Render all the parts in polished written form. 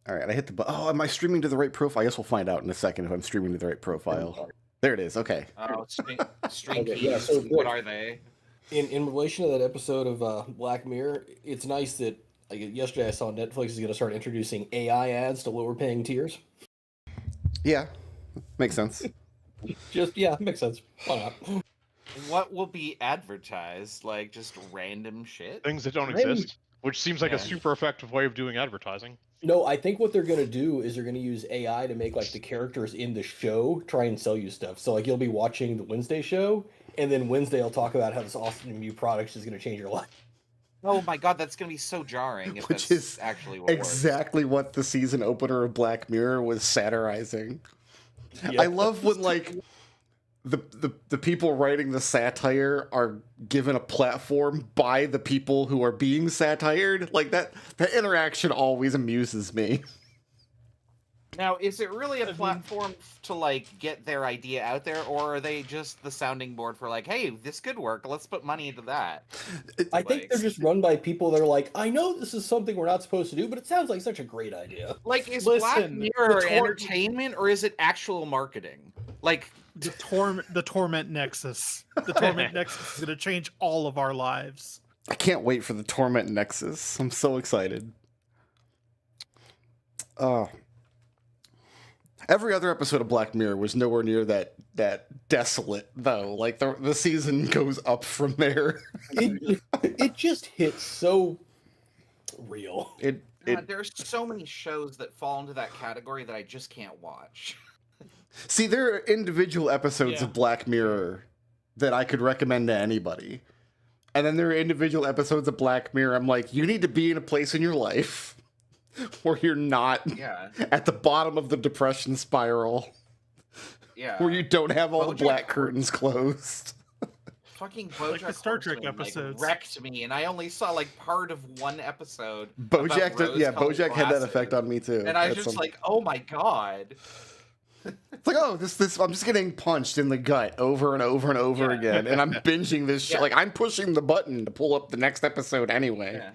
All right, I hit the button. Oh, am I streaming to the right profile? I guess we'll find out in a second if I'm streaming to the right profile. There it is. Okay. Stream Okay, keys. yeah, so What are they? in relation to that episode of Black Mirror, it's nice that like yesterday I saw Netflix is going to start introducing AI ads to lower paying tiers. Yeah, makes sense. Just makes sense. Why not? What will be advertised? Like just random shit? Things that don't Random- exist, which seems like Yeah. a super effective way of doing advertising. No, I think what they're going to do is they're going to use AI to make like the characters in the show try and sell you stuff. So like you'll be watching the Wednesday show, and then Wednesday will talk about how this awesome new product is going to change your life. Oh my god, that's gonna be so jarring. If Which that's is actually what exactly what the season opener of Black Mirror was satirizing. Yeah. I love when like the people writing the satire are given a platform by the people who are being satired. Like that interaction always amuses me. Now, is it really a platform to like get their idea out there, or are they just the sounding board for like, hey, this could work, let's put money into that? I think they're just run by people that are like, I know this is something we're not supposed to do, but it sounds like such a great idea. Like, is Listen, Black Mirror the entertainment, or is it actual marketing? Like, The Torment Nexus. The Torment Nexus is going to change all of our lives. I can't wait for the Torment Nexus. I'm so excited. Every other episode of Black Mirror was nowhere near that desolate though. Like the season goes up from there. It just hits so real. God, there's so many shows that fall into that category that I just can't watch. See, there are individual episodes of Black Mirror that I could recommend to anybody. And then there are individual episodes of Black Mirror I'm like, you need to be in a place in your life where you're not at the bottom of the depression spiral. Yeah. Where you don't have all the BoJack black curtains closed. Fucking BoJack Like the Star Trek Horseman, episodes. like, wrecked me, and I only saw like part of one episode. BoJack, rose-colored BoJack had that glasses. effect on me too. And I was That's just like, oh my god. It's like, oh, this I'm just getting punched in the gut over and over and over again, and I'm binging this shit. Like, I'm pushing the button to pull up the next episode anyway. Yeah.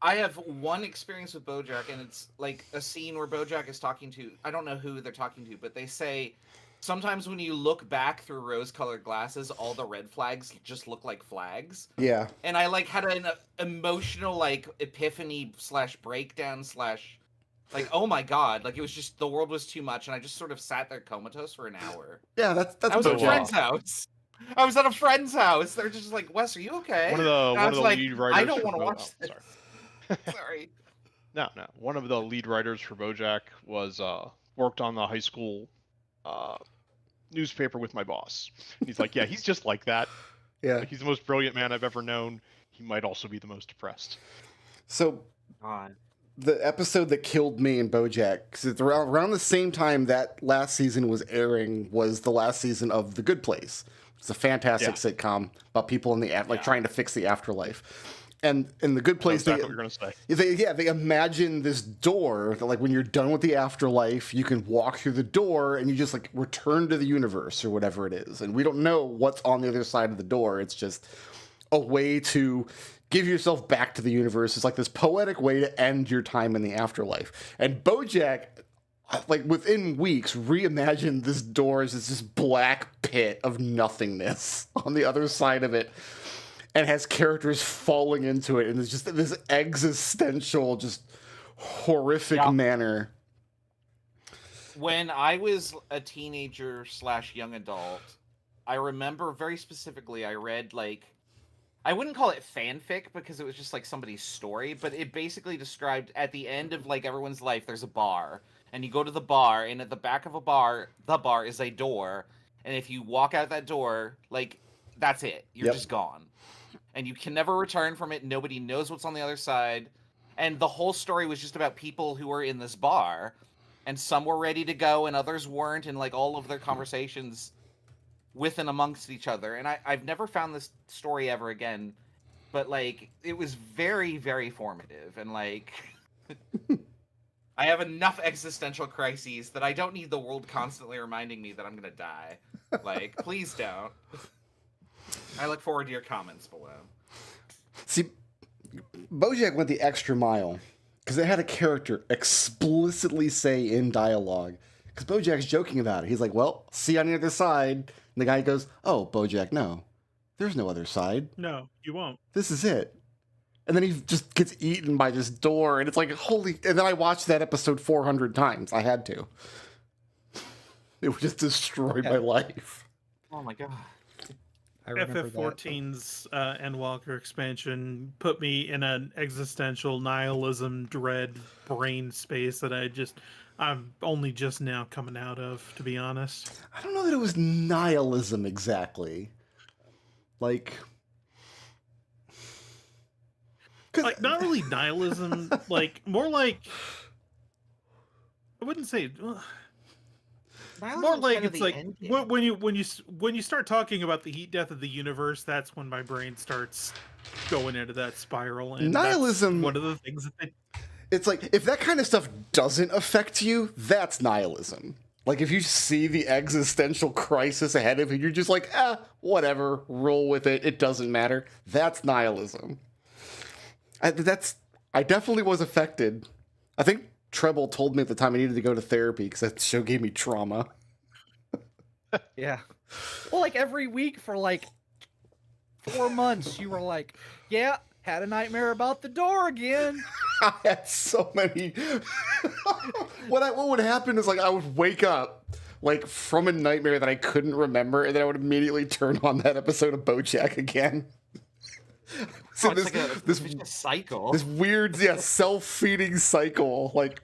I have one experience with BoJack, and it's like a scene where BoJack is talking to, I don't know who they're talking to, but they say, sometimes when you look back through rose-colored glasses, all the red flags just look like flags. Yeah. And I like had an emotional like epiphany / breakdown / like, oh my god, like it was just, the world was too much, and I just sort of sat there comatose for an hour. Yeah, that's I was at a BoJack. friend's house. I was at a friend's house. They're just like, Wes, are you okay? One of And I the was like, lead writers. I don't for want to Bo- watch oh, this. Sorry. Sorry. No. One of the lead writers for BoJack was worked on the high school newspaper with my boss. He's like, yeah, he's just like that. Yeah. Like, he's the most brilliant man I've ever known. He might also be the most depressed. So, God. the episode that killed me in BoJack, because it's around the same time that last season was airing, was the last season of The Good Place. It's a fantastic sitcom about people in the trying to fix the afterlife. And in The Good Place, That's exactly what you're gonna say. they imagine this door that, like, when you're done with the afterlife, you can walk through the door and you just like return to the universe or whatever it is. And we don't know what's on the other side of the door. It's just a way to give yourself back to the universe. It's like this poetic way to end your time in the afterlife. And BoJack, like within weeks, reimagined this door as this black pit of nothingness on the other side of it, and has characters falling into it, and it's just this existential, just horrific manner. When I was a teenager / young adult, I remember very specifically I read, like, I wouldn't call it fanfic because it was just like somebody's story, but it basically described at the end of like everyone's life, there's a bar, and you go to the bar, and at the back of the bar is a door, and if you walk out that door, like, that's it. You're just gone. And you can never return from it. Nobody knows what's on the other side. And the whole story was just about people who were in this bar, and some were ready to go and others weren't, and like all of their conversations with and amongst each other. And I've never found this story ever again, but like it was very, very formative, and like I have enough existential crises that I don't need the world constantly reminding me that I'm gonna die. Like, please don't. I look forward to your comments below. See, BoJack went the extra mile because it had a character explicitly say in dialogue, because Bojack's joking about it. He's like, well, see you on the other side. And the guy goes, oh, Bojack, no. There's no other side. No, you won't. This is it. And then he just gets eaten by this door, and it's like, holy... And then I watched that episode 400 times. I had to. It would just destroy my life. Oh my god. I remember FF14's Endwalker expansion put me in an existential nihilism, dread brain space that I'm only just now coming out of, to be honest. I don't know that it was nihilism exactly. Like not really nihilism, like more like I wouldn't say more like it's like when you start talking about the heat death of the universe, that's when my brain starts going into that spiral. And nihilism, one of the things that it's like, if that kind of stuff doesn't affect you, that's nihilism. Like, if you see the existential crisis ahead of you, you're just like, whatever, roll with it, it doesn't matter. That's nihilism. I definitely was affected. I think Treble told me at the time I needed to go to therapy because that show gave me trauma. Yeah. Well, like every week for like 4 months, you were like, yeah, had a nightmare about the door again. I had so many. What would happen is, like, I would wake up like from a nightmare that I couldn't remember, and then I would immediately turn on that episode of BoJack again. So it's like a cycle. This weird, self-feeding cycle. Like,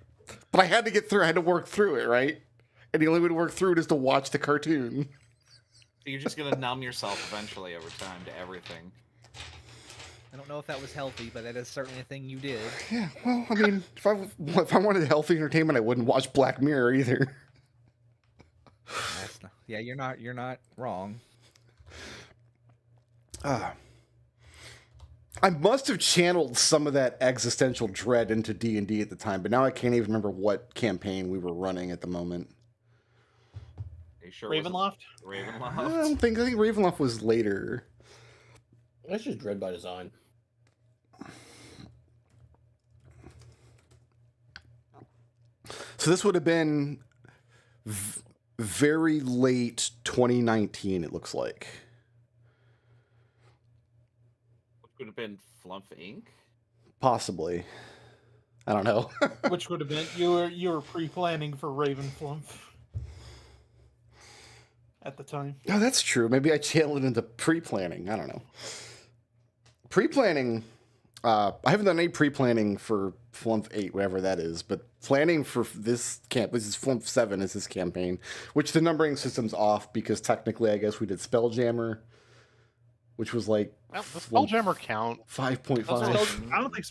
but I had to get through. I had to work through it, right? And the only way to work through it is to watch the cartoon. You're just gonna numb yourself eventually over time to everything. I don't know if that was healthy, but that is certainly a thing you did. Yeah, well, I mean, if I wanted healthy entertainment, I wouldn't watch Black Mirror either. That's not, yeah, you're not wrong. I must have channeled some of that existential dread into D&D at the time, but now I can't even remember what campaign we were running at the moment. Are you sure Ravenloft? Ravenloft? I think Ravenloft was later. That's just dread by design. So this would have been very late 2019, it looks like. Would have been Flumph Inc. Possibly. I don't know. Which would have been you were pre-planning for Raven Flumph at the time. Oh, that's true. Maybe I channeled it into pre-planning. I don't know. Pre-planning. I haven't done any pre-planning for Flumph 8, whatever that is, but planning for this this is Flumph 7 is this campaign, which the numbering system's off because technically I guess we did Spelljammer, which was like... Well, the Spelljammer count. 5.5. I don't think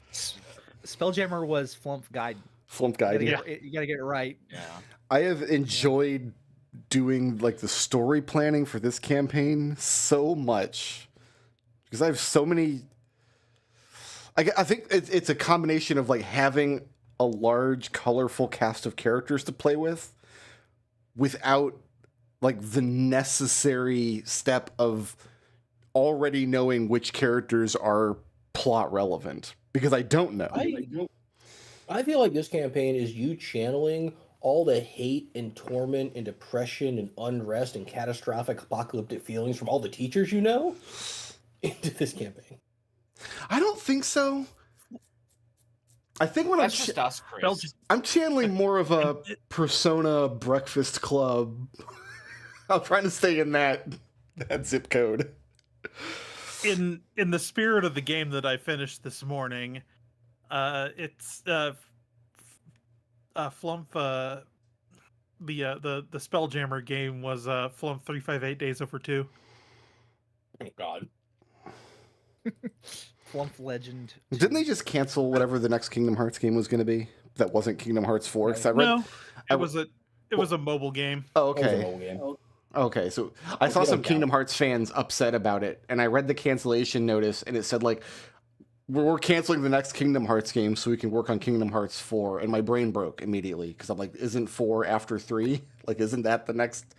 Spelljammer was Flumph Guide. Flumph Guide. You gotta get it right. Yeah. I have enjoyed doing like the story planning for this campaign so much because I have so many... I think it's a combination of like having a large, colorful cast of characters to play with without like the necessary step of already knowing which characters are plot relevant, because I don't know. I feel like this campaign is you channeling all the hate and torment and depression and unrest and catastrophic apocalyptic feelings from all the teachers you know into this campaign. I don't think so. I think when That's just us, Chris. I'm channeling more of a Persona Breakfast Club. I'm trying to stay in that zip code. in the spirit of the game that I finished this morning, it's Flumph. The Spelljammer game was Flumph 358 Days Over 2. Oh God. Flumph Legend. Didn't they just cancel whatever the next Kingdom Hearts game was going to be? That wasn't Kingdom Hearts 4. Right. No, it was a mobile game. Oh, okay. Okay, so I saw some Kingdom Hearts fans upset about it, and I read the cancellation notice, and it said, like, we're canceling the next Kingdom Hearts game so we can work on Kingdom Hearts 4, and my brain broke immediately, because I'm like, isn't 4 after 3? Like, isn't that the next...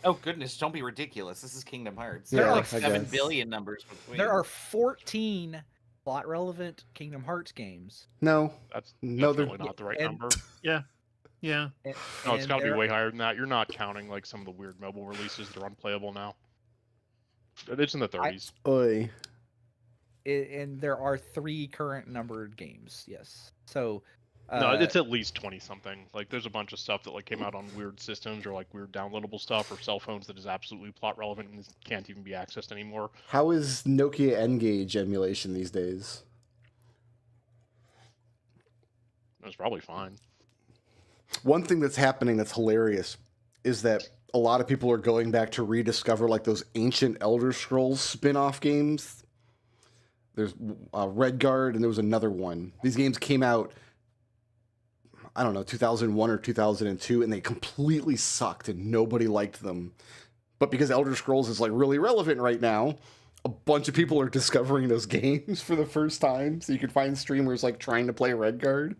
Oh, goodness, don't be ridiculous. This is Kingdom Hearts. Yeah, There are like I 7 guess. billion numbers between. There are 14 plot relevant Kingdom Hearts games. No, That's no, definitely not the right number. Yeah. And, No, it's got to be there- way higher than that. You're not counting like some of the weird mobile releases that are unplayable now. It's in the 30s. Oy. and there are 3 current numbered games. Yes. So No, it's at least 20 something. Like there's a bunch of stuff that like came out on weird systems or like weird downloadable stuff or cell phones that is absolutely plot relevant and can't even be accessed anymore. How is Nokia N-Gage emulation these days? It's probably fine. One thing that's happening that's hilarious is that a lot of people are going back to rediscover like those ancient Elder Scrolls spin-off games. There's Redguard and there was another one. These games came out, I don't know, 2001 or 2002, and they completely sucked and nobody liked them. But because Elder Scrolls is like really relevant right now, a bunch of people are discovering those games for the first time. So you can find streamers like trying to play Redguard.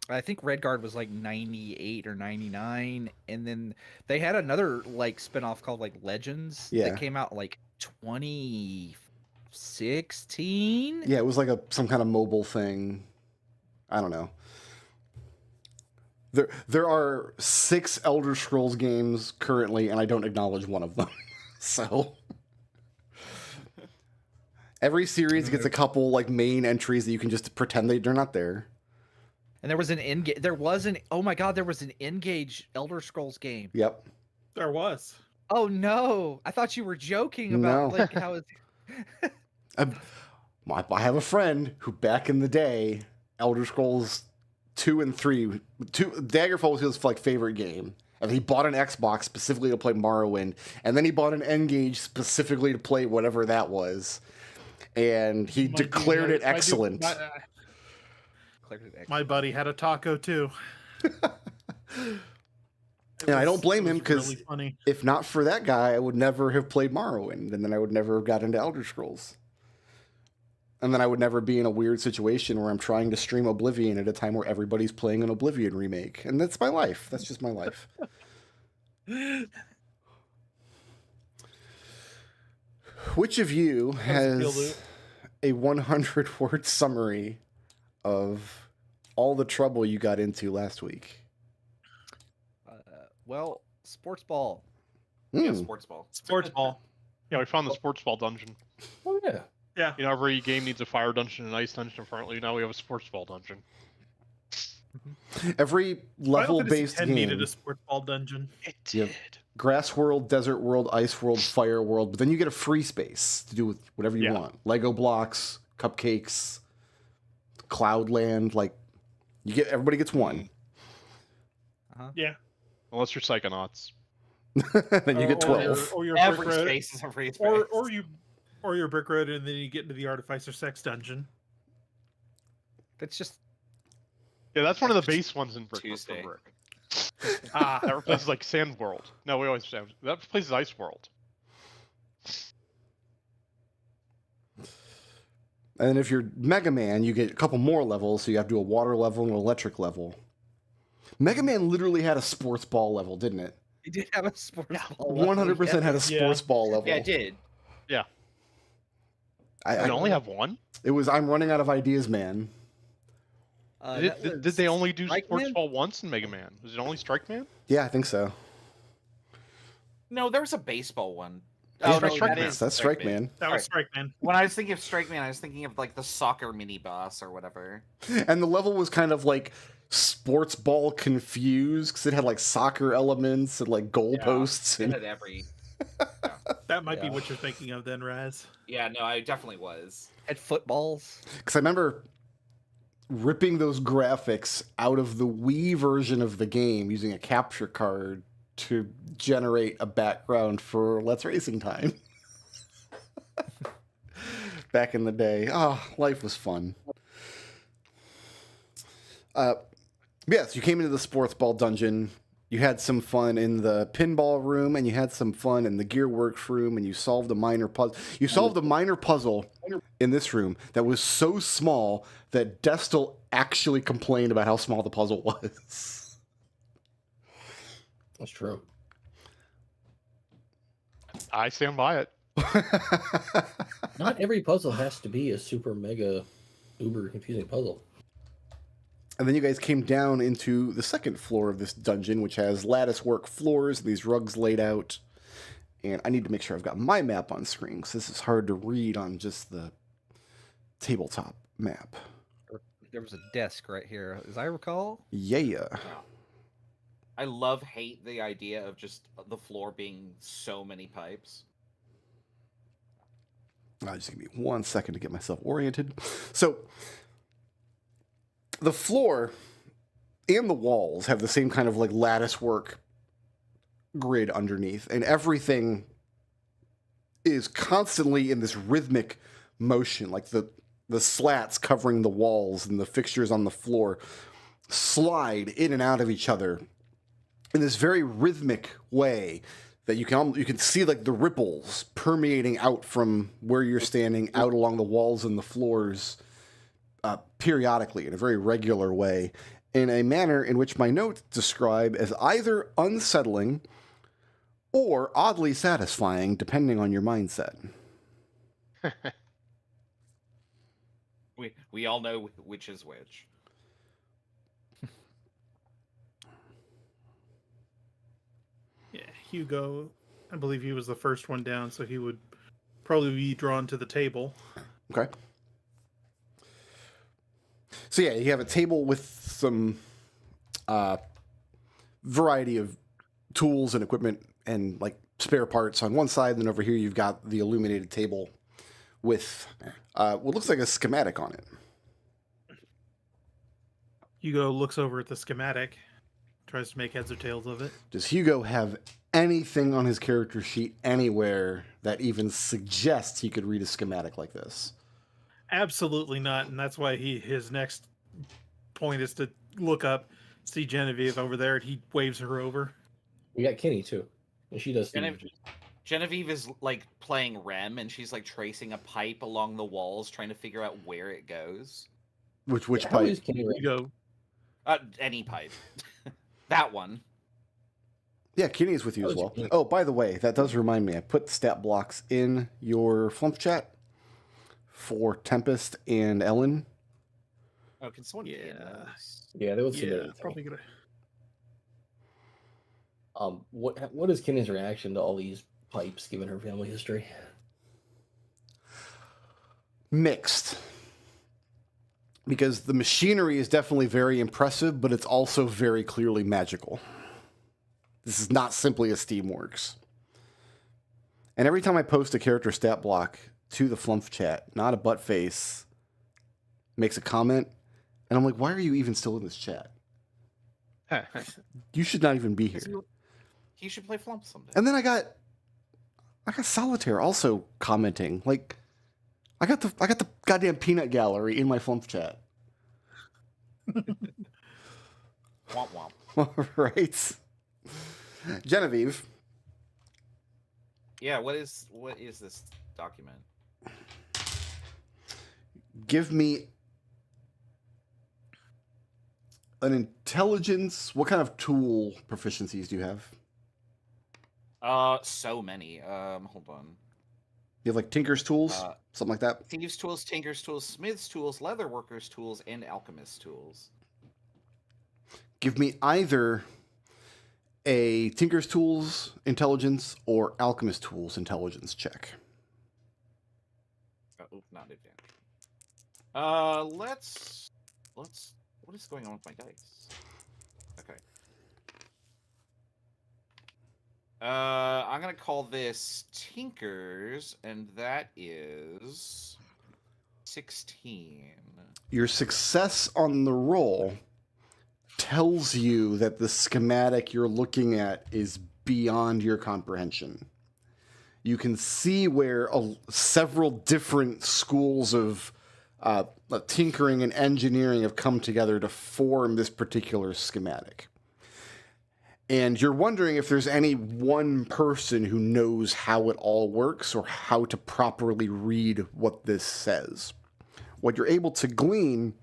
I think Redguard was like 98 or 99, and then they had another like spinoff called like Legends that came out like 2016. Yeah, it was like some kind of mobile thing. I don't know. There are 6 Elder Scrolls games currently, and I don't acknowledge one of them. So every series gets a couple like main entries that you can just pretend they're not there. And there was an oh my god, there was an N-Gage Elder Scrolls game. Yep. There was. Oh no, I thought you were joking about No. like how it's I have a friend who back in the day, Elder Scrolls 2 and 3, Daggerfall was his like favorite game. And he bought an Xbox specifically to play Morrowind, and then he bought an N-Gage specifically to play whatever that was. And he declared it excellent. My buddy had a taco too. And I don't blame him, because really if not for that guy, I would never have played Morrowind, and then I would never have got into Elder Scrolls. And then I would never be in a weird situation where I'm trying to stream Oblivion at a time where everybody's playing an Oblivion remake. And that's my life. That's just my life. Which of you has a 100-word summary of all the trouble you got into last week? well, sports ball. Yeah, sports ball. Sports ball. Yeah, we found the sports ball dungeon. Oh yeah. Yeah. You know, every game needs a fire dungeon and an ice dungeon. Apparently, now we have a sports ball dungeon. Every level-based Final Fantasy X game needed a sports ball dungeon. It did. Grass world, desert world, ice world, fire world, but then you get a free space to do with whatever you want. Lego blocks, cupcakes, Cloudland, like everybody gets one. Yeah. Unless you're Psychonauts. Then you get 12. Or your Every Brickroad, space is a free space. or your Brickroad, and then you get into the Artificer Sex dungeon. That's just Yeah, that's one of the base ones in Brick. Tuesday. Brick. That replaces like Sand World. No, we always that replaces Ice World. And if you're Mega Man, you get a couple more levels, so you have to do a water level and an electric level. Mega Man literally had a sports ball level, didn't it? it did have a sports ball. 100% had a sports ball level. Yeah, it did. Yeah. I only have one? It was I'm running out of ideas, man. Did they only do Strike sports Man? ball once in Mega Man? Was it only Strike Man? Yeah, I think so. No, there was a baseball one. Oh, Strike that Man. is That's Strike Man. That was Strike Man. When I was thinking of Strike Man, I was thinking of like the soccer mini boss or whatever. And the level was kind of like sports ball confused, because it had like soccer elements and like goalposts. It And had every. That might be what you're thinking of then, Raz. Yeah, no, I definitely was. Had footballs. because I remember ripping those graphics out of the Wii version of the game using a capture card to generate a background for Let's Racing Time. Back in the day. Oh, life was fun. Yes, you came into the sports ball dungeon. You had some fun in the pinball room, and you had some fun in the Gearworks room, and you solved a minor puzzle. You solved a minor puzzle in this room that was so small that Destil actually complained about how small the puzzle was. That's true. I stand by it. Not every puzzle has to be a super mega uber confusing puzzle. And then you guys came down into the second floor of this dungeon, which has lattice work floors, these rugs laid out. And I need to make sure I've got my map on screen, because this is hard to read on just the tabletop map. There was a desk right here, as I recall. Yeah. I hate the idea of just the floor being so many pipes. Just give me 1 second to get myself oriented. So, the floor and the walls have the same kind of like lattice work grid underneath, and everything is constantly in this rhythmic motion, like the slats covering the walls and the fixtures on the floor slide in and out of each other in this very rhythmic way that you can see like the ripples permeating out from where you're standing out along the walls and the floors periodically in a very regular way, in a manner in which my notes describe as either unsettling or oddly satisfying, depending on your mindset. We all know which is which. Yeah, Hugo, I believe he was the first one down, so he would probably be drawn to the table. Okay. So yeah, you have a table with some variety of tools and equipment and like spare parts on one side. Then over here you've got the illuminated table with what looks like a schematic on it. Hugo looks over at the schematic, tries to make heads or tails of it. Does Hugo have anything on his character sheet anywhere that even suggests he could read a schematic like this? Absolutely not, and that's why his next point is to look up, see Genevieve over there, and he waves her over. We got Kenny too, and she does. Genevieve is like playing Rem, and she's like tracing a pipe along the walls, trying to figure out where it goes. Which How pipe? is Kenny Hugo. Any pipe. That one. Yeah, Kenny is with you as well. Oh, by the way, that does remind me. I put the stat blocks in your Flumph chat for Tempest and Ellen. Oh, can someone get in Yeah. those? Yeah, they would Yeah, submit it. probably gonna. What is Kenny's reaction to all these pipes, given her family history? Mixed. Because the machinery is definitely very impressive, but it's also very clearly magical. This is not simply a Steamworks. And every time I post a character stat block to the Flumph chat, not a butt face makes a comment, and I'm like, why are you even still in this chat? You should not even be here. He should play Flumph someday. And then I got Solitaire also commenting. Like, I got the goddamn peanut gallery in my Flumph chat. Womp womp. Right. Genevieve. Yeah, what is this document? Give me an intelligence. What kind of tool proficiencies do you have? So many. Hold on. You have like Tinker's tools? Something like that? Thieves' tools, Tinker's tools, Smith's tools, Leatherworker's tools, and Alchemist's tools. Give me either a Tinker's tools intelligence or Alchemist tools intelligence check. Oh, not advantage. Let's. What is going on with my dice? Okay. I'm gonna call this Tinkers, and that is 16. Your success on the roll tells you that the schematic you're looking at is beyond your comprehension. You can see where several different schools of tinkering and engineering have come together to form this particular schematic. And you're wondering if there's any one person who knows how it all works or how to properly read what this says. What you're able to glean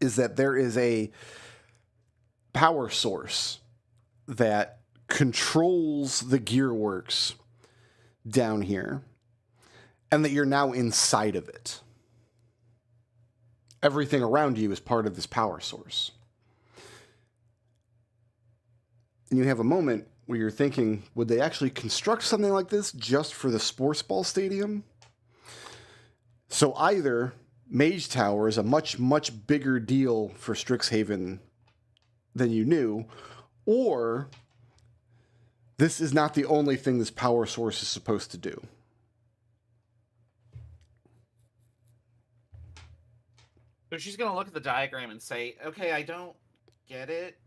is that there is a power source that controls the gearworks down here. and that you're now inside of it. Everything around you is part of this power source. And you have a moment where you're thinking, would they actually construct something like this just for the sports ball stadium? So either Mage Tower is a much, much bigger deal for Strixhaven than you knew, or this is not the only thing this power source is supposed to do. So she's going to look at the diagram and say, okay, I don't get it,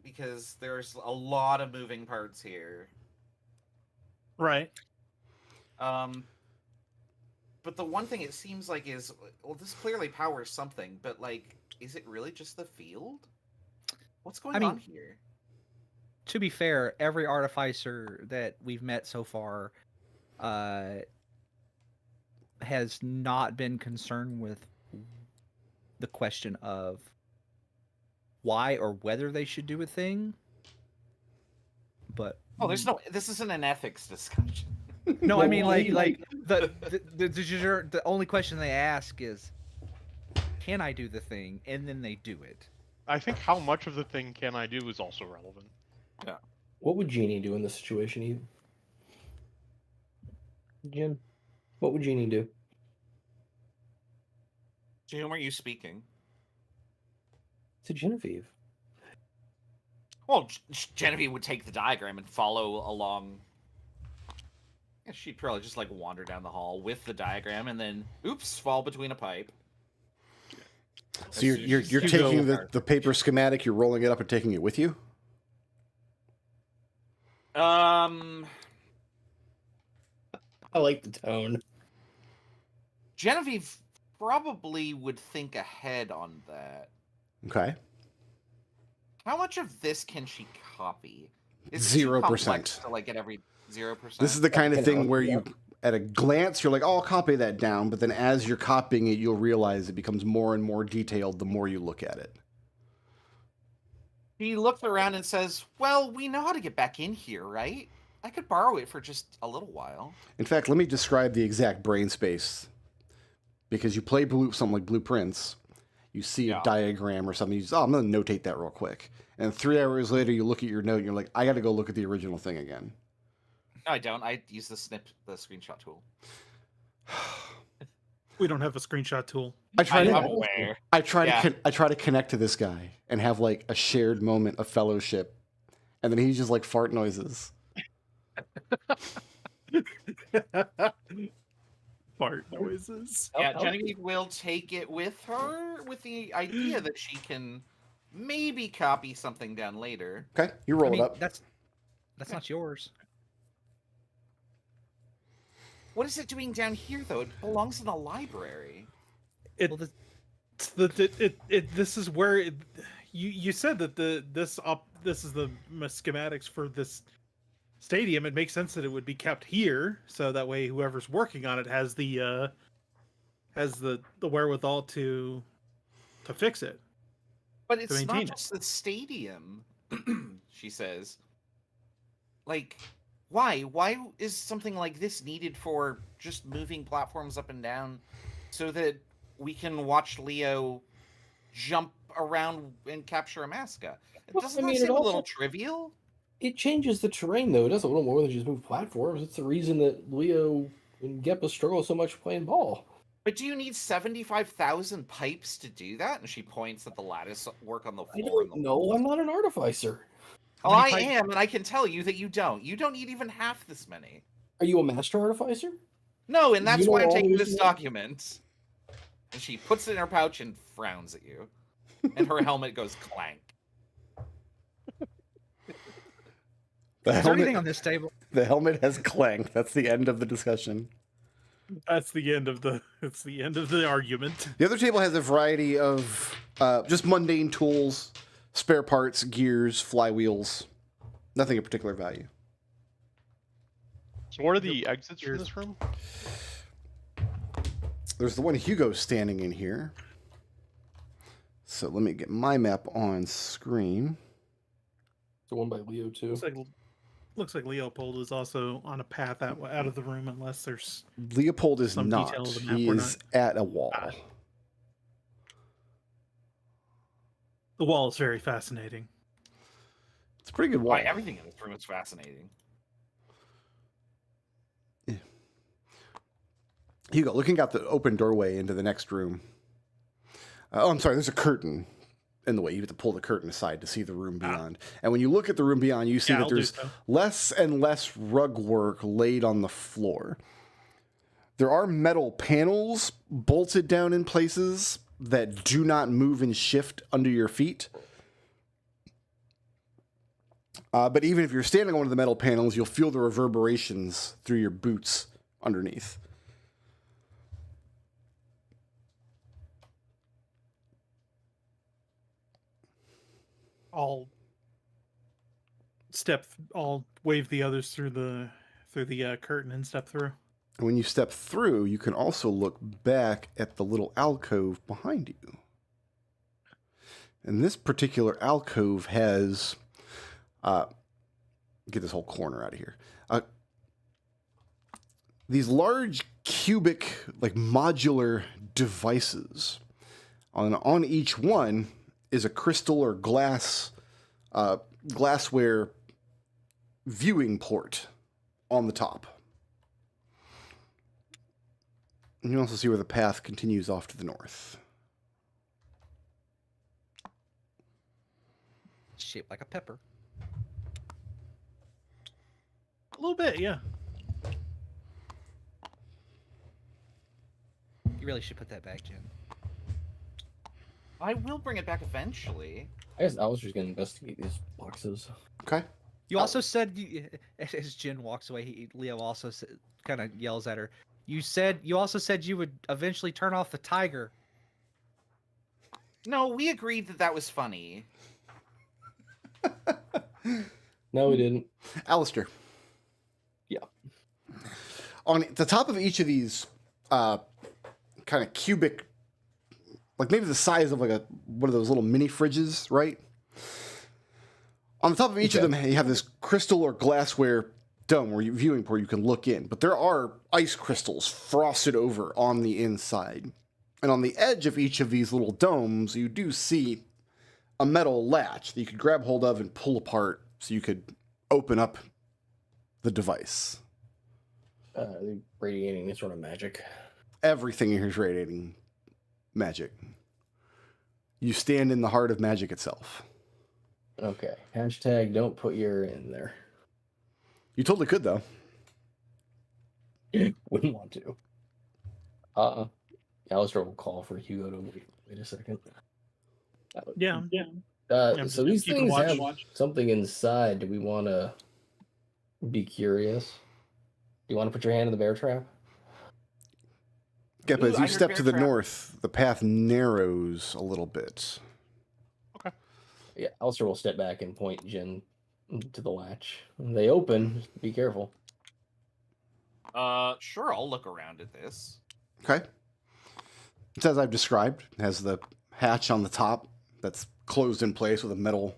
because there's a lot of moving parts here. Right. But the one thing it seems like is, well, this clearly powers something, but, like, is it really just the field? What's going on here? To be fair, every artificer that we've met so far has not been concerned with the question of why or whether they should do a thing. But this isn't an ethics discussion. No, I mean like the only question they ask is, can I do the thing? And then they do it. I think how much of the thing can I do is also relevant. Yeah. What would Jeannie do in this situation, Eve? Jim, what would Jeannie do? To whom are you speaking? To Genevieve. Well, Genevieve would take the diagram and follow along. Yeah, she'd probably just like wander down the hall with the diagram and then, oops, fall between a pipe. So you're taking the paper schematic, you're rolling it up and taking it with you? I like the tone. Genevieve probably would think ahead on that. Okay. How much of this can she copy? Is 0%. To like get every 0%? This is the kind of thing where you, at a glance, you're like, oh, I'll copy that down. But then as you're copying it, you'll realize it becomes more and more detailed the more you look at it. He looks around and says, well, we know how to get back in here, right? I could borrow it for just a little while. In fact, let me describe the exact brain space. Because you play something like Blueprints, you see a diagram or something, you just, I'm going to notate that real quick. And 3 hours later, you look at your note and you're like, I got to go look at the original thing again. No, I don't. I use the screenshot tool. We don't have a screenshot tool. I'm aware. I try to connect to this guy and have like a shared moment of fellowship, and then he's just like fart noises. Fart noises. Yeah, Genevieve will take it with her with the idea that she can maybe copy something down later. Okay, you roll it up. That's not yours. What is it doing down here, though? It belongs in the library. This is where you said that this is the schematics for this stadium. It makes sense that it would be kept here, so that way whoever's working on it has the wherewithal to fix it. But it's not just the stadium, she says. Like, why? Why is something like this needed for just moving platforms up and down so that we can watch Leo jump around and capture a mascot? Doesn't that seem a little trivial? It changes the terrain, though. It doesn't a little more than just move platforms. It's the reason that Leo and Geppa struggle so much playing ball. But do you need 75,000 pipes to do that? And she points at the lattice work on the floor. I don't know. I'm not an artificer. Oh, I am, and I can tell you that you don't. You don't need even half this many. Are you a master artificer? No, and that's why I'm taking this document. And she puts it in her pouch and frowns at you. And her helmet goes clank. Is there anything on this table? The helmet has clanked. That's the end of the discussion. That's the end of the argument. The other table has a variety of just mundane tools, spare parts, gears, flywheels. Nothing of particular value. So what are the exits from this room? There's the one Hugo's standing in here. So let me get my map on screen. The one by Leo too. Looks like Léopold is also on a path out of the room, unless there's Léopold is some not. detail of the map He we're is at a wall. The wall is very fascinating. It's a pretty good wall. Everything in this room is fascinating. Yeah. Hugo, looking out the open doorway into the next room. I'm sorry, there's a curtain in the way. You have to pull the curtain aside to see the room beyond. And when you look at the room beyond, you see that there's less and less rug work laid on the floor. There are metal panels bolted down in places that do not move and shift under your feet. But even if you're standing on one of the metal panels, you'll feel the reverberations through your boots underneath. I'll wave the others through the curtain and step through. And when you step through, you can also look back at the little alcove behind you. And this particular alcove has, get this whole corner out of here. These large cubic, like modular devices. On each one is a crystal or glassware viewing port on the top. And you can also see where the path continues off to the north. Shaped like a pepper. A little bit, yeah. You really should put that back, Jen. I will bring it back eventually. I guess Alister's gonna investigate these boxes. Okay. You also said, as Jen walks away, Leo also kind of yells at her. You also said you would eventually turn off the tiger. No, we agreed that was funny. No, we didn't. Alister. Yeah. On the top of each of these kind of cubic, like maybe the size of like one of those little mini fridges, right? On the top of each of them, you have this crystal or glassware dome where you viewing port you can look in, but there are ice crystals frosted over on the inside. And on the edge of each of these little domes, you do see a metal latch that you could grab hold of and pull apart so you could open up the device. They're radiating any sort of magic. Everything in here is radiating magic. You stand in the heart of magic itself. Okay. Hashtag don't put your in there. You totally could, though. Wouldn't want to. Alister will call for Hugo to wait a second. Yeah. So these you can things have watch. something inside. Do we want to be curious? Do you want to put your hand in the bear trap? Geppa, as I you heard step bear to the trap. north, the path narrows a little bit. Yeah, Alister will step back and point Jen to the latch. They open. Just be careful. Sure, I'll look around at this. Okay. It's as I've described. It has the hatch on the top that's closed in place with a metal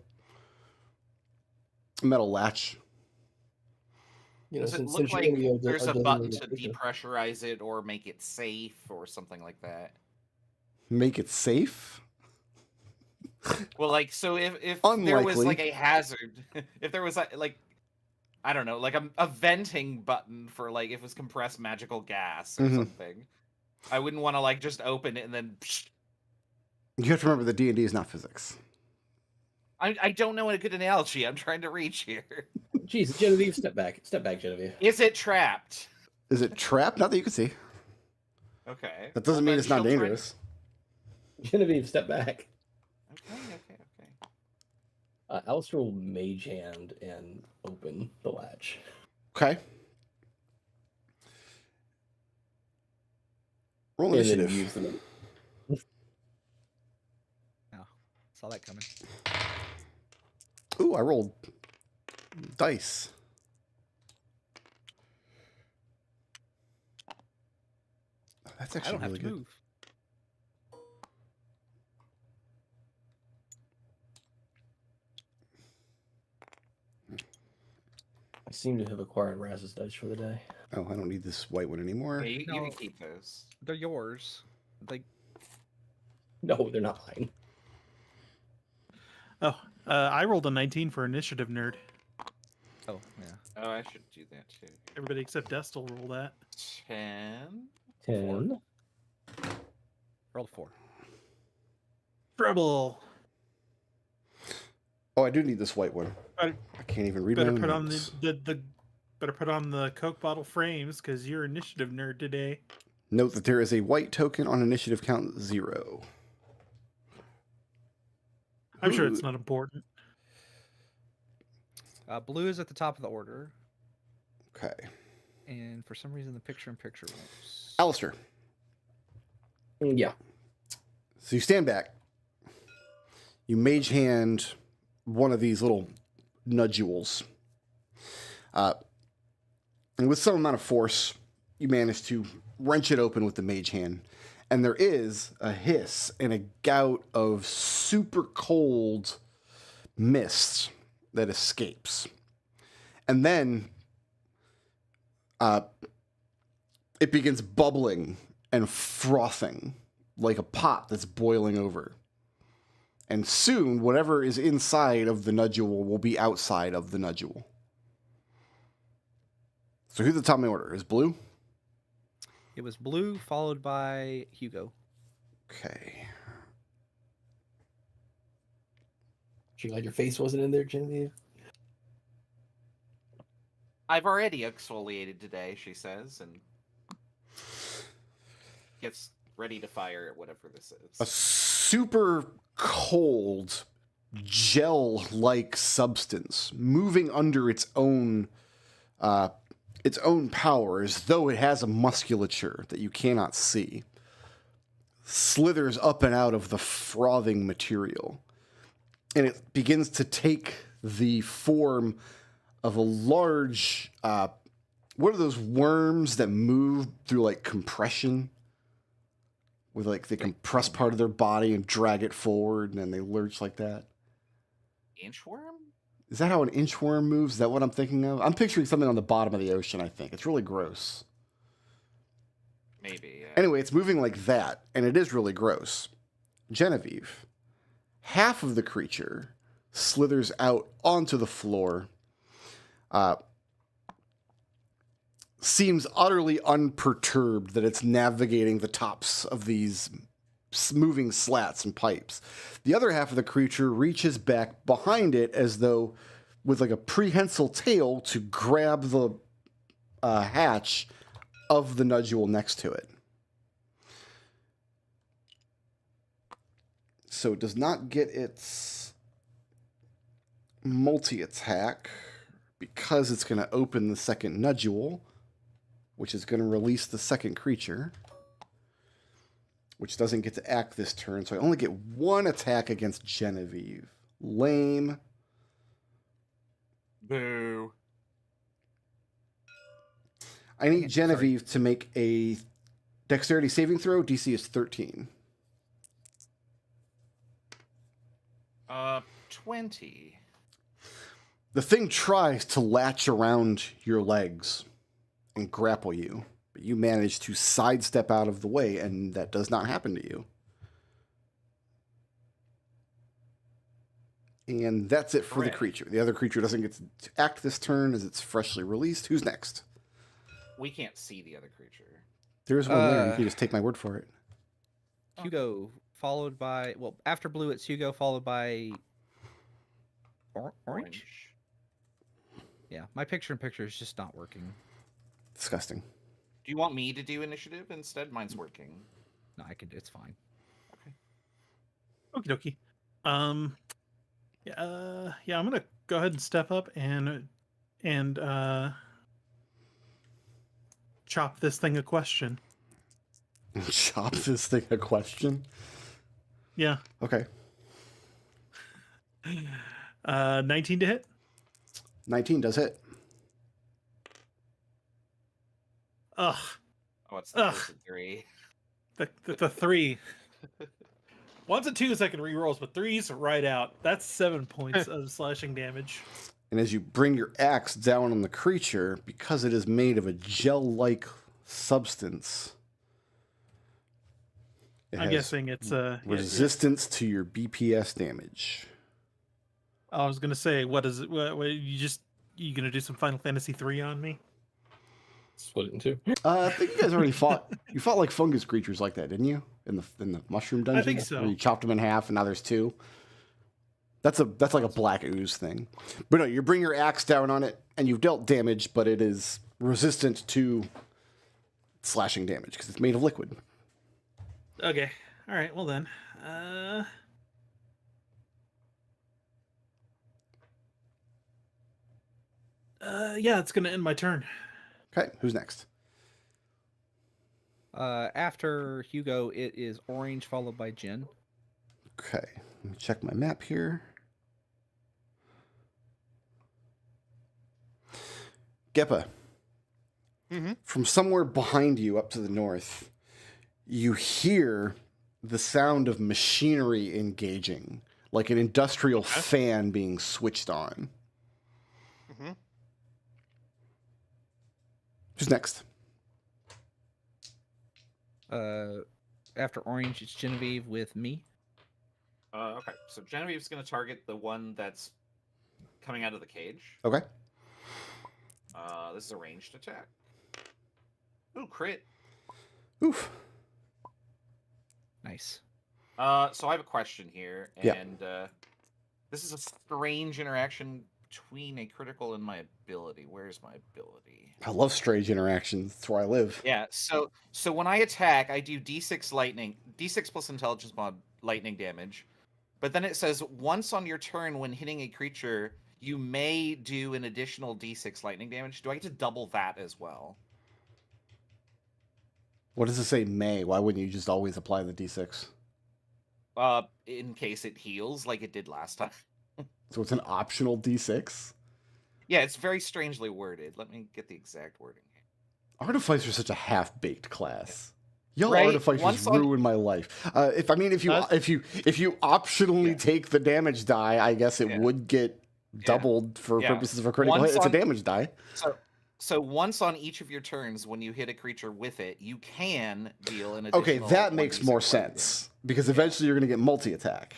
latch. You know, Does it since look you're like gonna be there's a designated button to location. depressurize it or make it safe or something like that? Make it safe? Well, like, so if there was Unlikely. like a hazard, if there was like, I don't know, like a venting button for like if it was compressed magical gas or something, I wouldn't want to like just open it and then. You have to remember that D&D is not physics. I don't know a good analogy I'm trying to reach here. Jeez, Genevieve, step back. Step back, Genevieve. Is it trapped? Is it trapped? Not that you can see. Okay. That doesn't mean it's not dangerous. Genevieve, step back. Okay. Alister will mage hand and open the latch. Okay. Roll And then initiative. use them. Saw that coming. Ooh, I rolled dice. That's I actually don't have really to good. move. seem to have acquired Raz's dice for the day. Oh, I don't need this white one anymore. Yeah, you No. can keep those. They're yours. Like, No, they're not mine. Oh, I rolled a 19 for initiative nerd. oh yeah. Oh, I should do that too. Everybody except Destil roll that. 10. 10. Roll 4. Treble. Oh, I do need this white one. I can't even read my Better own put on notes. the better put on the Coke bottle frames because you're initiative nerd today. Note that there is a white token on initiative count 0. I'm sure it's not important. Blue is at the top of the order, Okay. and for some reason the picture-in-picture won't. Alister. Yeah. So you stand back. You mage hand one of these little nodules. And with some amount of force, you manage to wrench it open with the mage hand. And there is a hiss and a gout of super cold mist that escapes. And then it begins bubbling and frothing like a pot that's boiling over. And soon, whatever is inside of the nodule will be outside of the nodule. So who's the top of my order? Is Blue? It was Blue, followed by Hugo. Okay. You glad your face wasn't in there, Genevieve? I've already exfoliated today, she says, and gets ready to fire at whatever this is. A super cold, gel-like substance moving under its own power, as though it has a musculature that you cannot see, slithers up and out of the frothing material. And it begins to take the form of a large, what are those worms that move through like compression? With like they compress part of their body and drag it forward and then they lurch like that. Inchworm? Is that how an inchworm moves? Is that what I'm thinking of? I'm picturing something on the bottom of the ocean, I think. It's really gross. Maybe, yeah. Anyway, it's moving like that, and it is really gross. Genevieve, half of the creature slithers out onto the floor, seems utterly unperturbed that it's navigating the tops of these moving slats and pipes. The other half of the creature reaches back behind it as though with like a prehensile tail to grab the hatch of the nodule next to it. So it does not get its multi-attack because it's going to open the second nodule, which is going to release the second creature, which doesn't get to act this turn. So I only get one attack against Genevieve. Lame. Boo. I need Genevieve to make a dexterity saving throw. DC is 13. 20. The thing tries to latch around your legs and grapple you, but you manage to sidestep out of the way, and that does not happen to you. And that's it for the creature. The other creature doesn't get to act this turn as it's freshly released. Who's next? We can't see the other creature. There's one there. You can just take my word for it. Hugo, followed by, well, after Blue, it's Hugo, followed by Orange? Yeah, my picture-in-picture is just not working. Disgusting. Do you want me to do initiative instead? Mine's working. No, I can. It's fine. Okie dokie. Yeah, I'm gonna go ahead and step up and chop this thing a question. Chop this thing a question? Yeah. Okay. 19 to hit. 19 does hit. Ugh. Oh, it's the 3. The 3. 1s and 2s I can re-rolls, but 3s right out. That's 7 points of slashing damage. And as you bring your axe down on the creature, because it is made of a gel-like substance, I'm guessing it's resistance to your BPS damage. I was gonna say, what is it? What you gonna do some Final Fantasy 3 on me? Split it in two. I think you guys already fought. You fought like fungus creatures like that, didn't you? In the mushroom dungeon. I think so. Where you chopped them in half, and now there's two. That's like a black ooze thing. But no, you bring your axe down on it, and you've dealt damage, but it is resistant to slashing damage because it's made of liquid. Okay. All right. Well then. Yeah, it's gonna end my turn. Okay, who's next? After Hugo, it is Orange followed by Jen. Okay, let me check my map here. Geppa. From somewhere behind you up to the north, you hear the sound of machinery engaging, like an industrial fan being switched on. Who's next? After Orange, it's Genevieve with me. Okay, so Genevieve's going to target the one that's coming out of the cage. Okay. This is a ranged attack. Ooh, crit. Oof. Nice. So I have a question here, and this is a strange interaction between a critical and my ability. Where's my ability? I love strange interactions. That's where I live. Yeah, so when I attack, I do D6 lightning, D6 plus intelligence mod lightning damage. But then it says once on your turn when hitting a creature, you may do an additional D6 lightning damage. Do I get to double that as well? What does it say may? Why wouldn't you just always apply the D6? In case it heals like it did last time. So it's an optional D6? Yeah, it's very strangely worded. Let me get the exact wording here. Artificer is such a half-baked class. Y'all Right? artificers ruin my life. If you optionally take the damage die, I guess it would get doubled for purposes of a critical hit. It's a damage die. So once on each of your turns, when you hit a creature with it, you can deal an additional. Okay, that makes more sense because eventually you're going to get multi-attack.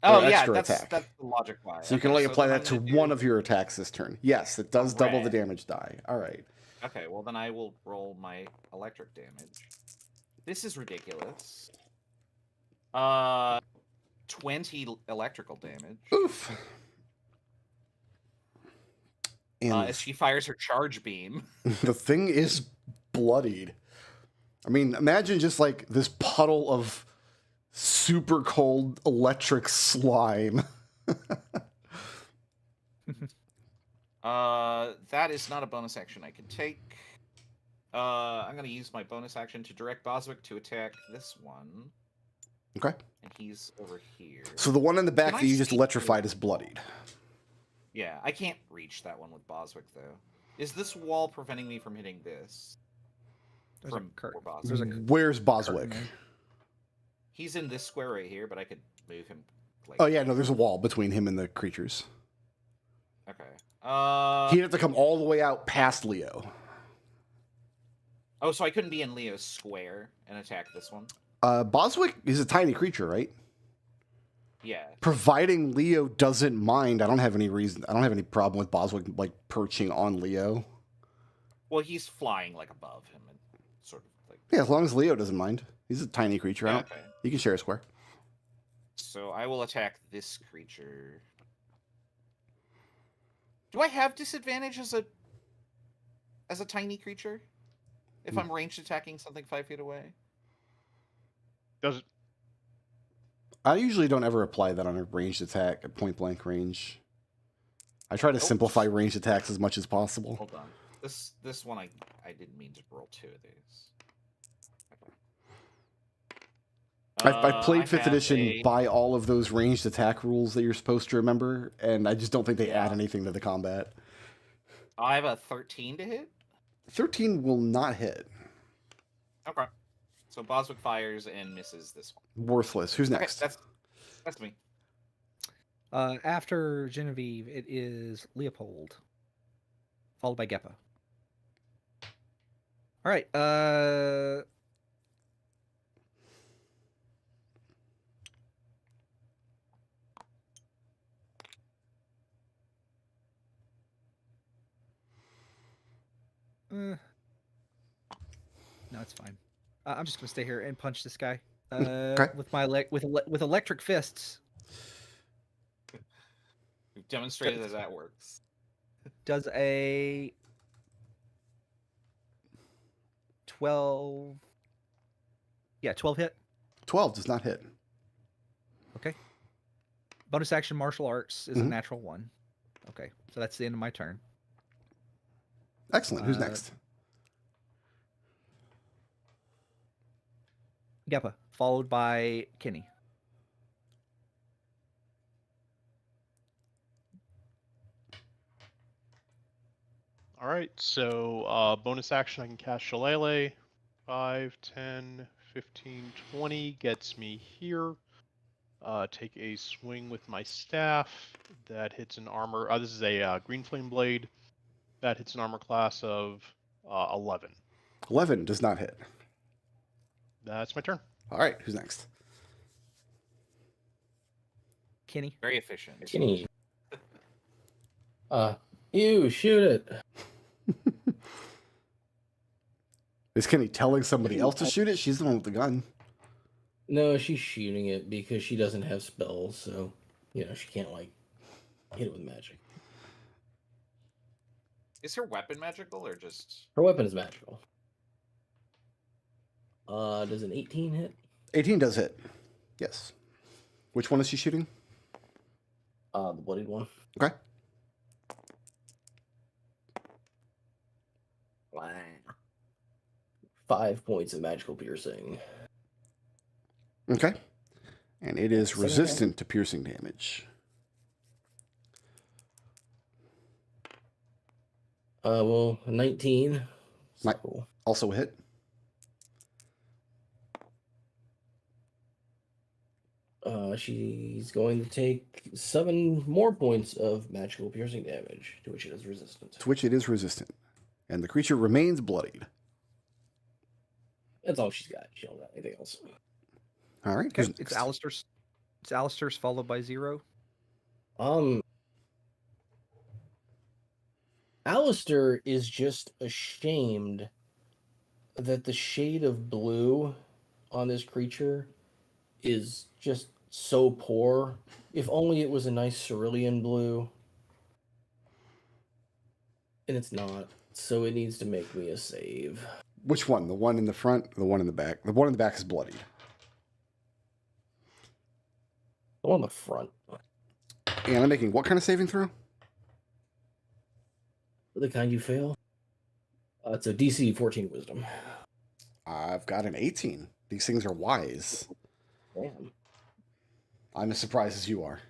Oh yeah, that's the logic why. So you can only apply that to one of your attacks this turn. Yes, it does double the damage die. All right. Okay, well then I will roll my electric damage. This is ridiculous. 20 electrical damage. Oof. As she fires her charge beam. The thing is bloodied. I mean, imagine just like this puddle of super cold electric slime. That is not a bonus action I can take. I'm going to use my bonus action to direct Boswick to attack this one. Okay. And he's over here. So the one in the back that you just electrified is bloodied. Yeah, I can't reach that one with Boswick, though. Is this wall preventing me from hitting this? Where's Boswick? He's in this square right here, but I could move him. Oh, yeah, no, there's a wall between him and the creatures. Okay. He'd have to come all the way out past Leo. Oh, so I couldn't be in Leo's square and attack this one? Boswick is a tiny creature, right? Yeah. Providing Leo doesn't mind, I don't have any problem with Boswick like perching on Leo. Well, he's flying like above him and sort of like. Yeah, as long as Leo doesn't mind. He's a tiny creature. Yeah, okay. He can share a square. So I will attack this creature. Do I have disadvantage as a tiny creature? If I'm ranged attacking something 5 feet away? Does it? I usually don't ever apply that on a ranged attack at point blank range. I try to simplify ranged attacks as much as possible. Hold on. This one I didn't mean to roll 2 of these. Okay. I played 5th edition by all of those ranged attack rules that you're supposed to remember, and I just don't think they add anything to the combat. I have a 13 to hit? 13 will not hit. Okay. So Boswick fires and misses this one. Worthless. Who's next? Okay, that's me. After Genevieve, it is Léopold, followed by Geppa. All right. No, it's fine. I'm just gonna stay here and punch this guy with my with electric fists. We've demonstrated that works. Does a 12? Yeah, 12 hit. 12 does not hit. Okay. Bonus action martial arts is a natural 1. Okay, so that's the end of my turn. Excellent. Who's next? Geppa, followed by Kenny. All right, so bonus action, I can cast Shillelagh. 5, 10, 15, 20 gets me here. Take a swing with my staff. That hits an armor. This is a green flame blade. That hits an armor class of 11. 11 does not hit. That's my turn. All right, who's next? Kenny. Very efficient. Kenny. You shoot it. Is Kenny telling somebody else to shoot it? She's the one with the gun. No, she's shooting it because she doesn't have spells, so she can't like hit it with magic. Is her weapon magical or just? Her weapon is magical. Does an 18 hit? 18 does hit. Yes. Which one is she shooting? The bloodied one. Okay. Wow. 5 points of magical piercing. Okay. And it is resistant to piercing damage. Well, 19. Cool. Also a hit. She's going to take 7 more points of magical piercing damage, to which it is resistant. To which it is resistant. And the creature remains bloodied. That's all she's got. She don't got anything else. All right. Okay. It's Alister's. It's Alister's followed by 0. Alister is just ashamed that the shade of blue on this creature is just so poor. If only it was a nice cerulean blue. And it's not. So it needs to make me a save. Which one? The one in the front or the one in the back? The one in the back is bloodied. The one in the front. And I'm making what kind of saving throw? The kind you fail. It's a DC 14 wisdom. I've got an 18. These things are wise. Damn. I'm as surprised as you are.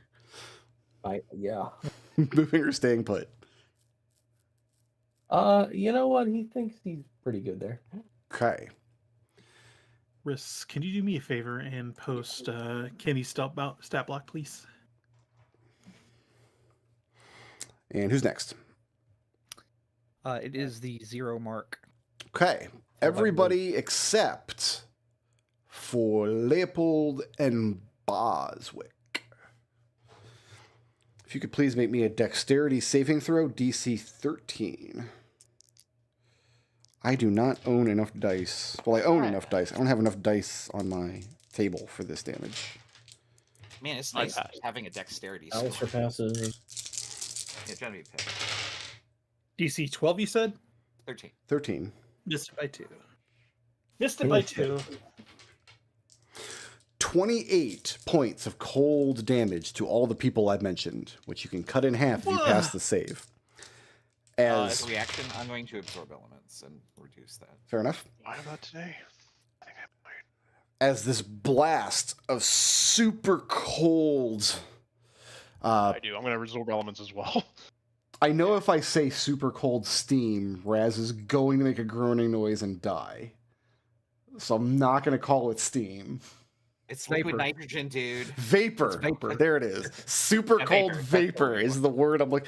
Yeah. Moving or staying put? You know what? He thinks he's pretty good there. Okay. Riss, can you do me a favor and post Kenny's stat block, please? And who's next? It is the 0 mark. Okay. Everybody except for Léopold and Boswick. If you could please make me a dexterity saving throw, DC 13. I do not own enough dice. Well, I own enough dice. I don't have enough dice on my table for this damage. Man, it's nice having a dexterity skill. Alister passes. Yeah, Genevieve passed. DC 12, you said? 13. 13. Missed it by 2. Missed it by 2. 28 points of cold damage to all the people I mentioned, which you can cut in half if you pass the save. As a reaction, I'm going to absorb elements and reduce that. Fair enough. Why about today? I think I might. As this blast of super cold... I do. I'm going to absorb elements as well. I know if I say super cold steam, Raz is going to make a groaning noise and die. So I'm not going to call it steam. It's liquid nitrogen, dude. Vapor. Vapor. There it is. Super cold vapor is the word. I'm like,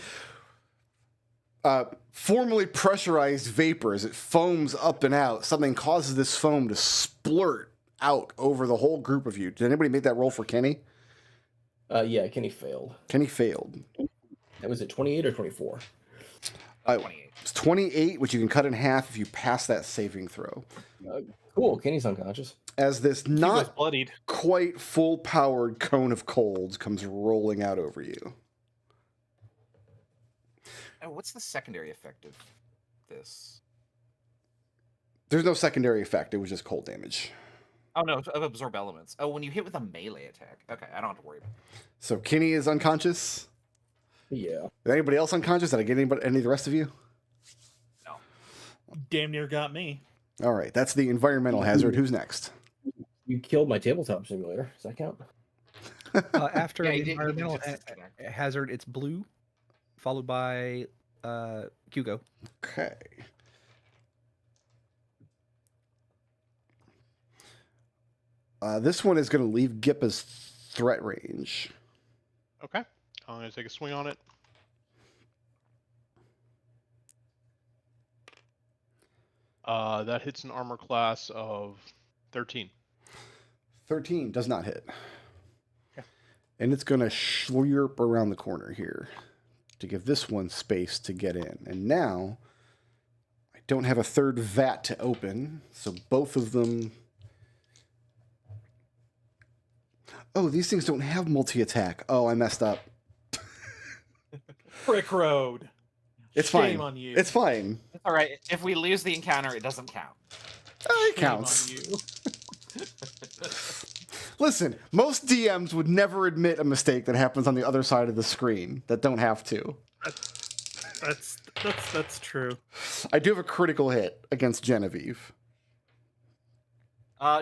formally pressurized vapor, as it foams up and out. Something causes this foam to splurt out over the whole group of you. Did anybody make that roll for Kenny? Yeah, Kenny failed. Kenny failed. That was at 28 or 24? 28. It's 28, which you can cut in half if you pass that saving throw. Cool. Kenny's unconscious. As this Hugo's not bloodied. quite full-powered cone of cold comes rolling out over you. Oh, what's the secondary effect of this? There's no secondary effect. It was just cold damage. Oh, no, of absorb elements. Oh, when you hit with a melee attack. Okay, I don't have to worry about it. So Kenny is unconscious. Yeah. Is anybody else unconscious? Did I get any of the rest of you? No. Damn near got me. All right, that's the environmental hazard. Who's next? You killed my tabletop simulator. Does that count? After Yeah, the environmental hazard, it's blue, followed by Hugo. Okay. This one is going to leave Geppa's threat range. Okay. I'm going to take a swing on it. That hits an armor class of 13. 13 does not hit. Okay. And it's going to slurp around the corner here to give this one space to get in. And now, I don't have a third vat to open, so both of them... Oh, these things don't have multi-attack. Oh, I messed up. Brickroad. It's Shame fine. on you. It's fine. It's all right. If we lose the encounter, it doesn't count. Oh, it Shame counts. on you. Listen, most DMs would never admit a mistake that happens on the other side of the screen that don't have to. That's true. I do have a critical hit against Genevieve.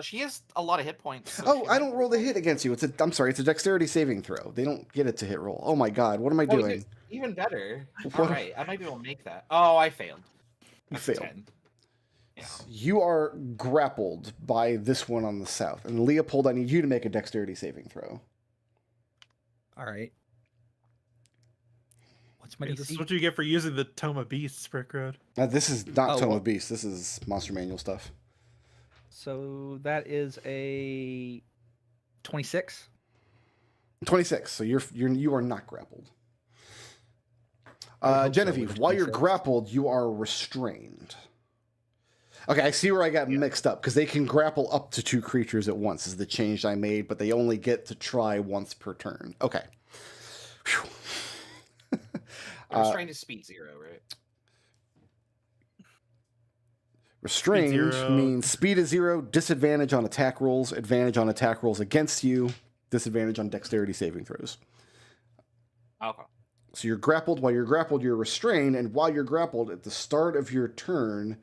She has a lot of hit points. So Oh, she I might- don't roll the hit against you. I'm sorry, it's a dexterity saving throw. They don't get it to hit roll. Oh my god, what am I Oh, is doing? it even better. What? All right, I might be able to make that. Oh, I failed. You That's failed. 10. Yeah. You are grappled by this one on the south. And Léopold, I need you to make a dexterity saving throw. All right. What's my This is DC? what you get for using the Tome of Beasts, Brickroad. This is not Oh, Tome well. of Beasts. This is Monster Manual stuff. So that is a 26. 26. So you are not grappled. I hope so, Genevieve, which while you're 26? grappled, you are restrained. Okay, I see where I got mixed up because they can grapple up to 2 creatures at once is the change I made, but they only get to try once per turn. Okay. Restrained is speed 0, right? Restrained Speed 0. means speed is 0, disadvantage on attack rolls, advantage on attack rolls against you, disadvantage on dexterity saving throws. Okay. So you're grappled. While you're grappled, you're restrained, and while you're grappled, at the start of your turn,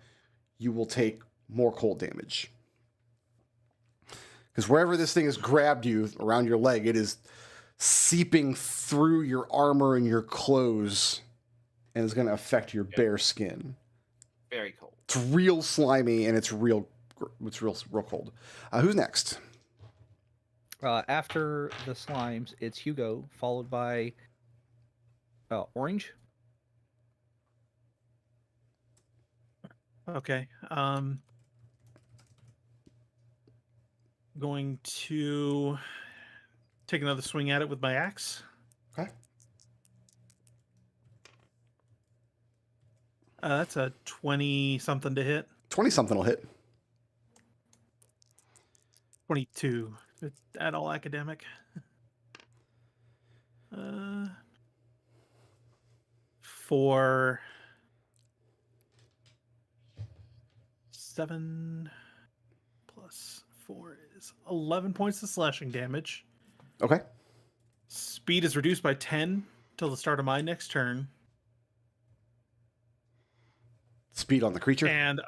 you will take more cold damage. Because wherever this thing has grabbed you around your leg, it is seeping through your armor and your clothes, and is going to affect your bare skin. Very cold. It's real slimy, and it's real cold. Who's next? After the slimes, it's Hugo, followed by Orange. Okay. Going to take another swing at it with my axe. Okay. That's a 20-something to hit. 20-something will hit. 22. At all academic. For 7 plus 4 is 11 points of slashing damage. Okay. Speed is reduced by 10 till the start of my next turn. Speed on the creature. And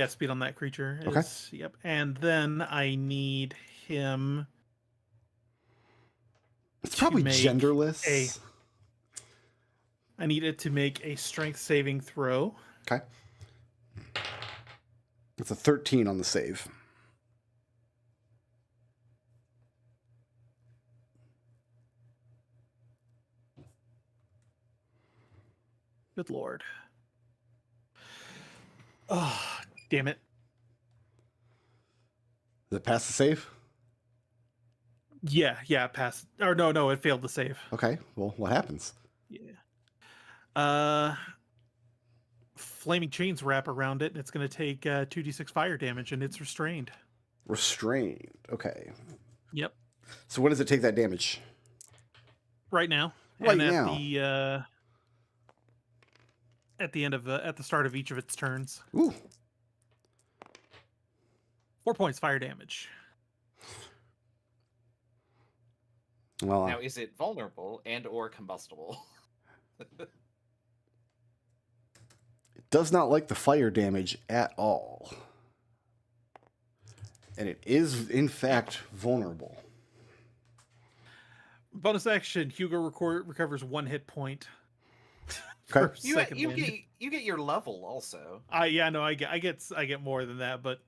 speed on that creature. Okay. Yep. And then I need him. It's probably make genderless. I need it to make a strength saving throw. Okay. It's a 13 on the save. Good lord. Oh, damn it. Does it pass the save? Yeah, pass. Or no, it failed the save. Okay, well, what happens? Yeah. Flaming chains wrap around it, and it's going to take 2d6 fire damage, and it's restrained. Restrained. Okay. Yep. So when does it take that damage? Right now. Right and now. At the start of each of its turns. Ooh. 4 points fire damage. Well, now, is it vulnerable and or combustible? it does not like the fire damage at all. And it is, in fact, vulnerable. Bonus action, Hugo recovers 1 hit point. Okay. You get your level also. I get more than that, but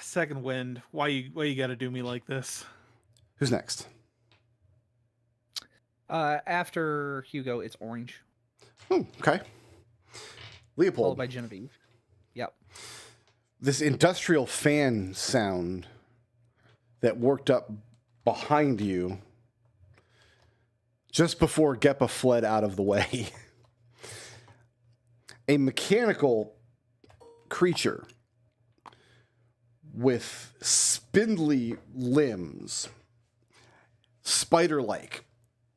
second wind. Why you got to do me like this? Who's next? After Hugo, it's orange. Oh, okay. Léopold. Followed by Genevieve. Yep. This industrial fan sound that worked up behind you just before Geppa fled out of the way. A mechanical creature with spindly limbs, spider-like,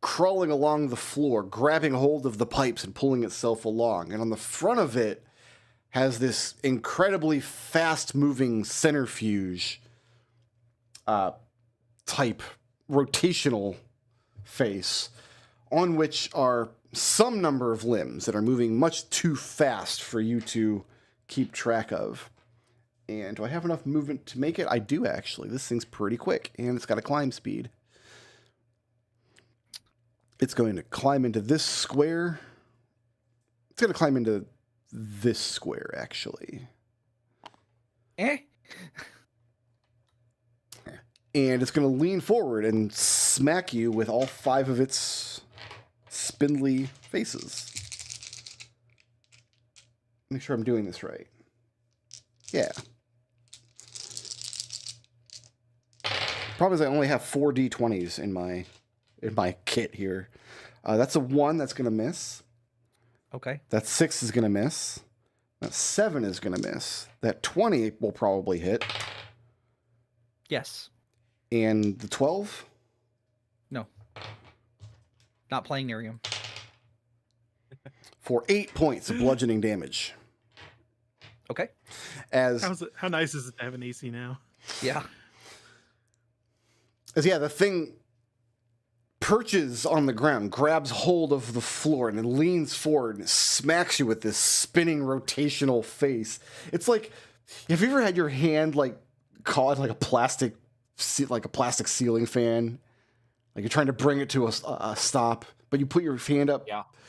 crawling along the floor, grabbing hold of the pipes and pulling itself along. And on the front of it has this incredibly fast-moving centrifuge type rotational face on which are some number of limbs that are moving much too fast for you to keep track of. And do I have enough movement to make it? I do, actually. This thing's pretty quick, and it's got a climb speed. It's going to climb into this square. It's going to climb into this square, actually. And it's going to lean forward and smack you with all 5 of its spindly faces. Make sure I'm doing this right. Yeah. Problem is I only have 4 d20s in my kit here. That's a 1 that's going to miss. Okay. That 6 is going to miss. That 7 is going to miss. That 20 will probably hit. Yes. And the 12? No. Not playing near him. For 8 points of bludgeoning damage. Okay. How nice is it to have an AC now? Yeah. The thing perches on the ground, grabs hold of the floor, and it leans forward and it smacks you with this spinning rotational face. It's like, have you ever had your hand caught like a plastic ceiling fan? Like you're trying to bring it to a stop, but you put your hand up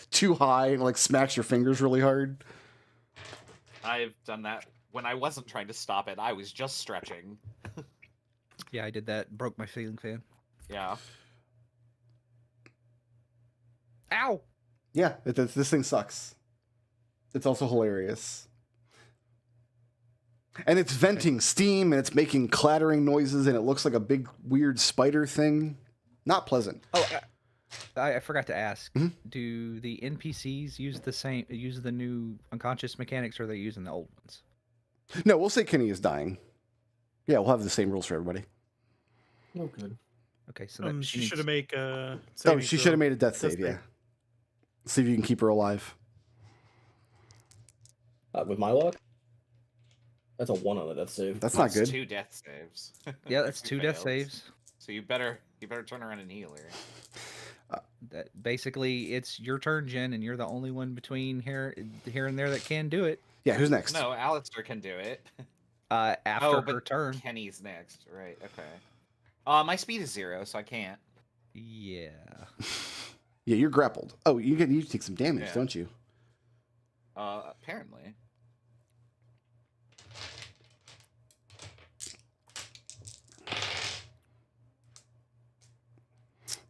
too high and it smacks your fingers really hard. I've done that when I wasn't trying to stop it. I was just stretching. Yeah, I did that. Broke my ceiling fan. Yeah. Ow! Yeah, this thing sucks. It's also hilarious. And it's venting steam, and it's making clattering noises, and it looks like a big, weird spider thing. Not pleasant. Oh, I forgot to ask. Mm-hmm. Do the NPCs use the new unconscious mechanics, or are they using the old ones? No, we'll say Kenny is dying. Yeah, we'll have the same rules for everybody. Oh, good. Okay, so she should have made a. She should have made a death save. Yeah. See if you can keep her alive. With my luck, that's a 1 on the death save. That's not good. 2 death saves. Yeah, that's 2 death saves. So you better turn around and heal her. That basically, it's your turn, Jen, and you're the only one between here and there that can do it. Yeah, who's next? No, Alister can do it. After her turn. Kenny's next, right? Okay. My speed is 0, so I can't. Yeah. Yeah, you're grappled. Oh, you take some damage, don't you? Apparently.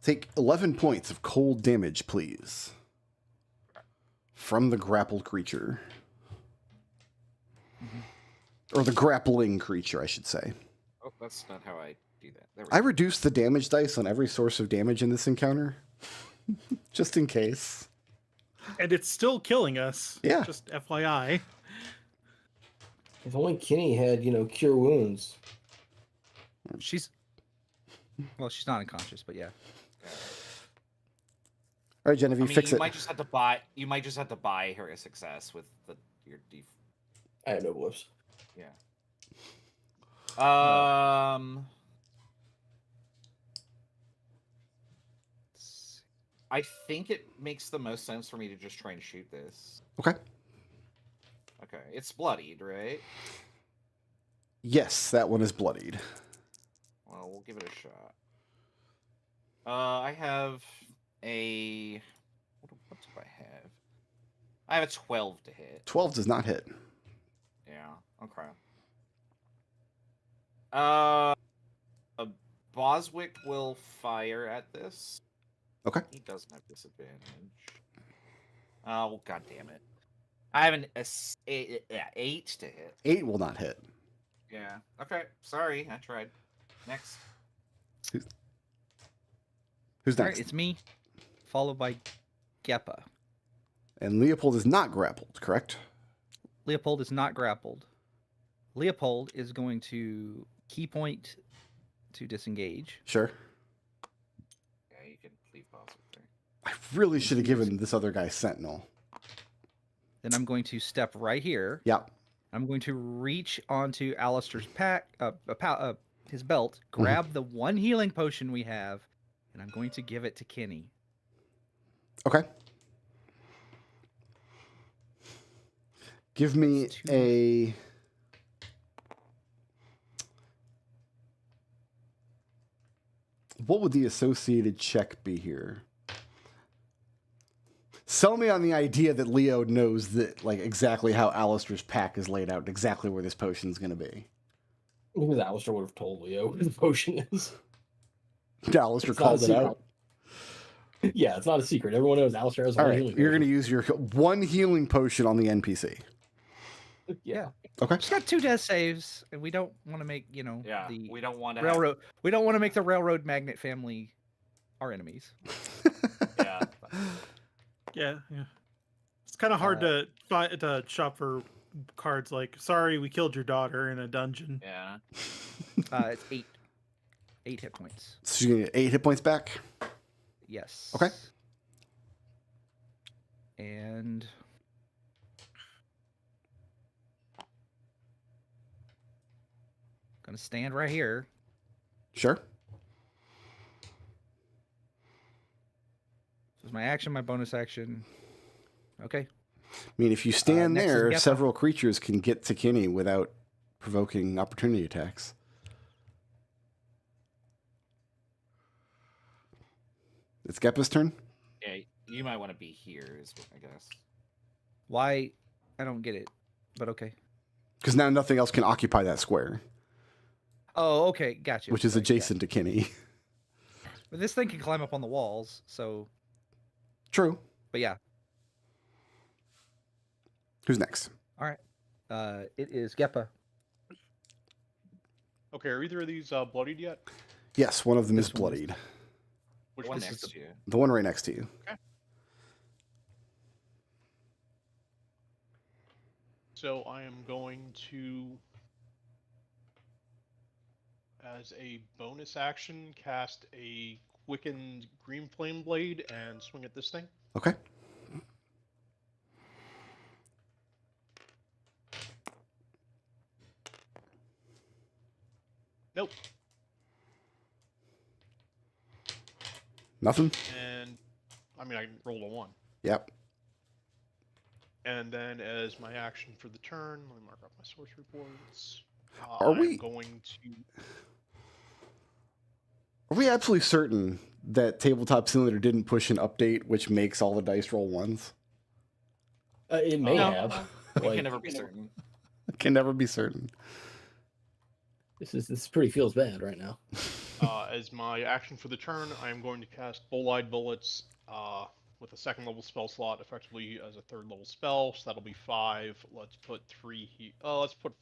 Take 11 points of cold damage, please. from the grappled creature. Or the grappling creature, I should say. Oh, that's not how I do that. There we I go. reduced the damage dice on every source of damage in this encounter. Just in case. And it's still killing us. Yeah. Just FYI. If only Kenny had, cure wounds. She's not unconscious, but yeah. All right, Genevieve, fix you it. might just have to buy. You might just have to buy her a success with your def. I have no blips. Yeah. I think it makes the most sense for me to just try and shoot this. Okay. Okay, it's bloodied, right? Yes, that one is bloodied. Well, we'll give it a shot. I have a... What do I have? I have a 12 to hit. 12 does not hit. Yeah, okay. A Boswick will fire at this. Okay. He doesn't have disadvantage. Oh, god damn it. I have an 8 to hit. 8 will not hit. Yeah. Okay. Sorry, I tried. Next. Who's All right, next? it's me, followed by Geppa. And Léopold is not grappled, correct? Léopold is not grappled. Léopold is going to key point to disengage. Sure. Yeah, you can leave Boswick there. I really should have given this other guy Sentinel. Then I'm going to step right here. Yep. I'm going to reach onto Alister's his belt, grab the one healing potion we have, and I'm going to give it to Kenny. Okay. Give me a... What would the associated check be here? Sell me on the idea that Leo knows that, like, exactly how Alister's pack is laid out, and exactly where this potion is going to be. Because Alister would have told Leo where the potion is. Alister It's not a called it secret. out. Yeah, it's not a secret. Everyone knows Alister has All one right, healing you're going to potion. use your one healing potion on the NPC. Yeah. Okay. She's got 2 death saves, and we don't want to make, Yeah, the we don't want to railroad. We don't want to make the railroad magnet family our enemies. Yeah. Yeah. It's kind of hard to shop for cards like, sorry, we killed your daughter in a dungeon. Yeah. It's 8 hit points. So you're going to get 8 hit points back? Yes. Okay. And gonna stand right here. Sure. This is my action, my bonus action. Okay. I mean, if you stand next is there, Geppa. several creatures can get to Kenny without provoking opportunity attacks. It's Geppa's turn? Yeah, you might want to be here, I guess. Why? I don't get it, but okay. Because now nothing else can occupy that square, Oh, okay, gotcha. which is Sorry, adjacent to Kenny. yeah. But this thing can climb up on the walls, so. True. But yeah. Who's next? All right. It is Geppa. Okay, are either of these bloodied yet? Yes, one of them is This one is- bloodied. Which The one one? next to you. The one right next to you. So I am going to, as a bonus action, cast a quickened green flame blade and swing at this thing. Okay. Nope. Nothing? And I mean, I rolled a 1. Yep. And then, as my action for the turn, let me mark up my source reports. Are I'm we- going to? Are we absolutely certain that Tabletop Simulator didn't push an update which makes all the dice roll ones? It may No. have. We Like, can never be certain. Can never be certain. This pretty feels bad right now. As my action for the turn, I am going to cast Bull-Eyed Bullets with a second level spell slot, effectively as a third level spell. So that'll be 5. Let's put 3 here. Let's put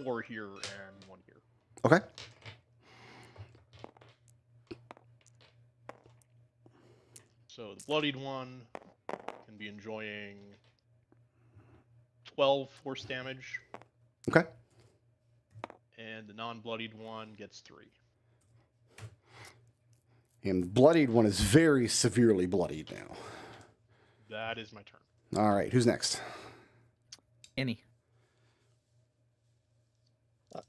4 here and 1 here. Okay. So the bloodied one can be enjoying 12 force damage. Okay. And the non-bloodied one gets 3. And the bloodied one is very severely bloodied now. That is my turn. All right, who's next? Any.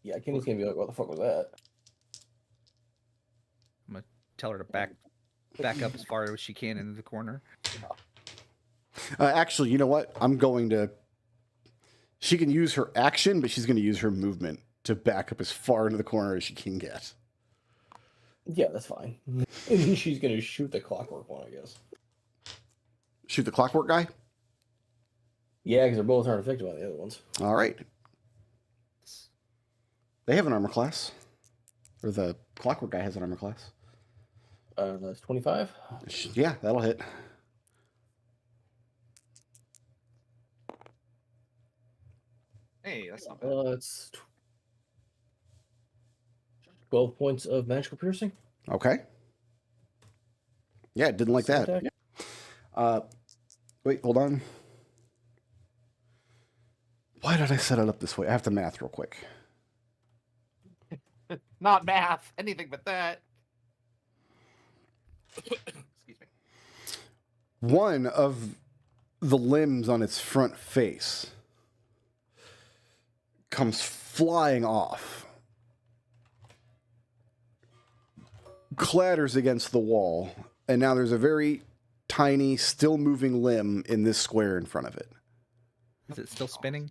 Yeah, Kenny's gonna be like, what the fuck was that? I'm gonna tell her to back up as far as she can into the corner. Actually, you know what? I'm going to... She can use her action, but she's going to use her movement to back up as far into the corner as she can get. Yeah, that's fine. And then she's gonna shoot the clockwork one, I guess. Shoot the clockwork guy? Yeah, because they're both aren't affected by the other ones. All right. They have an armor class. Or the clockwork guy has an armor class. That's 25. Yeah, that'll hit. Hey, that's not bad. It's 12 points of magical piercing. Okay. Yeah, didn't like that. Attack. Wait, hold on. Why did I set it up this way? I have to math real quick. Not math, anything but that. Excuse me. One of the limbs on its front face comes flying off, clatters against the wall, and now there's a very tiny, still moving limb in this square in front of it. Is it still spinning?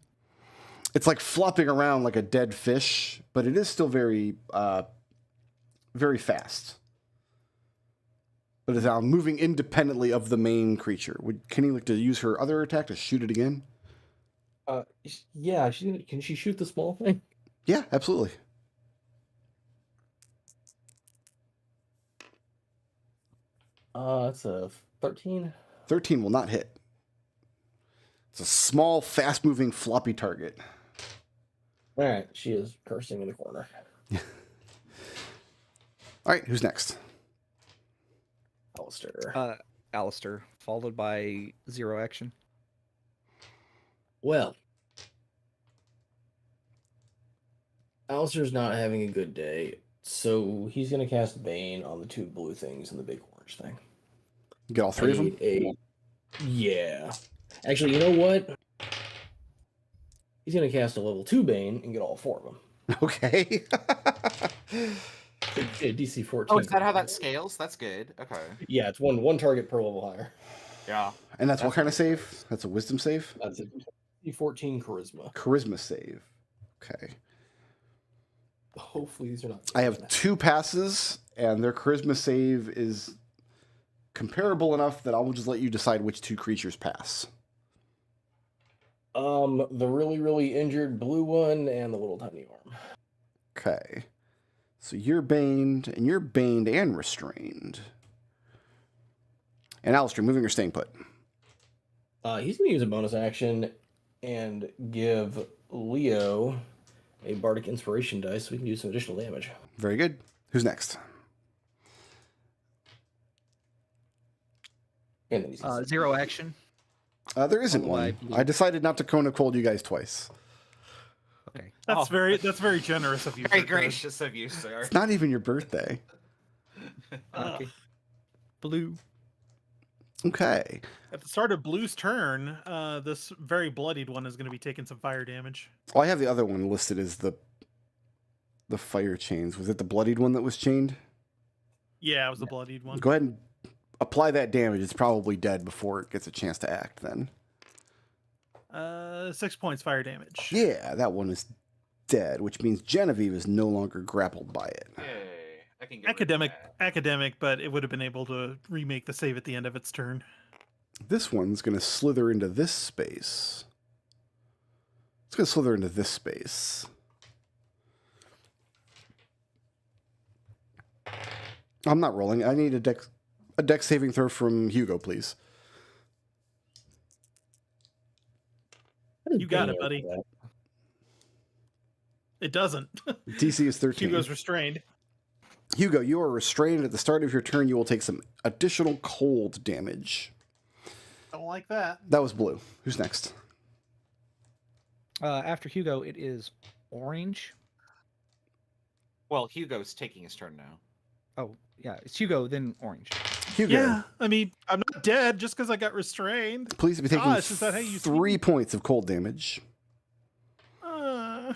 It's like flopping around like a dead fish, but it is still very, very fast. But it's now moving independently of the main creature. Would Kenny like to use her other attack to shoot it again? Yeah, can she shoot the small thing? Yeah, absolutely. It's a 13. 13 will not hit. It's a small, fast-moving, floppy target. All right, she is cursing in the corner. All right, who's next? Alister. Alister, followed by 0 action. Well, Alister's not having a good day, so he's going to cast Bane on the 2 blue things and the big orange thing. You get all 3 of them? Yeah. Actually, you know what? He's going to cast a level 2 Bane and get all 4 of them. Okay. DC 14. Oh, is that how that scales? That's good. Okay. Yeah, it's one target per level higher. Yeah. And that's what kind of save? That's a wisdom save? That's a D14 charisma. Charisma save. Okay. Hopefully these are not... I have 2 passes, and their charisma save is comparable enough that I will just let you decide which 2 creatures pass. The really, really injured blue one and the little tiny arm. Okay. So you're baned and restrained. And Alistair, moving or staying put? He's going to use a bonus action and give Leo a bardic inspiration dice so we can do some additional damage. Very good. Who's next? And then he's 0 action. There isn't one. I decided not to cone of cold you guys twice. Okay. That's very generous of you. Very sir. gracious of you, sir. It's not even your birthday. Okay. Blue. Okay. At the start of Blue's turn, this very bloodied one is going to be taking some fire damage. Well, I have the other one listed as the fire chains. Was it the bloodied one that was chained? Yeah, it was the bloodied one. Go ahead and apply that damage. It's probably dead before it gets a chance to act then. 6 points fire damage. Yeah, that one is dead, which means Genevieve is no longer grappled by it. Yay. I can get rid of that. Academic, but it would have been able to remake the save at the end of its turn. This one's going to slither into this space. It's going to slither into this space. I'm not rolling. I need a dex. a dex saving throw from Hugo, please. You got it, buddy. It doesn't. DC is 13. Hugo's restrained. Hugo, you are restrained. At the start of your turn, you will take some additional cold damage. Don't like that. That was blue. Who's next? After Hugo, it is orange. Well, Hugo's taking his turn now. Oh, yeah. It's Hugo, then orange. Hugo. Yeah, I mean, I'm not dead just because I got restrained. Please be taking Gosh, is that how you 3 points of cold damage. Well.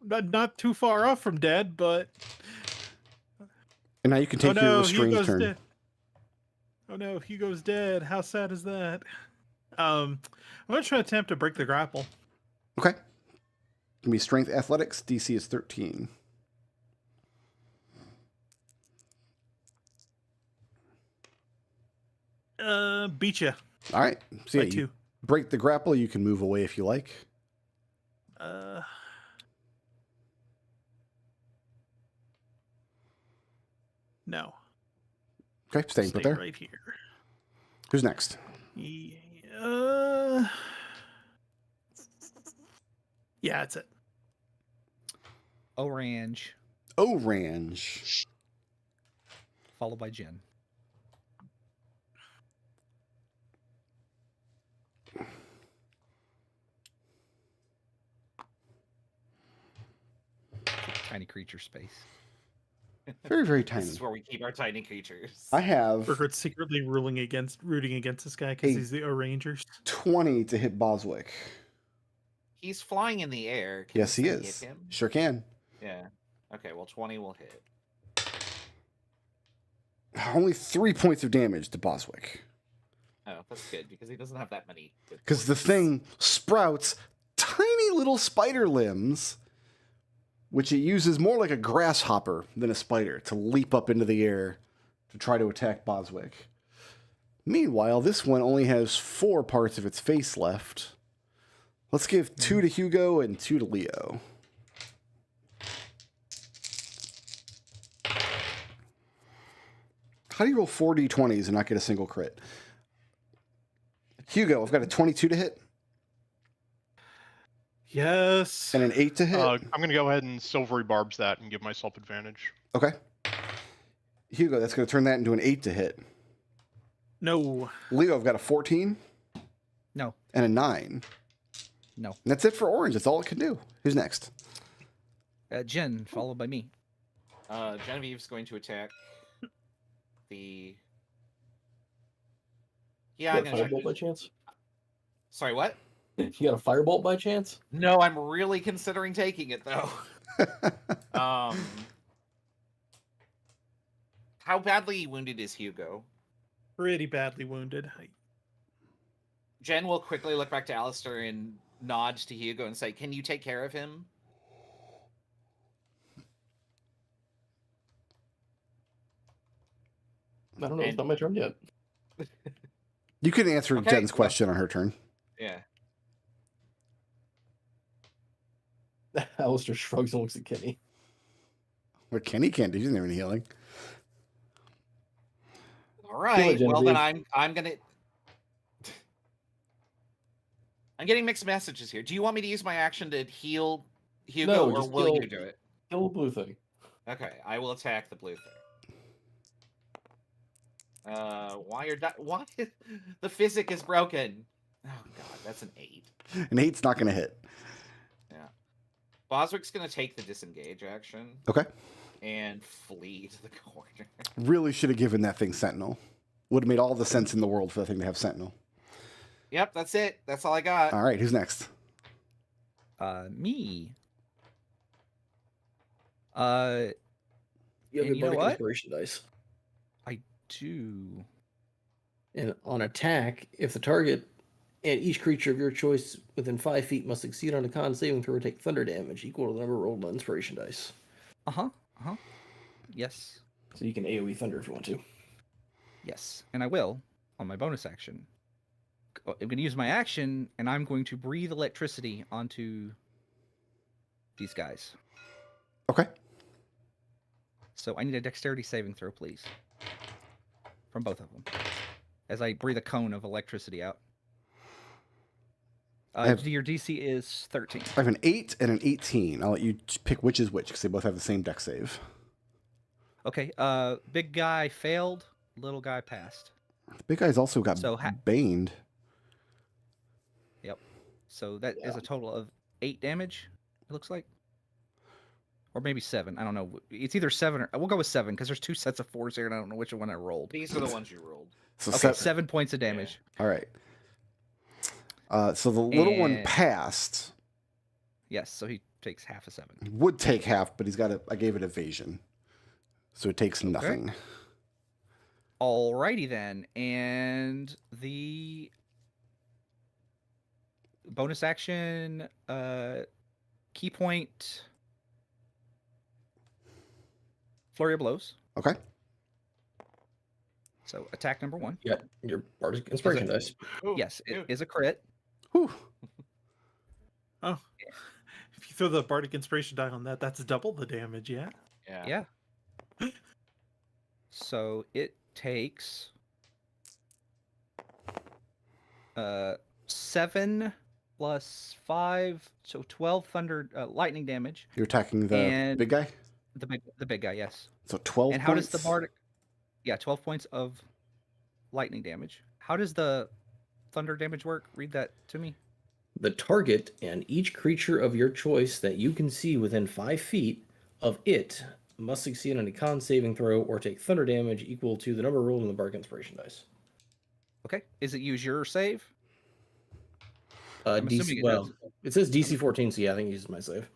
Not too far off from dead, but... And now you can take your restrained Hugo's turn. dead. Oh no, Hugo's dead. How sad is that? I'm going to try to attempt to break the grapple. Okay. Give me strength athletics. DC is 13. Beat you. All right. So By yeah, 2. you break the grapple. You can move away if you like. No. Okay, staying put Stay there. right here. Who's next? Yeah, that's it. Orange, Orange. followed by Jen. Tiny creature space. Very, very tiny. This is where we keep our tiny creatures. I have Brickroad's secretly rooting against this guy because Hey. he's the O'Rangers. 20 to hit Boswick. He's flying in the air. Can Yes, he this thing is. Hit him? Sure can. Yeah. Okay, well, 20 will hit. Only 3 points of damage to Boswick. Oh, that's good because he doesn't have that many. Because the thing sprouts tiny little spider limbs, which it uses more like a grasshopper than a spider to leap up into the air to try to attack Boswick. Meanwhile, this one only has 4 parts of its face left. Let's give 2 to Hugo and 2 to Leo. How do you roll 4 d20s and not get a single crit? Hugo, I've got a 22 to hit Yes. and an 8 to hit. I'm going to go ahead and silvery barbs that and give myself advantage. Okay. Hugo, that's going to turn that into an 8 to hit. No. Leo, I've got a 14 No, and a 9. no. And that's it for orange. That's all it can do. Who's next? Jen, followed by me. Genevieve's going to attack the... Yeah, I'm You got going a to firebolt by chance? Sorry, what? You got a firebolt by chance? No, I'm really considering taking it, though. How badly wounded is Hugo? Pretty badly wounded. Jen will quickly look back to Alister and nod to Hugo and say, "Can you take care of him?" I don't know. It's not my turn yet. You can answer Okay, Jen's well- question on her turn. Yeah. Alister shrugs and looks at Kenny. But Kenny can't do. He doesn't have any healing. All right. Well, then Genevieve. I'm gonna. I'm getting mixed messages here. Do you want me to use my action to heal Hugo, No, or just will kill- you do it? Kill the blue thing. Okay, I will attack the blue thing. Why the physic is broken? Oh god, that's an 8. An 8's not going to hit. Boswick's gonna take the disengage action Okay. and flee to the corner. Really should have given that thing Sentinel. Would have made all the sense in the world for that thing to have Sentinel. Yep, that's it. That's all I got. All right, who's next? Me. You have And a you know bardic what? inspiration dice. I do. And on attack, if the target and each creature of your choice within 5 feet must succeed on a con saving throw or take thunder damage equal to the number rolled on inspiration dice. Yes. So you can AoE thunder if you want to. Yes. And I will on my bonus action. I'm going to use my action, and I'm going to breathe electricity onto these guys. Okay. So I need a dexterity saving throw, please. From both of them. As I breathe a cone of electricity out. Your DC is 13. I have an 8 and an 18. I'll let you pick which is which, because they both have the same dex save. Okay, big guy failed, little guy passed. The big guy's also got baned. Yep. So that is a total of 8 damage, it looks like. Or maybe 7. I don't know. It's either 7 or... We'll go with 7, because there's 2 sets of 4s here, and I don't know which one I rolled. These are the ones you rolled. So okay, 7 points of damage. All right. So the little one passed. Yes, so he takes half a 7. He would take half, but I gave it evasion. So it takes nothing. Alrighty then. And the bonus action key point flurry of blows. Okay. So attack number 1. Yeah, your bardic inspiration dice. Yes, it is a crit. Whew. Oh, if you throw the bardic inspiration die on that, that's double the damage. Yeah. Yeah. So it takes 7 plus 5, so 12 thunder lightning damage. You're attacking the big guy? The big guy, yes. So 12 And how does the bardic... Yeah, 12 points of lightning damage. How does the thunder damage work? Read that to me. The target and each creature of your choice that you can see within 5 feet of it must succeed on a con saving throw or take thunder damage equal to the number rolled in the bardic inspiration dice. Okay. Is it use your save? DC, well, it says DC 14, so yeah, I think it uses my save.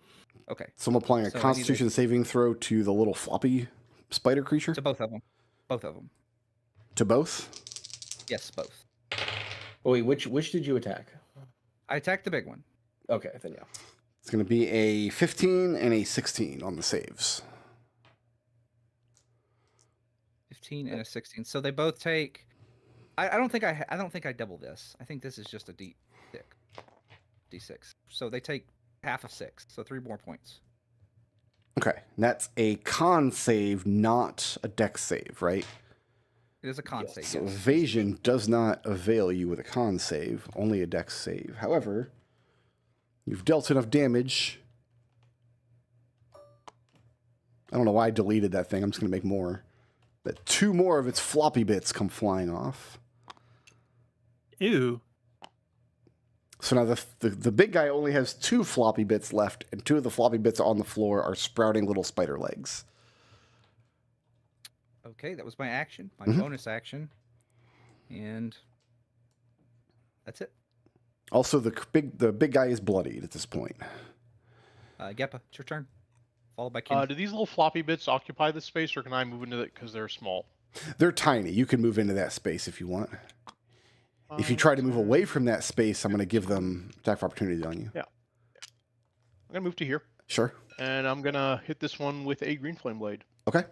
Okay. So I'm applying a Constitution saving throw to the little floppy spider creature? To both of them. Both of them. To both? Yes, both. Oh, wait, which did you attack? I attacked the big one. Okay, then yeah. It's going to be a 15 and a 16 on the saves. 15 and a 16. So they both take... I don't think I double this. I think this is just a D6. So they take half of 6, so 3 more points. Okay, that's a con save, not a dex save, right? It is a con save. So yes. evasion does not avail you with a con save, only a dex save. However, you've dealt enough damage. I don't know why I deleted that thing. I'm just going to make more. But 2 more of its floppy bits come flying off. Ew. So now the big guy only has 2 floppy bits left, and 2 of the floppy bits on the floor are sprouting little spider legs. Okay, that was my action, my bonus action, and that's it. Also, the big guy is bloodied at this point. Geppa, it's your turn. Followed by Kenny. Do these little floppy bits occupy the space, or can I move into it because they're small? They're tiny. You can move into that space if you want. If you try to move away from that space, I'm going to give them attack of opportunity on you. Yeah. I'm going to move to here. Sure. And I'm going to hit this one with a green flame blade. Okay.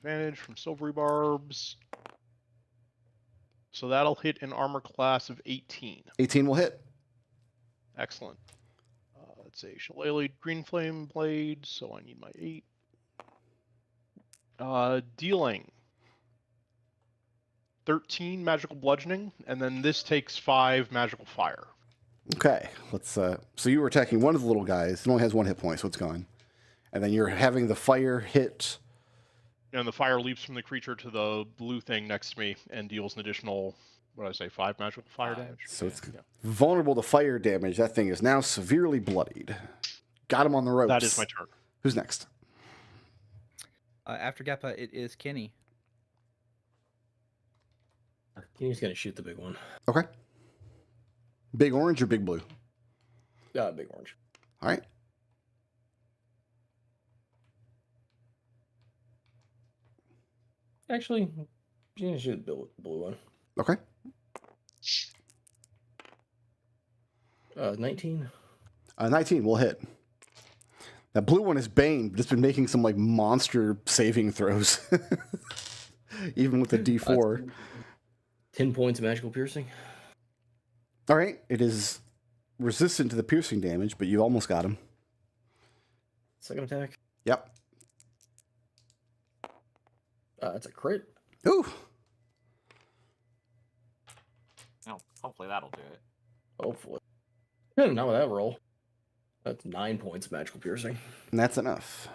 Advantage from silvery barbs. So that'll hit an armor class of 18. 18 will hit. Excellent. Let's say shillelagh green flame blade, so I need my 8. Dealing 13 magical bludgeoning, and then this takes 5 magical fire. Okay, let's. So you were attacking one of the little guys. It only has 1 hit point, so it's gone. And then you're having the fire hit. And the fire leaps from the creature to the blue thing next to me and deals an additional, what did I say, 5 magical fire damage? So it's vulnerable to fire damage. That thing is now severely bloodied. Got him on the ropes. That is my turn. Who's next? After Geppa, it is Kenny. Kenny's gonna shoot the big one. Okay. Big orange or big blue? Big orange. All right. Actually, she's gonna shoot the blue one. Okay. 19. 19 will hit. That blue one is Bane, but it's been making some like monster saving throws. Even with the D4. 10 points of magical piercing. All right. It is resistant to the piercing damage, but you almost got him. Second attack. Yep. It's a crit. Ooh. Oh, hopefully that'll do it. Hopefully. Not with that roll. That's 9 points of magical piercing. And that's enough.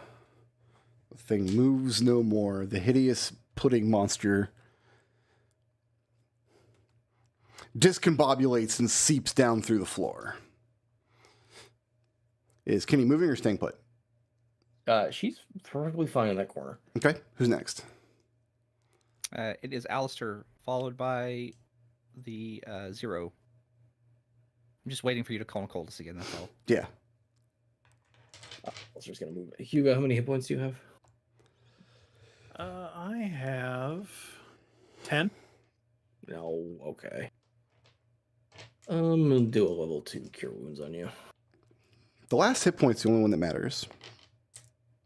The thing moves no more. The hideous pudding monster discombobulates and seeps down through the floor. Is Kenny moving or staying put? She's perfectly fine in that corner. Okay, who's next? It is Alister, followed by the Zero. I'm just waiting for you to call Coldus again, that's all. Yeah. Alister's going to move. Hugo, how many hit points do you have? I have 10. No, okay. I'm going to do a level 2 cure wounds on you. The last hit point's the only one that matters.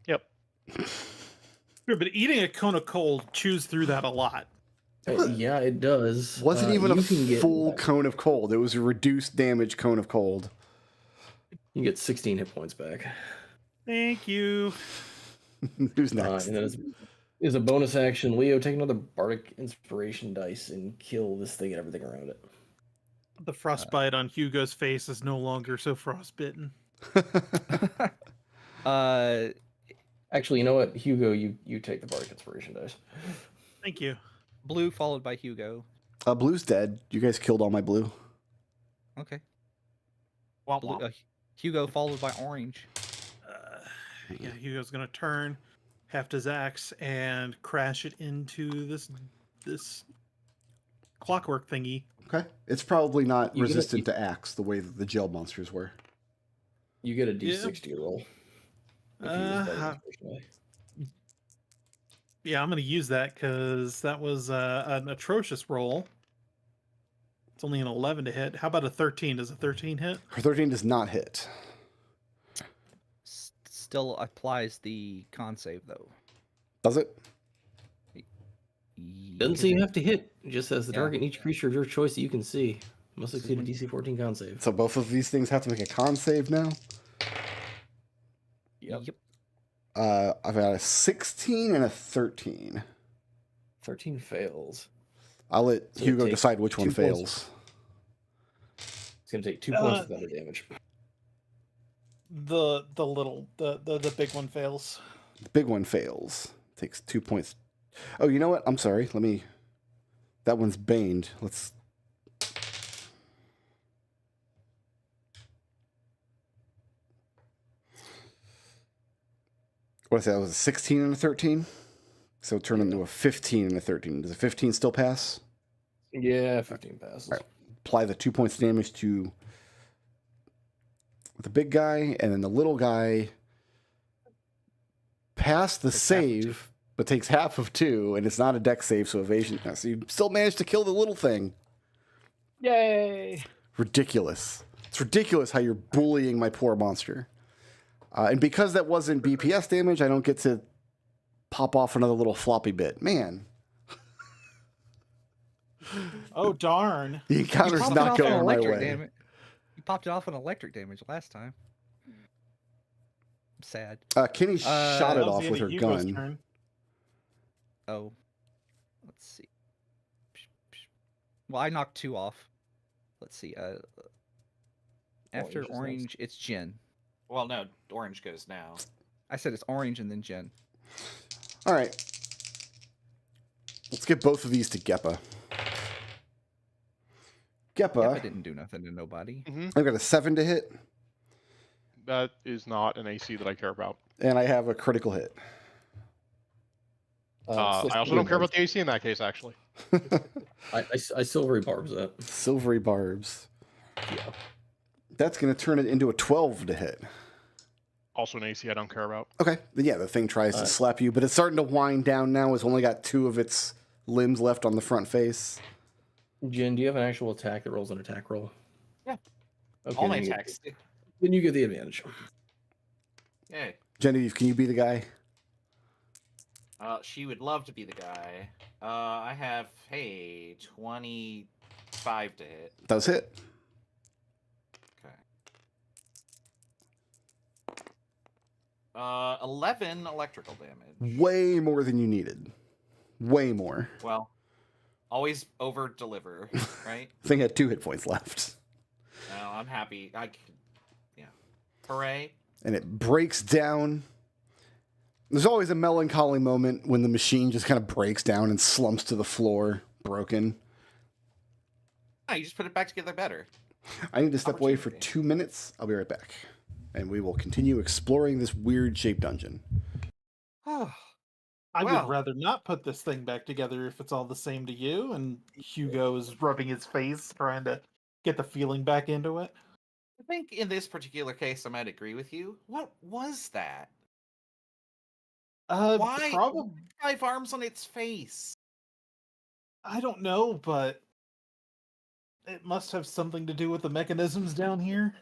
Yep. Sure, but eating a cone of cold chews through that a lot. Yeah, it does. Wasn't even a you full cone of cold. It was a reduced damage cone of cold. You get 16 hit points back. Thank you. Who's next? And then is a bonus action. Leo, take another bardic inspiration dice and kill this thing and everything around it. The frostbite on Hugo's face is no longer so frostbitten. Actually, you know what? Hugo, you take the bardic inspiration dice. Thank you. Blue, followed by Hugo. Blue's dead. You guys killed all my blue. Okay. Womp Blue, womp. Hugo, followed by Orange. Yeah, Hugo's gonna turn, heft his axe, and crash it into this clockwork thingy. Okay. It's probably not You get resistant to axe the way that the gel monsters were. You get a d60 roll. if you use bardic inspiration die. Yeah, I'm gonna use that because that was an atrocious roll. It's only an 11 to hit. How about a 13? Does a 13 hit? Her 13 does not hit. Still applies the con save, though. Does it? Doesn't say you have to hit. It just says the Yeah. target and each creature of your choice that you can see must succeed a DC 14 con save. So both of these things have to make a con save now? Yep. I've got a 16 and a 13. 13 fails. I'll let So Hugo take decide which one 2 points. fails. It's going to take 2 points of thunder damage. The big one fails. The big one fails. Takes 2 points. Oh, you know what? I'm sorry. That one's baned. Let's... What did I say? That was a 16 and a 13? So it turned into a 15 and a 13. Does a 15 still pass? Yeah, 15 passes. All right. Apply the 2 points of damage to the big guy, and then the little guy passed the save, but takes half of 2, and it's not a dex save, so evasion. So you still managed to kill the little thing. Yay! Ridiculous. It's ridiculous how you're bullying my poor monster. And because that wasn't BPS damage, I don't get to pop off another little floppy bit. Man. Oh, darn. The encounter's not going my way. You popped it off on electric damage last time. I'm sad. Kenny shot it That was off the with end her of Hugo's gun. turn. Oh. Let's see. Well, I knocked 2 off. Let's see. After Orange is Orange, next. it's Jen. Well, no, orange goes now. I said it's Orange and then Jen. All right. Let's get both of these to Geppa. Geppa, Geppa didn't do nothing to nobody. I've got a 7 to hit, That is not an AC that I care about. and I have a critical hit. I also don't care about the AC in that case, actually. I silvery barbs that. Silvery barbs. Yeah. That's going to turn it into a 12 to hit. Also an AC I don't care about. Okay. Then yeah, the thing tries to slap you, but it's starting to wind down now. It's only got 2 of its limbs left on the front face. Jen, do you have an actual attack that rolls an attack roll? Yeah. Okay, All my then you- attacks. Then you get the advantage. Yay. Genevieve, can you be the guy? She would love to be the guy. I have 25 to hit. That was hit. Okay. 11 electrical damage. Way more than you needed. Way more. Well, always over deliver, right? Thing had 2 hit points left. No, I'm happy. Yeah. Hooray. And it breaks down. There's always a melancholy moment when the machine just kind of breaks down and slumps to the floor, broken. Oh, you just put it back together better. I need to step away for 2 minutes. I'll be right back. And we will continue exploring this weird shaped dungeon. I would rather not put this thing back together if it's all the same to you. And Hugo is rubbing his face, trying to get the feeling back into it. I think in this particular case, I might agree with you. What was that? Why? Probably 5 arms on its face. I don't know, but it must have something to do with the mechanisms down here.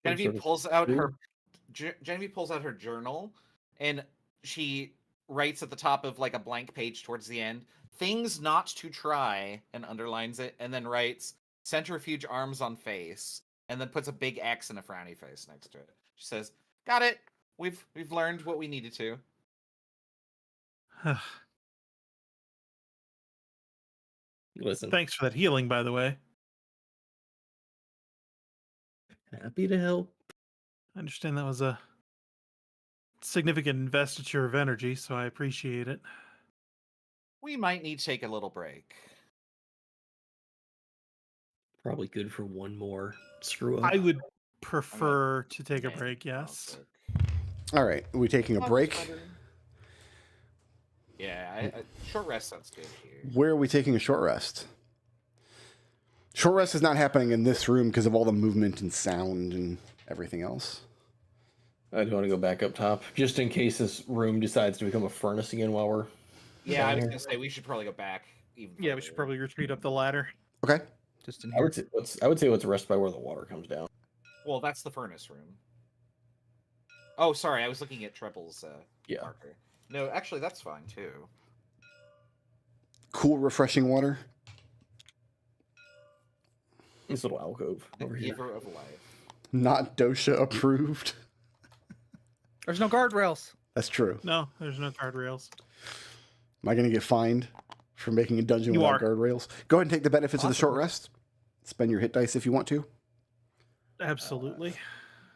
Genevieve pulls out her journal, and she writes at the top of like a blank page towards the end, "Things not to try," and underlines it, and then writes "centrifuge arms on face," and then puts a big X and a frowny face next to it. She says, "Got it. We've learned what we needed to." Listen. Thanks for that healing, by the way. Happy to help. I understand that was a significant investiture of energy, so I appreciate it. We might need to take a little break. Probably good for one more screw up. I would prefer to take a break, yes. All right. Are we taking a break? Yeah, short rest sounds good here. Where are we taking a short rest? Short rest is not happening in this room because of all the movement and sound and everything else. I do want to go back up top, just in case this room decides to become a furnace again while we're... Yeah, I was going to say, we should probably go back. Yeah, we should probably retreat up the ladder. Okay. Just in I here. would say let's rest by where the water comes down. Well, that's the furnace room. Oh, sorry, I was looking at Treble's marker. No, actually, that's fine, too. Cool, refreshing water. This little alcove over here. Giver of life. Not dosha approved. There's no guardrails. That's true. No, there's no guardrails. Am I going to get fined for making a dungeon without guardrails? Go ahead and take the benefits of the short rest. Spend your hit dice if you want to. Absolutely.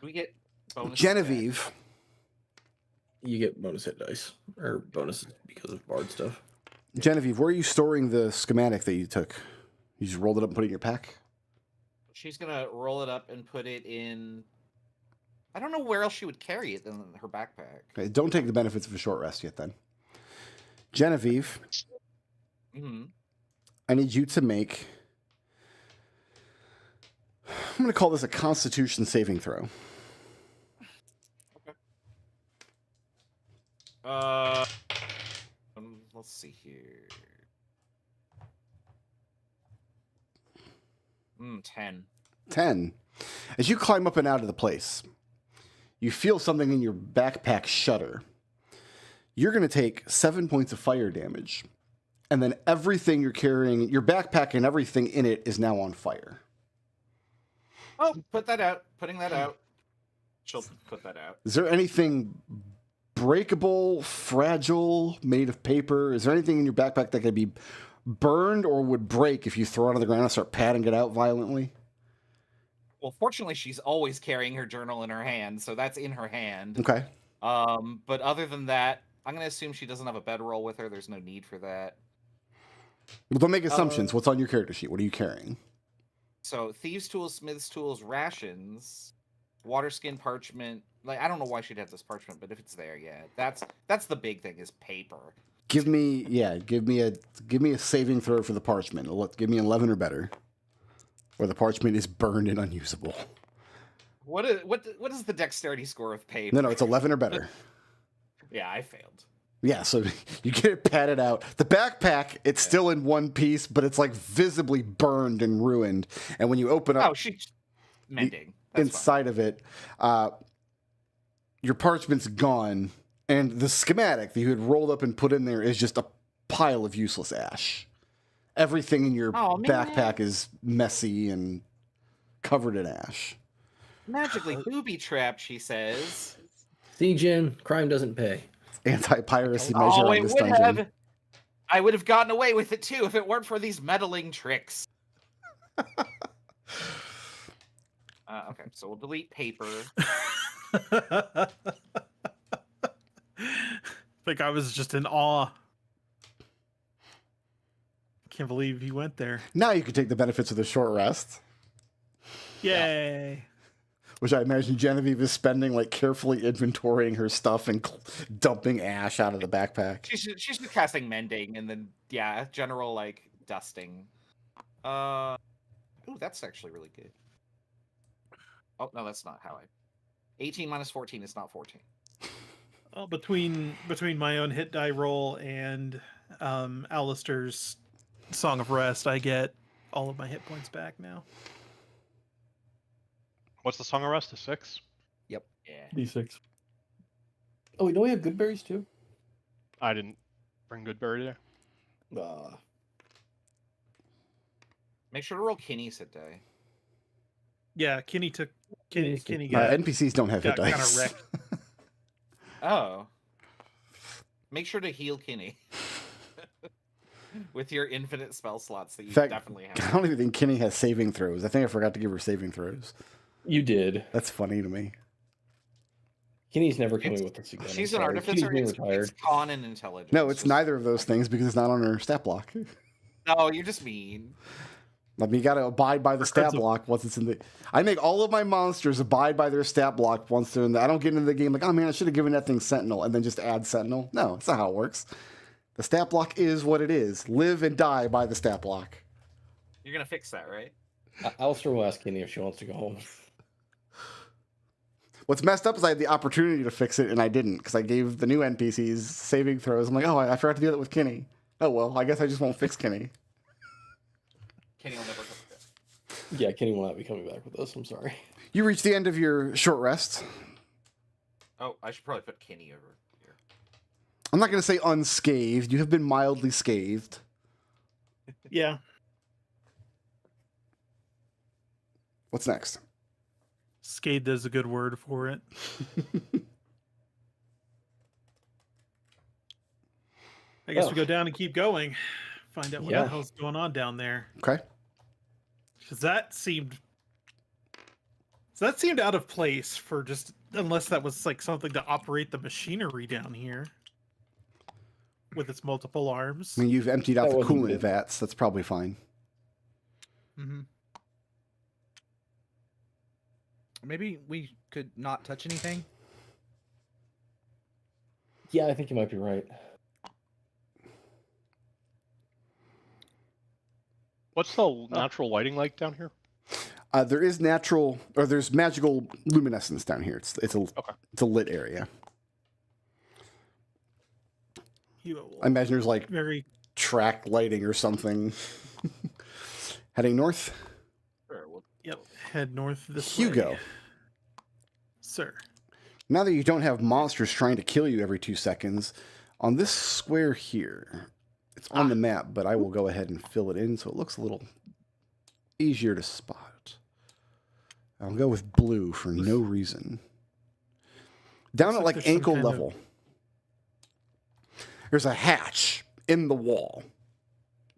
We get bonus. Genevieve. You get bonus hit dice, or bonuses because of bard stuff. Genevieve, where are you storing the schematic that you took? You just rolled it up and put it in your pack? She's going to roll it up and put it in... I don't know where else she would carry it than her backpack. Okay, don't take the benefits of a short rest yet, then. Genevieve, I need you to make... I'm going to call this a Constitution saving throw. Okay. Let's see here. 10. 10. As you climb up and out of the place, you feel something in your backpack shudder. You're going to take 7 points of fire damage. And then everything you're carrying, your backpack and everything in it is now on fire. Oh, put that out. Putting that out. She'll put that out. Is there anything breakable, fragile, made of paper? Is there anything in your backpack that could be burned or would break if you throw it on the ground and start patting it out violently? Well, fortunately, she's always carrying her journal in her hand, so that's in her hand. Okay. But other than that, I'm going to assume she doesn't have a bedroll with her. There's no need for that. Well, don't make assumptions. What's on your character sheet? What are you carrying? So, thieves' tools, smith's tools, rations, water skin, parchment. Like, I don't know why she'd have this parchment, but if it's there, yeah, that's the big thing is paper. Give me a saving throw for the parchment. Give me 11 or better, or the parchment is burned and unusable. What is the dexterity score of paper? No, it's 11 or better. Yeah, I failed. Yeah, so you get it patted out. The backpack, it's still in one piece, but it's like visibly burned and ruined. And when you open up, she's mending. Inside of it, your parchment's gone, and the schematic that you had rolled up and put in there is just a pile of useless ash. Everything in your backpack is messy and covered in ash. Magically booby trapped, she says. See, Jen, crime doesn't pay. Anti-piracy measure on this dungeon. I would have gotten away with it too if it weren't for these meddling tricks. Okay, so we'll delete paper. I think I was just in awe. Can't believe he went there. Now you can take the benefits of the short rest. Yay. Yeah. Which I imagine Genevieve is spending, like, carefully inventorying her stuff and dumping ash out of the backpack. She's just casting mending and then, yeah, general, like, dusting. Ooh, that's actually really good. Oh, no, that's not how I... 18 minus 14 is not 14. Well, between my own hit die roll and Alister's Song of Rest, I get all of my hit points back now. What's the Song of Rest? A 6? Yep. Yeah. D6. Oh, wait, don't we have good berries too? I didn't bring good berry there. Make sure to roll Kinney's hit die. Yeah, Kenny got NPCs don't have hit kind of dice. wrecked. Oh. Make sure to heal Kinney. With your infinite spell slots that you definitely have. I don't even think Kinney has saving throws. I think I forgot to give her saving throws. You did. That's funny to me. Kenny's never coming with us again. She's an artificer. It's con and intelligence. No, it's neither of those things because it's not on her stat block. No, you're just mean. I mean, you got to abide by the stat block once it's in the... I make all of my monsters abide by their stat block once they're in the... I don't get into the game like, oh man, I should have given that thing Sentinel and then just add Sentinel. No, that's not how it works. The stat block is what it is. Live and die by the stat block. You're going to fix that, right? Alister will ask Kenny if she wants to go home. What's messed up is I had the opportunity to fix it and I didn't because I gave the new NPCs saving throws. I'm like, oh, I forgot to do that with Kenny. Oh, well, I guess I just won't fix Kenny. Kenny will never come back. Yeah, Kenny will not be coming back with us. I'm sorry. You reach the end of your short rest. Oh, I should probably put Kenny over here. I'm not going to say unscathed. You have been mildly scathed. Yeah. What's next? Scathed is a good word for it. I guess we go down and keep going. Find out what the hell's going on down there. Okay. Because that seemed out of place for just, unless that was like something to operate the machinery down here with its multiple arms. I mean, you've emptied out the coolant vats. That's probably fine. Mm-hmm. Maybe we could not touch anything. Yeah, I think you might be right. What's the natural lighting like down here? There is there's magical luminescence down here. It's a lit area. I imagine there's like track lighting or something. Heading north. Yep, head north this Hugo. way. Sir. Now that you don't have monsters trying to kill you every 2 seconds, on this square here, it's on the map, but I will go ahead and fill it in so it looks a little easier to spot. I'll go with blue for no reason. Down at like ankle level, there's a hatch in the wall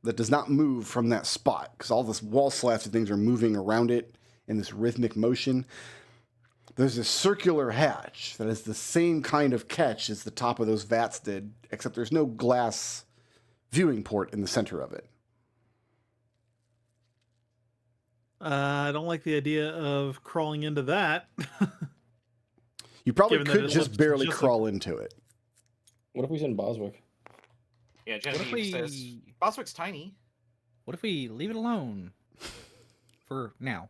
that does not move from that spot because all this wall slats and things are moving around it in this rhythmic motion. There's a circular hatch that has the same kind of catch as the top of those vats did, except there's no glass viewing port in the center of it. I don't like the idea of crawling into that. You probably could just barely crawl into it. What if we send Boswick? Yeah, Genevieve says Boswick's tiny. What if we leave it alone for now?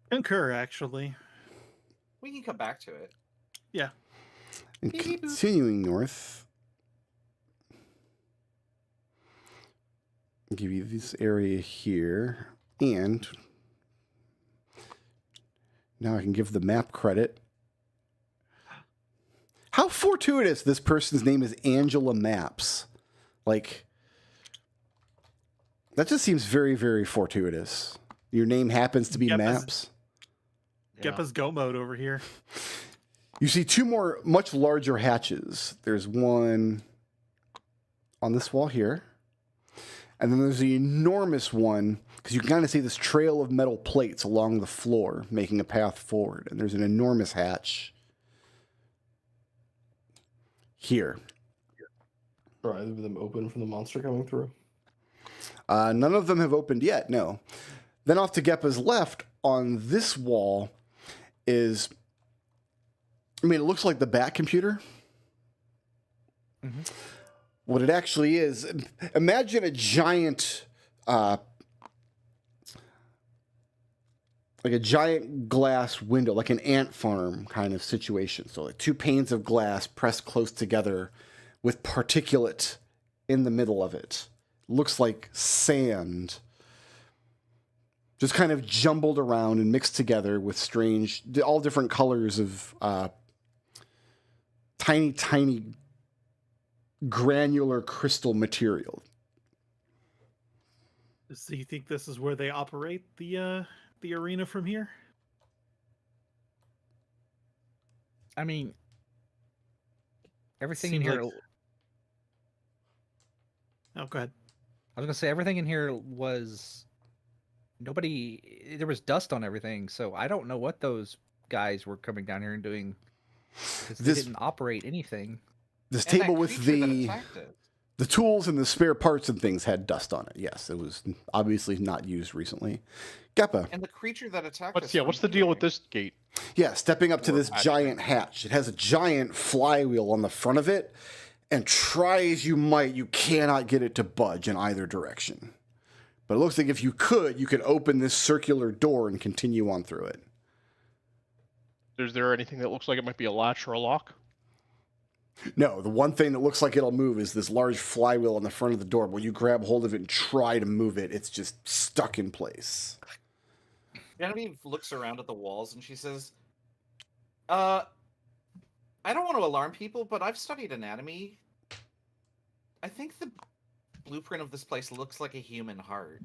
Concur, actually. We can come back to it. Yeah. And continuing north, I'll give you this area here, and now I can give the map credit. How fortuitous this person's name is Angela Maps. Like, that just seems very, very fortuitous. Your name happens to be Maps. Geppa's go mode over here. You see two more much larger hatches. There's one on this wall here. And then there's the enormous one, because you can kind of see this trail of metal plates along the floor, making a path forward. And there's an enormous hatch here. Are either of them open from the monster coming through? None of them have opened yet, no. Then off to Geppa's left, on this wall, is... I mean, it looks like the Bat computer. Mm-hmm. What it actually is, imagine a giant, like a giant glass window, like an ant farm kind of situation. So like two panes of glass pressed close together with particulate in the middle of it. Looks like sand. Just kind of jumbled around and mixed together with strange, all different colors of tiny granular crystal material. So you think this is where they operate the arena from here? I mean, everything Seems in here. like... Oh, go ahead. I was gonna say everything in here was nobody. There was dust on everything, so I don't know what those guys were coming down here and doing. Because they didn't operate anything. This table with the tools and the spare parts and things had dust on it. Yes, it was obviously not used recently. Geppa. And the creature that attacked us. What's the deal with this gate? Yeah, stepping up to this giant hatch. It has a giant flywheel on the front of it, and try as you might, you cannot get it to budge in either direction. But it looks like if you could open this circular door and continue on through it. Is there anything that looks like it might be a latch or a lock? No, the one thing that looks like it'll move is this large flywheel on the front of the door. But when you grab hold of it and try to move it, it's just stuck in place. Genevieve looks around at the walls and she says, I don't want to alarm people, but I've studied anatomy. I think the blueprint of this place looks like a human heart.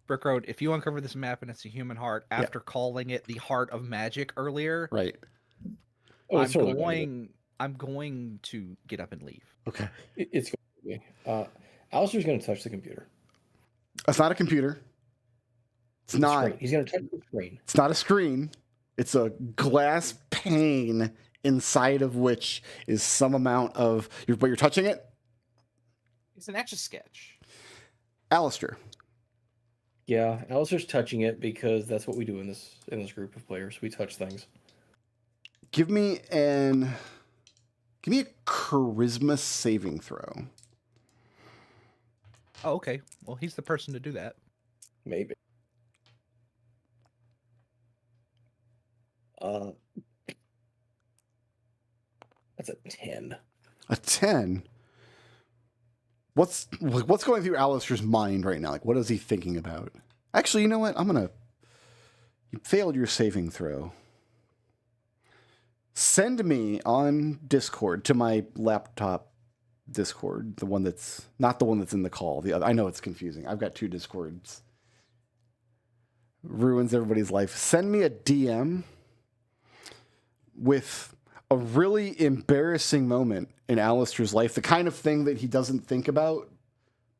Brickroad, if you uncover this map and it's a human heart, after calling it the heart of magic earlier, right? Oh, I'm going to get up and leave. Okay. It's going to be. Alister's going to touch the computer. It's not a computer. It's not. He's going to touch the screen. It's not a screen. It's a glass pane inside of which is some amount of. But you're touching it. It's an etch-a-sketch. Alister. Yeah, Alister's touching it because that's what we do in this group of players. We touch things. Give me a charisma saving throw. Oh, okay. Well, he's the person to do that. Maybe. That's a 10. A 10? What's going through Alister's mind right now? Like, what is he thinking about? Actually, you know what? You failed your saving throw. Send me on Discord to my laptop Discord, the one that's not the one that's in the call. The other, I know it's confusing. I've got two Discords. Ruins everybody's life. Send me a DM with a really embarrassing moment in Alister's life, the kind of thing that he doesn't think about,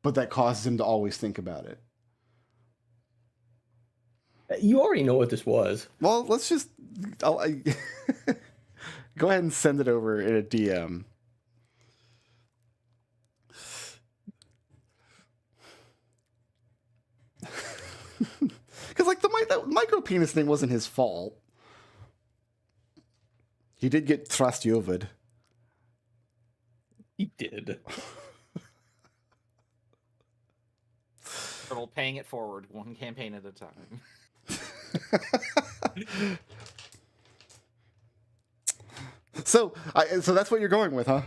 but that causes him to always think about it. You already know what this was. Well, let's just... Go ahead and send it over in a DM. Because, like, that micro penis thing wasn't his fault. He did get thrust over. He did. Treble paying it forward, one campaign at a time. So that's what you're going with, huh?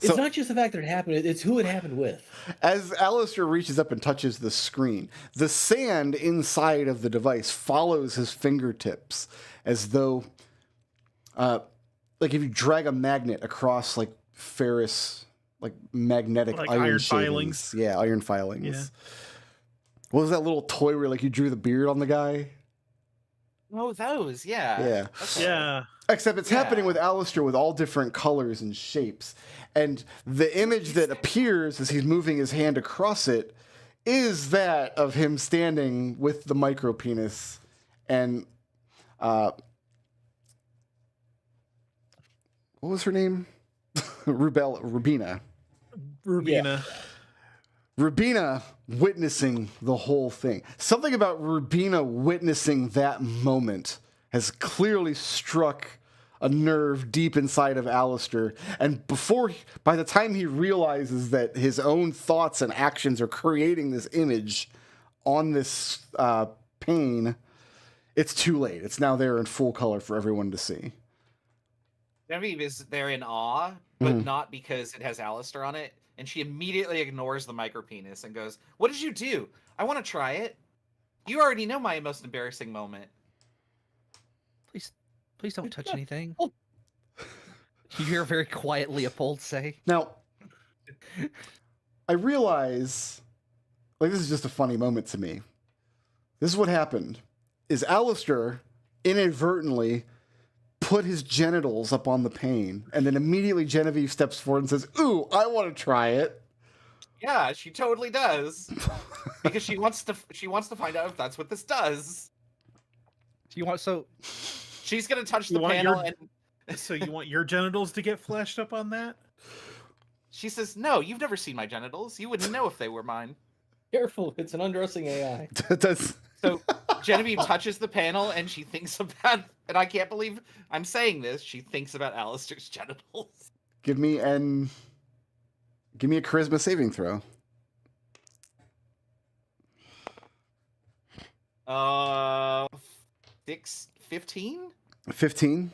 It's not just the fact that it happened, it's who it happened with. As Alister reaches up and touches the screen, the sand inside of the device follows his fingertips as though, like if you drag a magnet across like ferrous, like magnetic like iron filings. Yeah, iron filings. Yeah. What was that little toy where like you drew the beard on the guy? Oh, those, yeah. Yeah. Okay. Yeah. Except it's happening with Alister with all different colors and shapes. And the image that appears as he's moving his hand across it is that of him standing with the micro penis. And what was her name? Rubina. Rubina. Rubina witnessing the whole thing. Something about Rubina witnessing that moment has clearly struck a nerve deep inside of Alister. And by the time he realizes that his own thoughts and actions are creating this image on this pane, it's too late. It's now there in full color for everyone to see. Genevieve is there in awe, but not because it has Alister on it. And she immediately ignores the micropenis and goes, "What did you do? I want to try it. You already know my most embarrassing moment." Please don't touch anything. You hear very quiet Léopold say. Now, I realize, like, this is just a funny moment to me. This is what happened, is Alister inadvertently put his genitals up on the pane, and then immediately Genevieve steps forward and says, "Ooh, I want to try it." Yeah, she totally does. Because she wants to find out if that's what this does. She's gonna touch the panel and so you want your genitals to get flashed up on that? She says, "No, you've never seen my genitals. You wouldn't know if they were mine." Careful, it's an undressing AI. So Genevieve touches the panel and she thinks about, and I can't believe I'm saying this, she thinks about Alister's genitals. Give me a charisma saving throw. 15? 15?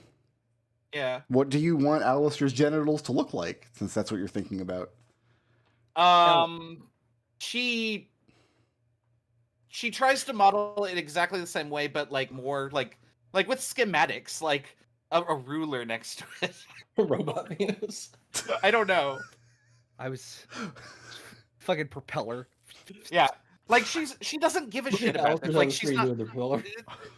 Yeah. What do you want Alister's genitals to look like, since that's what you're thinking about? She tries to model it exactly the same way, but like more like with schematics, like a ruler next to it. A robot penis. I don't know. I was fucking propeller. Yeah. Like she doesn't give a shit about it. Like she's not,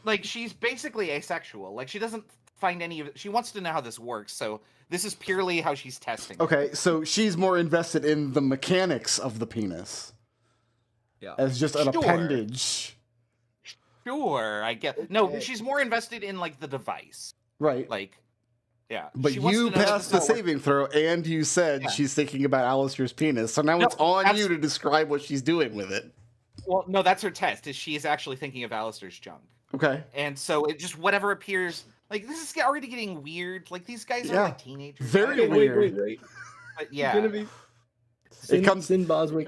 like she's basically asexual. Like she doesn't find any of it. She wants to know how this works. So this is purely how she's testing. Okay, so she's more invested in the mechanics of the penis. Yeah. As just an appendage. Sure, I get. No, she's more invested in like the device. Right. Like, yeah. But you passed the saving throw, and you said she's thinking about Alister's penis. So now it's on you to describe what she's doing with it. Well, no, that's her test. Is she is actually thinking of Alister's junk. Okay. And so it just whatever appears. Like this is already getting weird. Like these guys are like teenagers. Very weird. Wait. But yeah. It comes in Boswick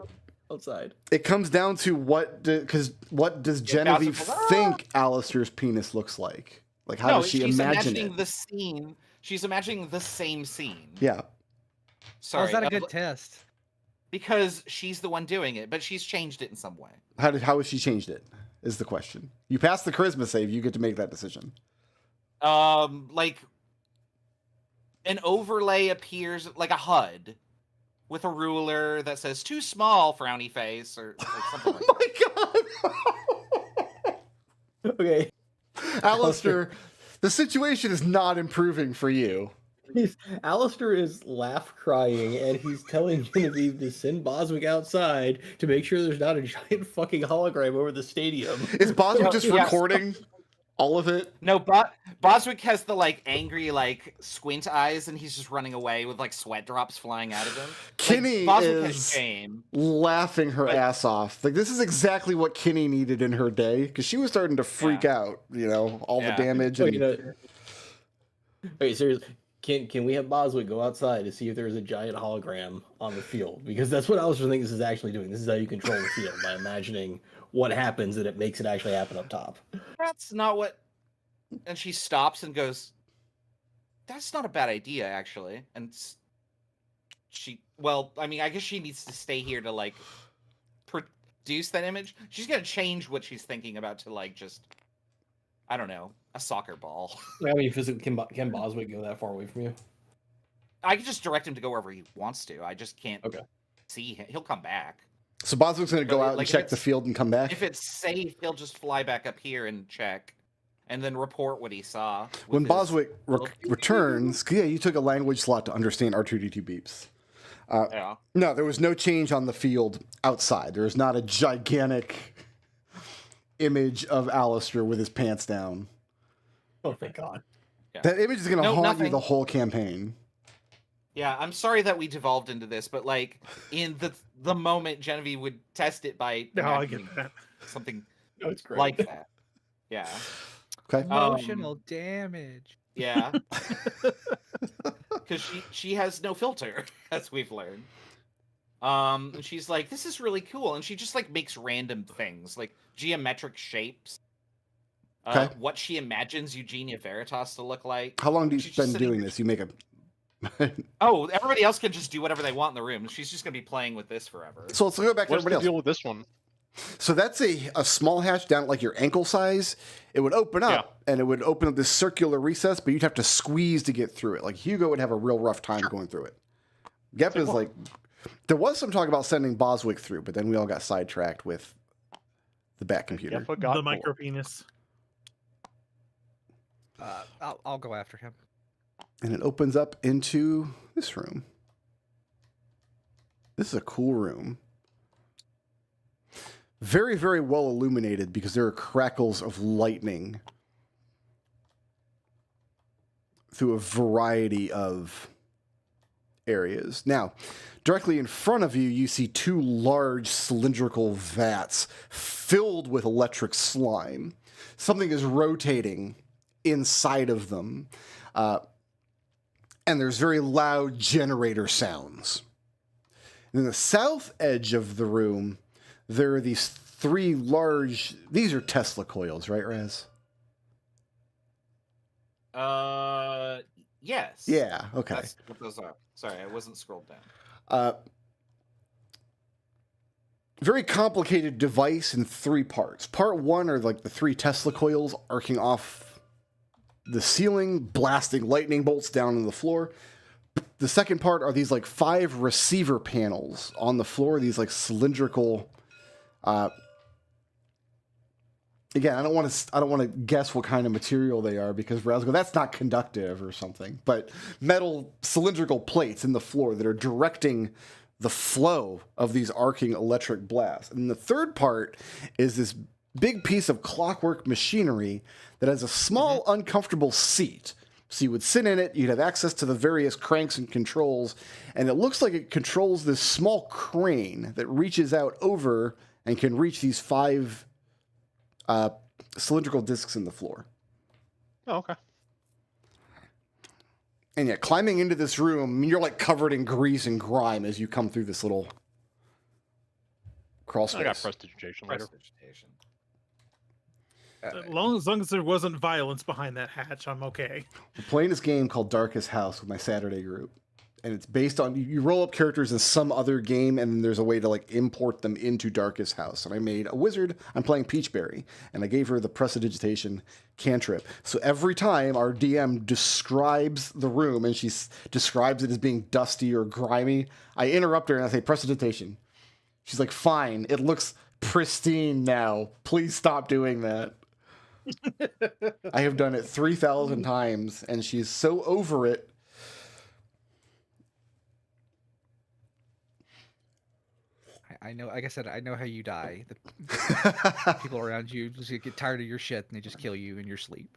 outside. It comes down to what does Genevieve think Alister's penis looks like? Like how does she imagine it? The scene. She's imagining the same scene. Yeah. Sorry. How's that a good test? Because she's the one doing it, but she's changed it in some way. How has she changed it? Is the question. You pass the charisma save, you get to make that decision. Like an overlay appears like a HUD with a ruler that says "too small" frowny face or like something like that. My God. Okay. Alister, the situation is not improving for you. Alister is crying, and he's telling Genevieve to send Boswick outside to make sure there's not a giant fucking hologram over the stadium. Is Boswick just recording all of it? No, Boswick has the like angry like squint eyes, and he's just running away with like sweat drops flying out of him. Kinney is laughing her ass off. Like this is exactly what Kinney needed in her day because she was starting to freak out. You know, all the damage. And... Wait, seriously. Can we have Boswick go outside to see if there's a giant hologram on the field? Because that's what Alister thinks this is actually doing. This is how you control the field, by imagining what happens and it makes it actually happen up top. That's not what... And she stops and goes, "That's not a bad idea, actually." And she... Well, I mean, I guess she needs to stay here to, like, produce that image. She's going to change what she's thinking about to, like, just... I don't know, a soccer ball. I mean, physically, can Boswick go that far away from you? I can just direct him to go wherever he wants to. I just can't see him. He'll come back. So Boswick's going to go out and check the field and come back? If it's safe, he'll just fly back up here and check. and then report what he saw. When with his Boswick little- returns, yeah, you took a language slot to understand R2D2 beeps. Yeah. No, there was no change on the field outside. There is not a gigantic image of Alister with his pants down. Oh, thank God. Yeah. That image is going to haunt you nothing. the whole campaign. Yeah, I'm sorry that we devolved into this, but like in the moment, Genevieve would test it by No, I imagining get that. something No, it's great. like that. Yeah. Okay. Emotional damage. Yeah. Because she has no filter, as we've learned. And she's like, this is really cool, and she just like makes random things, like geometric shapes. Okay. What she imagines Eugenia Veritas to look like. How long do you She's just spend sitting doing there- this? You make a... Oh, everybody else can just do whatever they want in the room. She's just gonna be playing with this forever. So let's go back to What's the everybody else. deal with this one? So that's a small hatch down at like your ankle size. It would open up and it would open up this circular recess, but you'd have to squeeze to get through it. Like Hugo would have a real rough time going through it. Geppa is like, there was some talk about sending Boswick through, but then we all got sidetracked with the bat computer. Geppa got The bored. micro penis. I'll go after him. And it opens up into this room. This is a cool room. Very, very well illuminated because there are crackles of lightning through a variety of areas. Now, directly in front of you, you see two large cylindrical vats filled with electric slime. Something is rotating inside of them. And there's very loud generator sounds. And in the south edge of the room, there are these three large... These are Tesla coils, right, Raz? Yes. Yeah, okay. That's what those are. Sorry, I wasn't scrolled down. Very complicated device in three parts. Part one are like the three Tesla coils arcing off the ceiling, blasting lightning bolts down on the floor. The second part are these like 5 receiver panels on the floor, these like cylindrical... Again, I don't want to guess what kind of material they are because Raz go, that's not conductive or something. But metal cylindrical plates in the floor that are directing the flow of these arcing electric blasts. And the third part is this big piece of clockwork machinery that has a small, uncomfortable seat. So you would sit in it, you'd have access to the various cranks and controls, and it looks like it controls this small crane that reaches out over and can reach these 5 cylindrical discs in the floor. Oh, okay. And yeah, climbing into this room, you're like covered in grease and grime as you come through this little crawl space. I got prestidigitation later. Prestidigitation. As long as there wasn't violence behind that hatch, I'm okay. We're playing this game called Darkest House with my Saturday group. And it's based on, you roll up characters in some other game, and then there's a way to like import them into Darkest House. And I made a wizard, I'm playing Peachberry, and I gave her the prestidigitation cantrip. So every time our DM describes the room, and she describes it as being dusty or grimy, I interrupt her and I say, prestidigitation. She's like, fine, it looks pristine now. Please stop doing that. I have done it 3,000 times, and she's so over it. I know, like I said, I know how you die. The people around you just get tired of your shit and they just kill you in your sleep.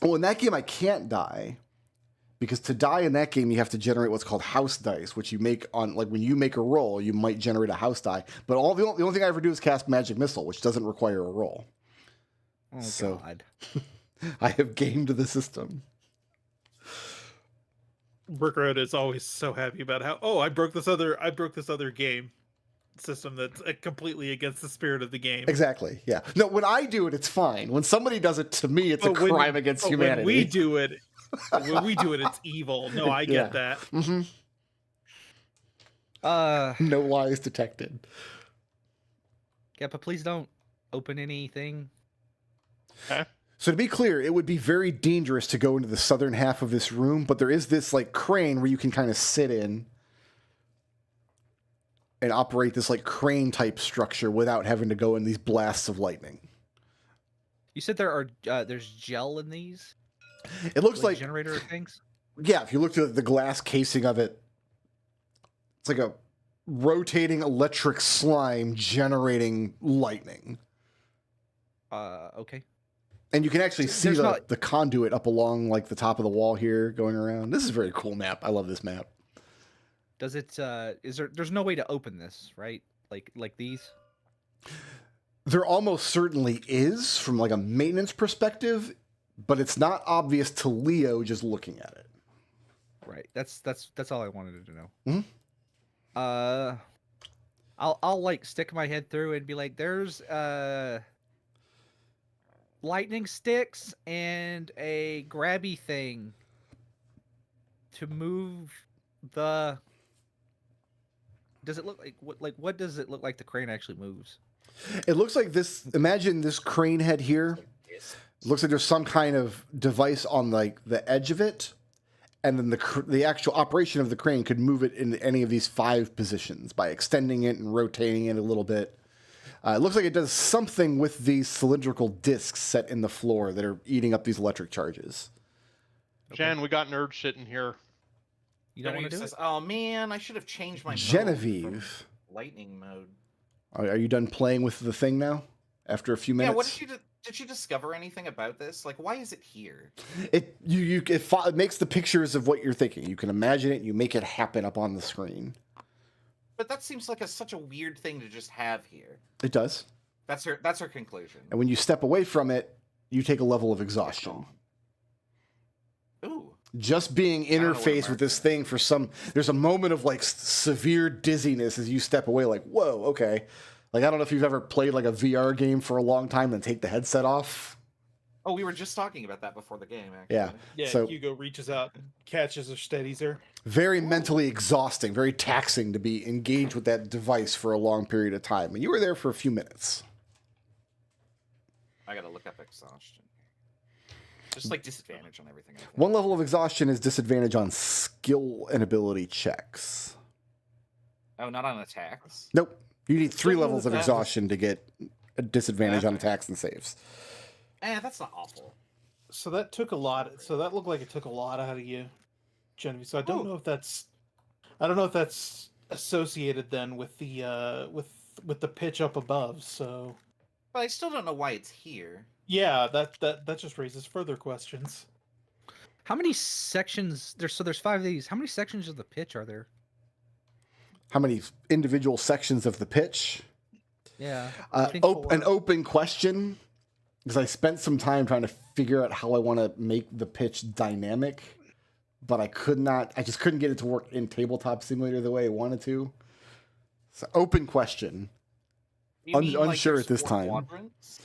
Well, in that game, I can't die. Because to die in that game, you have to generate what's called house dice, which you make on, like, when you make a roll, you might generate a house die. But the only thing I ever do is cast Magic Missile, which doesn't require a roll. Oh, So- God. I have gamed the system. Brickroad is always so happy about how I broke this other game system that's completely against the spirit of the game. Exactly, yeah. No, when I do it, it's fine. When somebody does it to me, it's a crime against humanity. When we do it, it's evil. No, I get that. Mm-hmm. No lies detected. Yeah, but please don't open anything. Okay. So to be clear, it would be very dangerous to go into the southern half of this room, but there is this like crane where you can kind of sit in and operate this like crane type structure without having to go in these blasts of lightning. You said there's gel in these. It looks like generator things. Yeah, if you look at the glass casing of it, it's like a rotating electric slime generating lightning. Okay. And you can actually see the conduit up along like the top of the wall here going around. This is a very cool map. I love this map. Does it there's no way to open this, right? Like these? There almost certainly is from like a maintenance perspective, but it's not obvious to Leo just looking at it. Right. That's all I wanted to know. Mm-hmm. I'll like stick my head through and be like, there's lightning sticks and a grabby thing to move the. Does it look like what does it look like the crane actually moves? It looks like this. Imagine this crane head here. It looks like there's some kind of device on like the edge of it, and then the actual operation of the crane could move it in any of these 5 positions by extending it and rotating it a little bit. It looks like it does something with these cylindrical discs set in the floor that are eating up these electric charges. Jen, we got nerd shit in here. You don't want to do it? Oh man, I should have changed my Genevieve. mode from lightning mode. Are you done playing with the thing now? After a few minutes? Yeah, what did you discover anything about this? Like, why is it here? It makes the pictures of what you're thinking. You can imagine it and you make it happen up on the screen. But that seems like such a weird thing to just have here. It does. That's her conclusion. And when you step away from it, you take a level of exhaustion. Ooh. Just being interfaced with this thing there's a moment of like severe dizziness as you step away, like, whoa, okay. Like, I don't know if you've ever played like a VR game for a long time and take the headset off. Oh, we were just talking about that before the game, actually. Yeah. Yeah, so, Hugo reaches out and catches her, steadies her. Very mentally exhausting, very taxing to be engaged with that device for a long period of time. And you were there for a few minutes. I gotta look up exhaustion. Just like disadvantage on everything. One level of exhaustion is disadvantage on skill and ability checks. Oh, not on attacks? Nope. You need 3 levels of exhaustion to get a disadvantage on attacks and saves. That's not awful. So that took a lot. So that looked like it took a lot out of you, Genevieve. So I don't know if that's associated then with the with the pitch up above. So. But I still don't know why it's here. Yeah, that just raises further questions. How many sections there's 5 of these. How many sections of the pitch are there? How many individual sections of the pitch? Yeah. An open question, because I spent some time trying to figure out how I want to make the pitch dynamic, but I just couldn't get it to work in Tabletop Simulator the way I wanted to. So open question. Unsure at this time. Quadrants?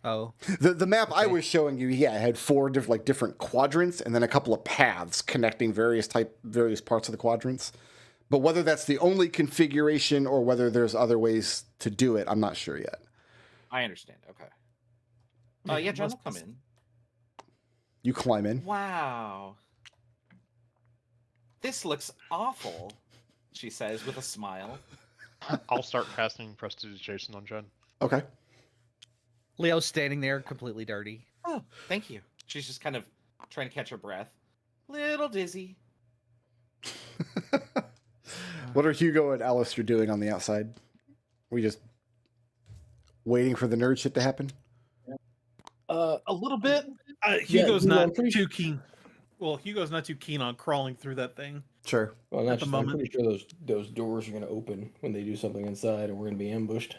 Oh. The map I was showing you, it had 4 different quadrants and then a couple of paths connecting various parts of the quadrants. But whether that's the only configuration or whether there's other ways to do it, I'm not sure yet. I understand. Okay. Yeah, John will come in. You climb in. Wow. This looks awful, she says with a smile. I'll start casting Prestidigitation on Jen. Okay. Leo's standing there completely dirty. Oh, thank you. She's just kind of trying to catch her breath. Little dizzy. What are Hugo and Alister doing on the outside? We just waiting for the nerd shit to happen? A little bit. Hugo's not too keen. Well, Hugo's not too keen on crawling through that thing. Sure. Well, I'm pretty sure those doors are going to open when they do something inside, and we're going to be ambushed.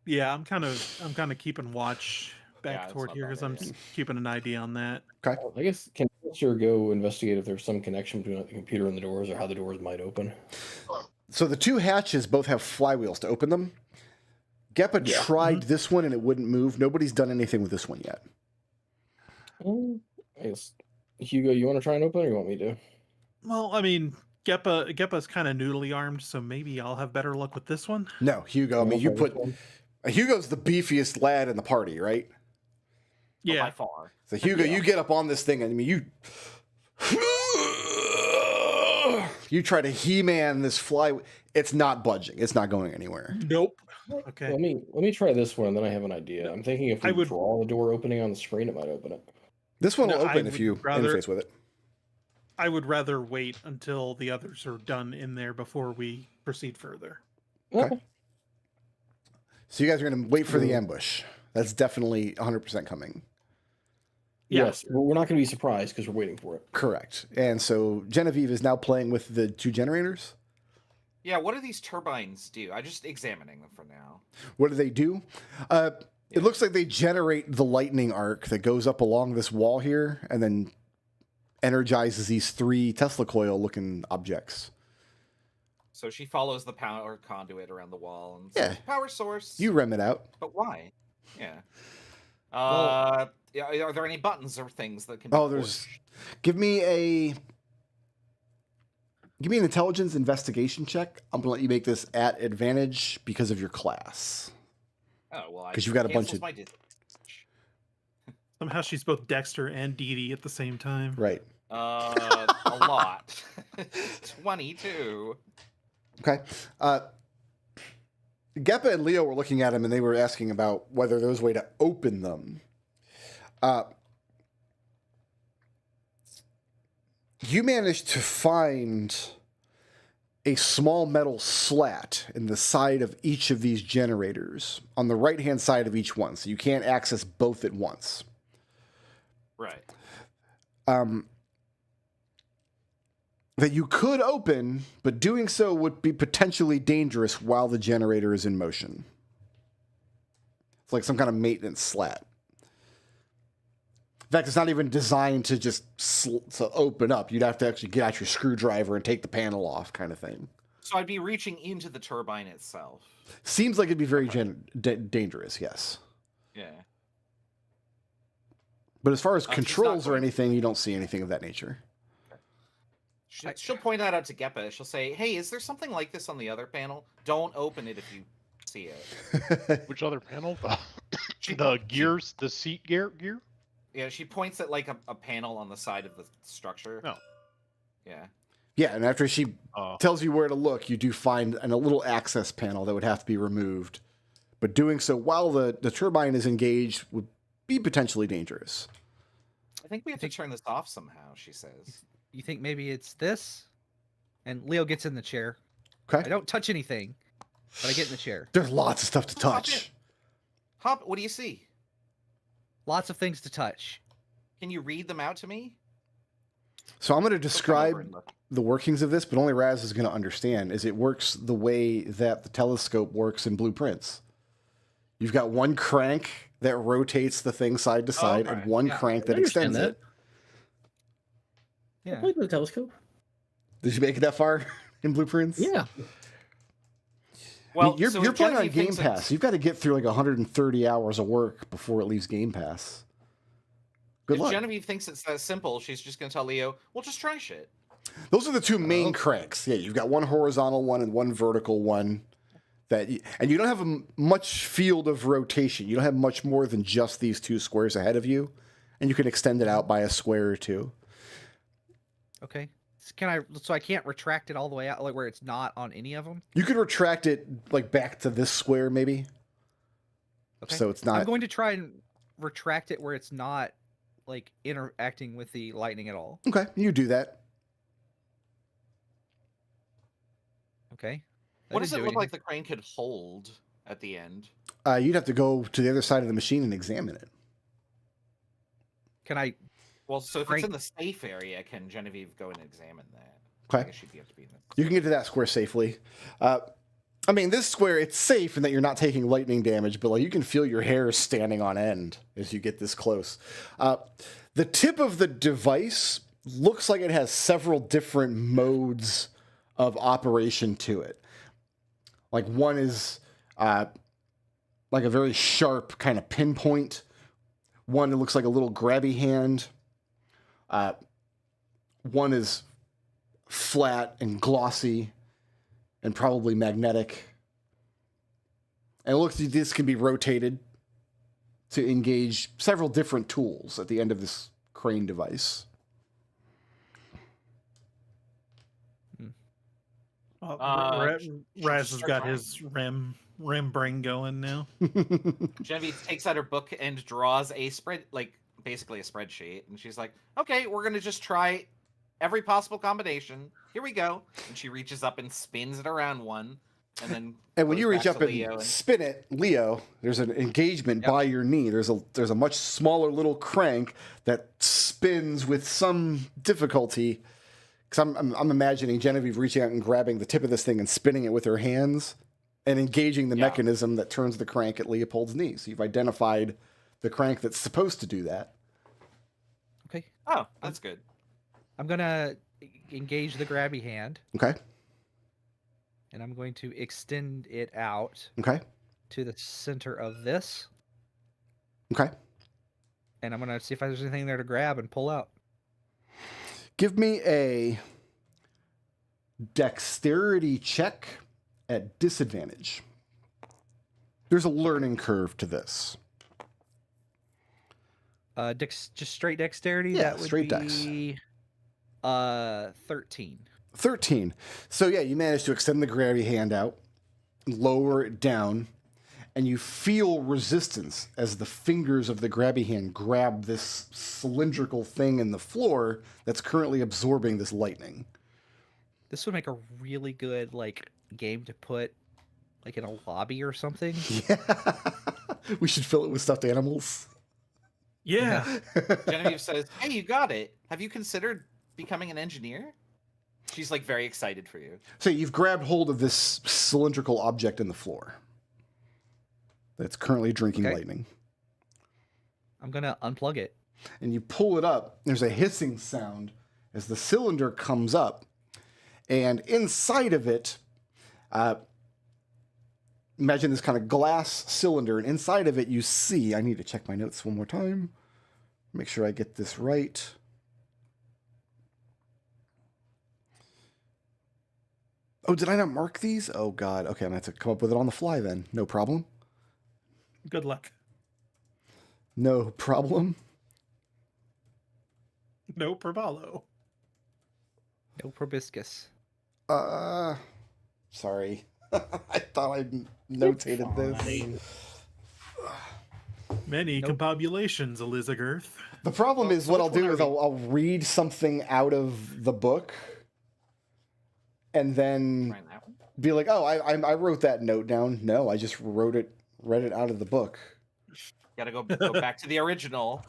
Yeah, I'm kind of keeping watch back toward here because I'm keeping an idea on that. Okay. I guess can Alister go investigate if there's some connection between the computer and the doors, or how the doors might open? So the 2 hatches both have flywheels to open them. Geppa tried this one and it wouldn't move. Nobody's done anything with this one yet. I guess Hugo, you want to try and open, or you want me to? Well, I mean, Geppa's kind of noodly armed, so maybe I'll have better luck with this one. No, Hugo. I mean, Hugo's the beefiest lad in the party, right? Yeah, by far. So Hugo, you get up on this thing, and I mean, you You try to He-Man this fly. It's not budging. It's not going anywhere. Nope. Okay. Let me try this one, then I have an idea. I'm thinking if we draw the door opening on the screen, it might open it. This one will open if you interface with it. I would rather wait until the others are done in there before we proceed further. Okay. So you guys are going to wait for the ambush. That's definitely 100% coming. Yes, but we're not going to be surprised because we're waiting for it. Correct. And so Genevieve is now playing with the 2 generators. Yeah, what do these turbines do? I'm just examining them for now. What do they do? It looks like they generate the lightning arc that goes up along this wall here and then energizes these 3 Tesla coil looking objects. So she follows the power conduit around the wall and says, power source. You rem it out. But why? Yeah. Are there any buttons or things that can be pushed? Give me an intelligence investigation check. I'm gonna let you make this at advantage because of your class. Oh well, because you've got a bunch of. Somehow she's both Dexter and Dee Dee at the same time. Right. A lot. 22. Okay. Geppa and Leo were looking at him and they were asking about whether there was a way to open them. You managed to find a small metal slat in the side of each of these generators on the right-hand side of each one, so you can't access both at once. Right. That you could open, but doing so would be potentially dangerous while the generator is in motion. It's like some kind of maintenance slat. In fact, it's not even designed to just to open up. You'd have to actually get out your screwdriver and take the panel off, kind of thing. So I'd be reaching into the turbine itself. Seems like it'd be very dangerous, yes. Yeah. But as far as controls or anything, you don't see anything of that nature. She'll point that out to Geppa. She'll say, hey, is there something like this on the other panel? Don't open it if you see it. Which other panel? The gears, the seat gear? Yeah, she points at like a panel on the side of the structure. Oh. Yeah. Yeah, and after she tells you where to look, you do find a little access panel that would have to be removed. But doing so while the turbine is engaged would be potentially dangerous. I think we have to turn this off somehow, she says. You think maybe it's this? And Leo gets in the chair. Okay. I don't touch anything, but I get in the chair. There's lots of stuff to touch. Hop, what do you see? Lots of things to touch. Can you read them out to me? So I'm going to describe the workings of this, but only Raz is going to understand, is it works the way that the telescope works in blueprints. You've got one crank that rotates the thing side to side and one crank that extends it. Yeah. I played with a telescope. Did you make it that far in blueprints? Yeah. Well, you're playing on Game Pass. You've got to get through like 130 hours of work before it leaves Game Pass. Good luck. If Genevieve thinks it's that simple, she's just going to tell Leo, well, just try shit. Those are the 2 main cranks. Yeah, you've got one horizontal one and one vertical one. And you don't have much field of rotation. You don't have much more than just these 2 squares ahead of you. And you can extend it out by a square or 2. Okay. So I can't retract it all the way out, like where it's not on any of them? You could retract it like back to this square, maybe. Okay. So it's not. I'm going to try and retract it where it's not like interacting with the lightning at all. Okay, you do that. Okay. What does it look like the crane could hold at the end? You'd have to go to the other side of the machine and examine it. Can I? Well, so if it's in the safe area, can Genevieve go and examine that? Okay. I guess she'd be able to be in You can get to that square safely. I mean, this square, it's safe in that you're not taking lightning damage, but like you can feel your hair standing on end as you get this close. The tip of the device looks like it has several different modes of operation to it. Like one is like a very sharp kind of pinpoint. One that looks like a little grabby hand. One is flat and glossy and probably magnetic. And it looks like this can be rotated to engage several different tools at the end of this crane device. Raz has got his REM brain going now. Genevieve takes out her book and draws a basically a spreadsheet, and she's like, "Okay, we're gonna just try every possible combination. Here we go." And she reaches up and spins it around one, and then. And when you reach up and spin it, Leo, there's an engagement by your knee. There's a much smaller little crank that spins with some difficulty. Because I'm imagining Genevieve reaching out and grabbing the tip of this thing and spinning it with her hands and engaging the mechanism that turns the crank at Léopold's knee. So you've identified the crank that's supposed to do that. Okay. Oh, that's good. I'm going to engage the grabby hand. Okay. And I'm going to extend it out. Okay. To the center of this. Okay. And I'm going to see if there's anything there to grab and pull out. Give me a dexterity check at disadvantage. There's a learning curve to this. Just straight dexterity? Yeah, that would straight be, dex. 13. 13. So yeah, you manage to extend the grabby hand out, lower it down, and you feel resistance as the fingers of the grabby hand grab this cylindrical thing in the floor that's currently absorbing this lightning. This would make a really good game to put in a lobby or something. Yeah. We should fill it with stuffed animals. Yeah. Genevieve says, "Hey, you got it. Have you considered becoming an engineer?" She's very excited for you. So you've grabbed hold of this cylindrical object in the floor that's currently drinking lightning. I'm going to unplug it. And you pull it up. There's a hissing sound as the cylinder comes up. And inside of it, imagine this kind of glass cylinder. And inside of it, you see, I need to check my notes one more time. Make sure I get this right. Oh, did I not mark these? Oh, God. Okay, I'm going to have to come up with it on the fly then. No problem. Good luck. No problem. No probalo. No proboscis. Sorry. I thought I notated this. Many confabulations, Elizabeth. The problem is what I'll do is I'll read something out of the book and then be like, oh, I wrote that note down. No, I just read it out of the book. Gotta go back to the original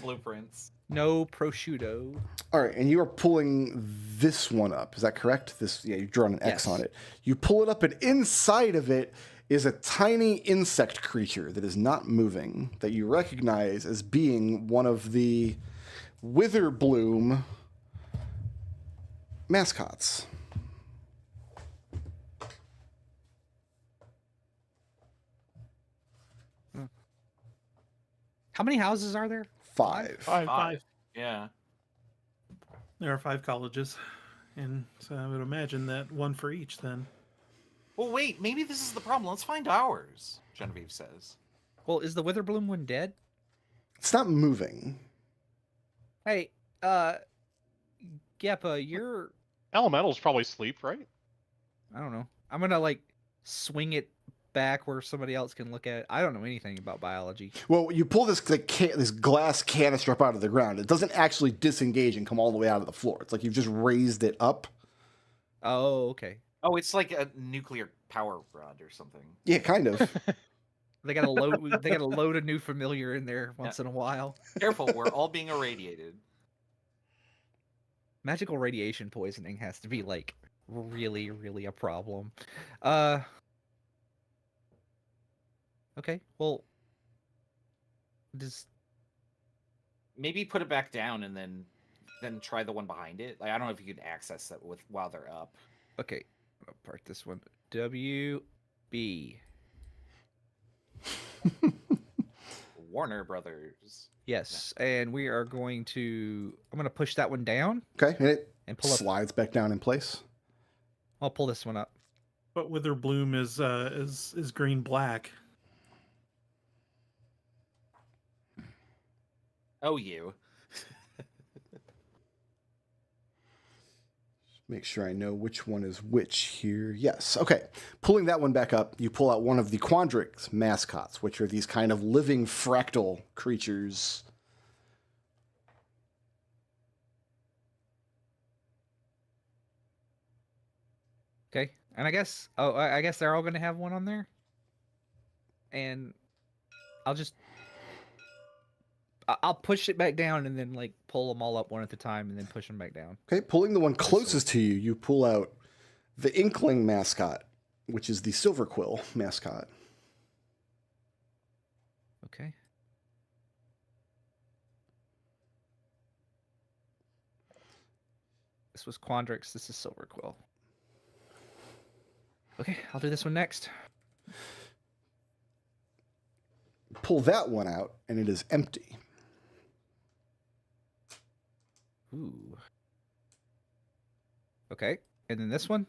blueprints. No prosciutto. All right, and you are pulling this one up. Is that correct? You've drawn an X on it. You pull it up, and inside of it is a tiny insect creature that is not moving, that you recognize as being one of the Witherbloom mascots. How many houses are there? 5. Five. Yeah. There are 5 colleges. And so I would imagine that one for each then. Well, wait, maybe this is the problem. Let's find ours, Genevieve says. Well, is the Witherbloom one dead? It's not moving. Hey, Geppa, your elementals probably sleep, right? I don't know. I'm gonna swing it back where somebody else can look at it. I don't know anything about biology. Well, you pull this this glass canister up out of the ground. It doesn't actually disengage and come all the way out of the floor. It's like you've just raised it up. Oh, okay. Oh, it's like a nuclear power rod or something. Yeah, kind of. They gotta load. They gotta load a new familiar in there once in a while. Careful, we're all being irradiated. Magical radiation poisoning has to be really, really a problem. Okay, well, maybe put it back down and then try the one behind it. I don't know if you can access that while they're up. Okay, I'll park this one. WB. Warner Brothers. Yes, and we are going to. I'm going to push that one down. Okay, and pull up. Slides back down in place. I'll pull this one up. But Witherbloom is green black. Oh, you. Make sure I know which one is which here. Yes. Okay. Pulling that one back up, you pull out one of the Quandrix mascots, which are these kind of living fractal creatures. Okay. And I guess I guess they're all going to have one on there. And I'll push it back down and then like pull them all up one at a time and then push them back down. Okay, pulling the one closest to you, you pull out the Inkling mascot, which is the Silver Quill mascot. Okay. This was Quandrix. This is Silver Quill. Okay, I'll do this one next. Pull that one out, and it is empty. Ooh. Okay, and then this one?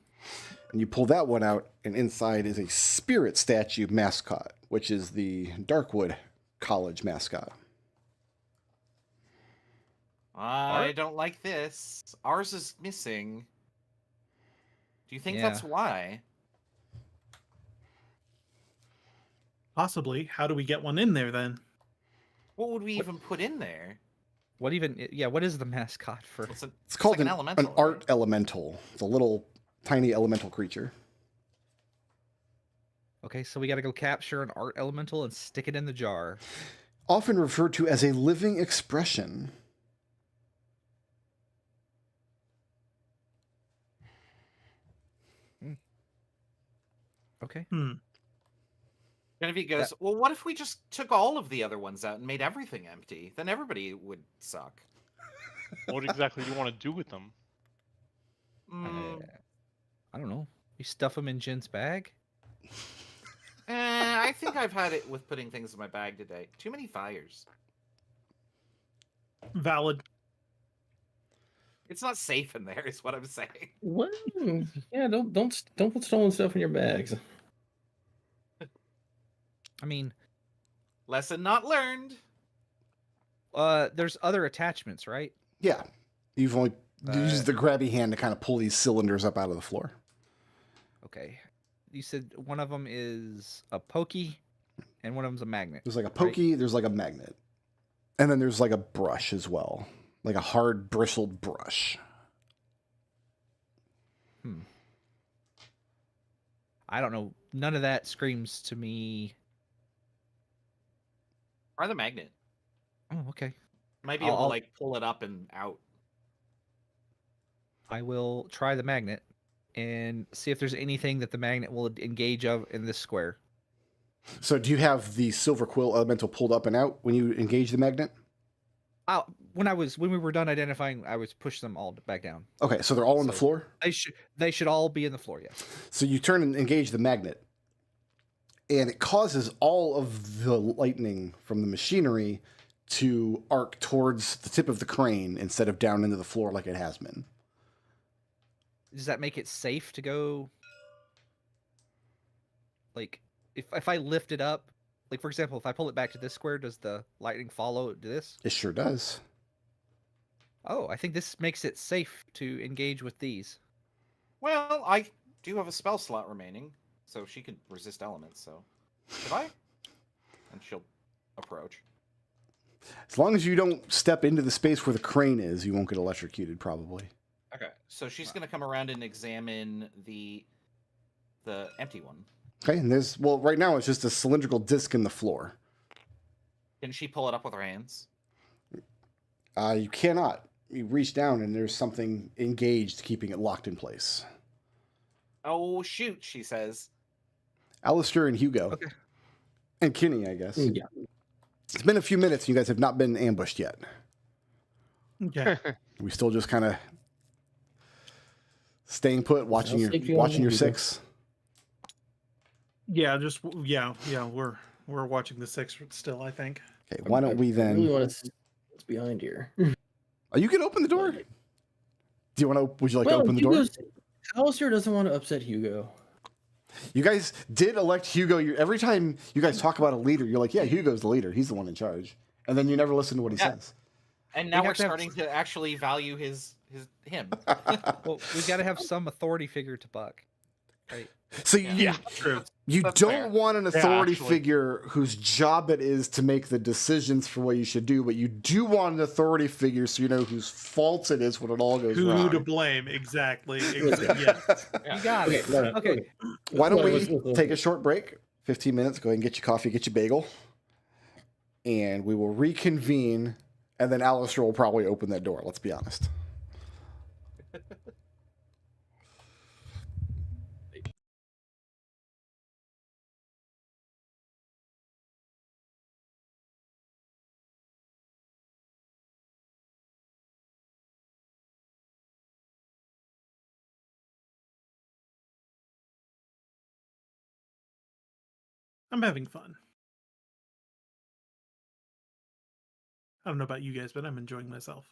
And you pull that one out, and inside is a spirit statue mascot, which is the Darkwood College mascot. I don't like this. Ours is missing. Do you think that's why? Possibly. How do we get one in there then? What would we even put in there? What even? Yeah, what is the mascot for? It's called like an elemental, art right? elemental. It's a little tiny elemental creature. Okay, so we got to go capture an art elemental and stick it in the jar. Often referred to as a living expression. Okay. Genevieve goes, well, what if we just took all of the other ones out and made everything empty? Then everybody would suck. What exactly do you want to do with them? I don't know. You stuff them in Jen's bag? I think I've had it with putting things in my bag today. Too many fires. Valid. It's not safe in there, is what I'm saying. Well, yeah, don't put stolen stuff in your bags. I mean, lesson not learned. There's other attachments, right? Yeah. You've only used the grabby hand to kind of pull these cylinders up out of the floor. Okay. You said one of them is a pokey and one of them's a magnet. There's like a pokey, there's like a magnet. And then there's like a brush as well. Like a hard bristled brush. I don't know. None of that screams to me. Try the magnet. Oh, okay. Might be able to like pull it up and out. I will try the magnet and see if there's anything that the magnet will engage of in this square. So do you have the Silver Quill elemental pulled up and out when you engage the magnet? When we were done identifying, I was push them all back down. Okay, so they're all on the floor? They should all be in the floor, yes. So you turn and engage the magnet, and it causes all of the lightning from the machinery to arc towards the tip of the crane instead of down into the floor like it has been. Does that make it safe to go? Like, if I lift it up, like for example, if I pull it back to this square, does the lightning follow this? It sure does. Oh, I think this makes it safe to engage with these. Well, I do have a spell slot remaining, so she could resist elements, so... Should I? And she'll approach. As long as you don't step into the space where the crane is, you won't get electrocuted, probably. Okay, so she's going to come around and examine the empty one. Okay, and right now it's just a cylindrical disc in the floor. Can she pull it up with her hands? You cannot. You reach down and there's something engaged keeping it locked in place. Oh, shoot, she says. Alister and Hugo. Okay. And Kenny, I guess. Yeah. It's been a few minutes and you guys have not been ambushed yet. Okay. We still just kind of staying put, watching your six. Yeah, we're watching the 6 still, I think. Okay, why don't we then... I really want to see what's behind here. Oh, you can open the door? Do you want to... Would you like to open the door? Alister doesn't want to upset Hugo. You guys did elect Hugo. Every time you guys talk about a leader, you're like, yeah, Hugo's the leader. He's the one in charge. And then you never listen to what he says. And now we're starting to actually value his him. Well, we got to have some authority figure to buck, right? So True. you That's don't fair. want an authority actually. figure whose job it is to make the decisions for what you should do, but you do want an authority figure so you know whose fault it is when it all goes Who wrong. to blame? Exactly. Listen. Yes. You got it. Okay. Why don't we Listen. take a short break? 15 minutes. Go ahead and get your coffee, get your bagel, and we will reconvene. And then Alister will probably open that door. Let's be honest. I'm having fun. I don't know about you guys, but I'm enjoying myself.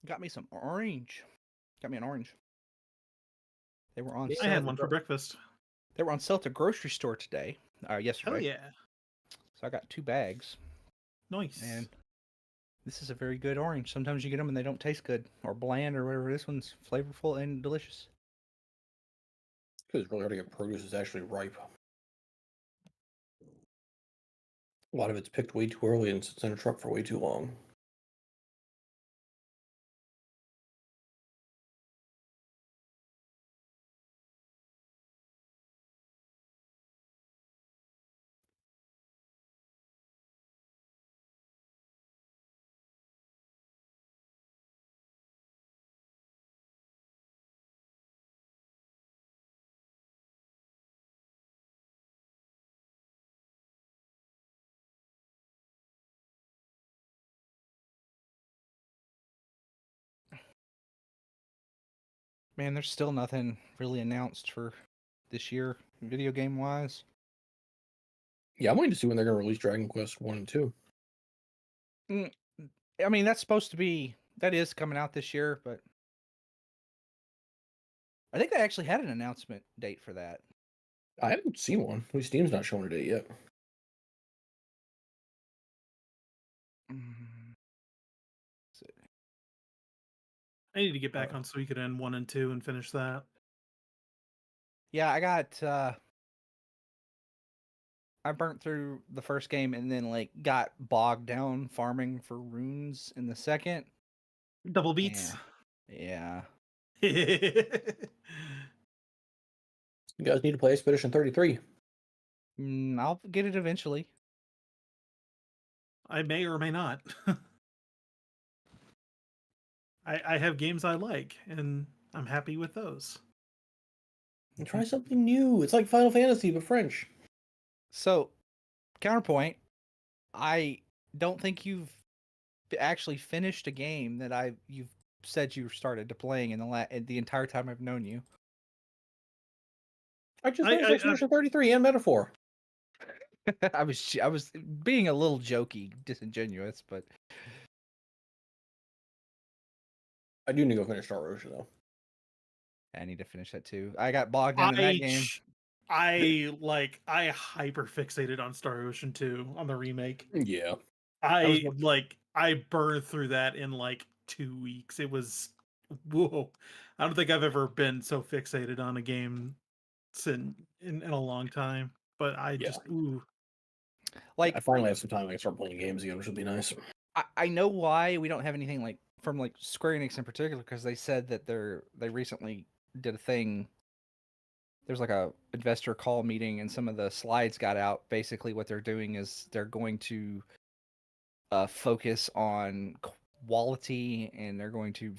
Got me some orange. Got me an orange. They were on I sale. had one for breakfast. They were on sale at the grocery store today. Yesterday. Oh yeah. So I got 2 bags. Nice. And this is a very good orange. Sometimes you get them and they don't taste good or bland or whatever. This one's flavorful and delicious. Because it's really hard to get produce that's actually ripe. A lot of it's picked way too early and sits in a truck for way too long. Man, there's still nothing really announced for this year, video game wise. Yeah, I'm waiting to see when they're going to release Dragon Quest 1 and 2. I mean, that is coming out this year, but I think they actually had an announcement date for that. I haven't seen one. At least Steam's not showing a date yet. I need to get back on Suikoden 1 and 2 and finish that. Yeah, I burnt through the first game and then got bogged down farming for runes in the second. Double beats. Yeah. You guys need to play Expedition 33. I'll get it eventually. I may or may not. I have games I like, and I'm happy with those. And try something new. It's like Final Fantasy, but French. So, counterpoint, I don't think you've actually finished a game that you've said you started to playing in the entire time I've known you. I just finished Expedition 33 and Metaphor. I was being a little jokey, disingenuous, but I do need to go finish Star Ocean though. I need to finish that too. I got bogged down in that game. I hyper fixated on Star Ocean 2 on the remake. Yeah. I burned through that in 2 weeks. It was whoa. I don't think I've ever been so fixated on a game in a long time. But I finally have some time I can start playing games again, which would be nice. I know why we don't have anything from Square Enix in particular, because they said that they recently did a thing. There's a investor call meeting and some of the slides got out. Basically what they're doing is they're going to focus on quality, and they're going to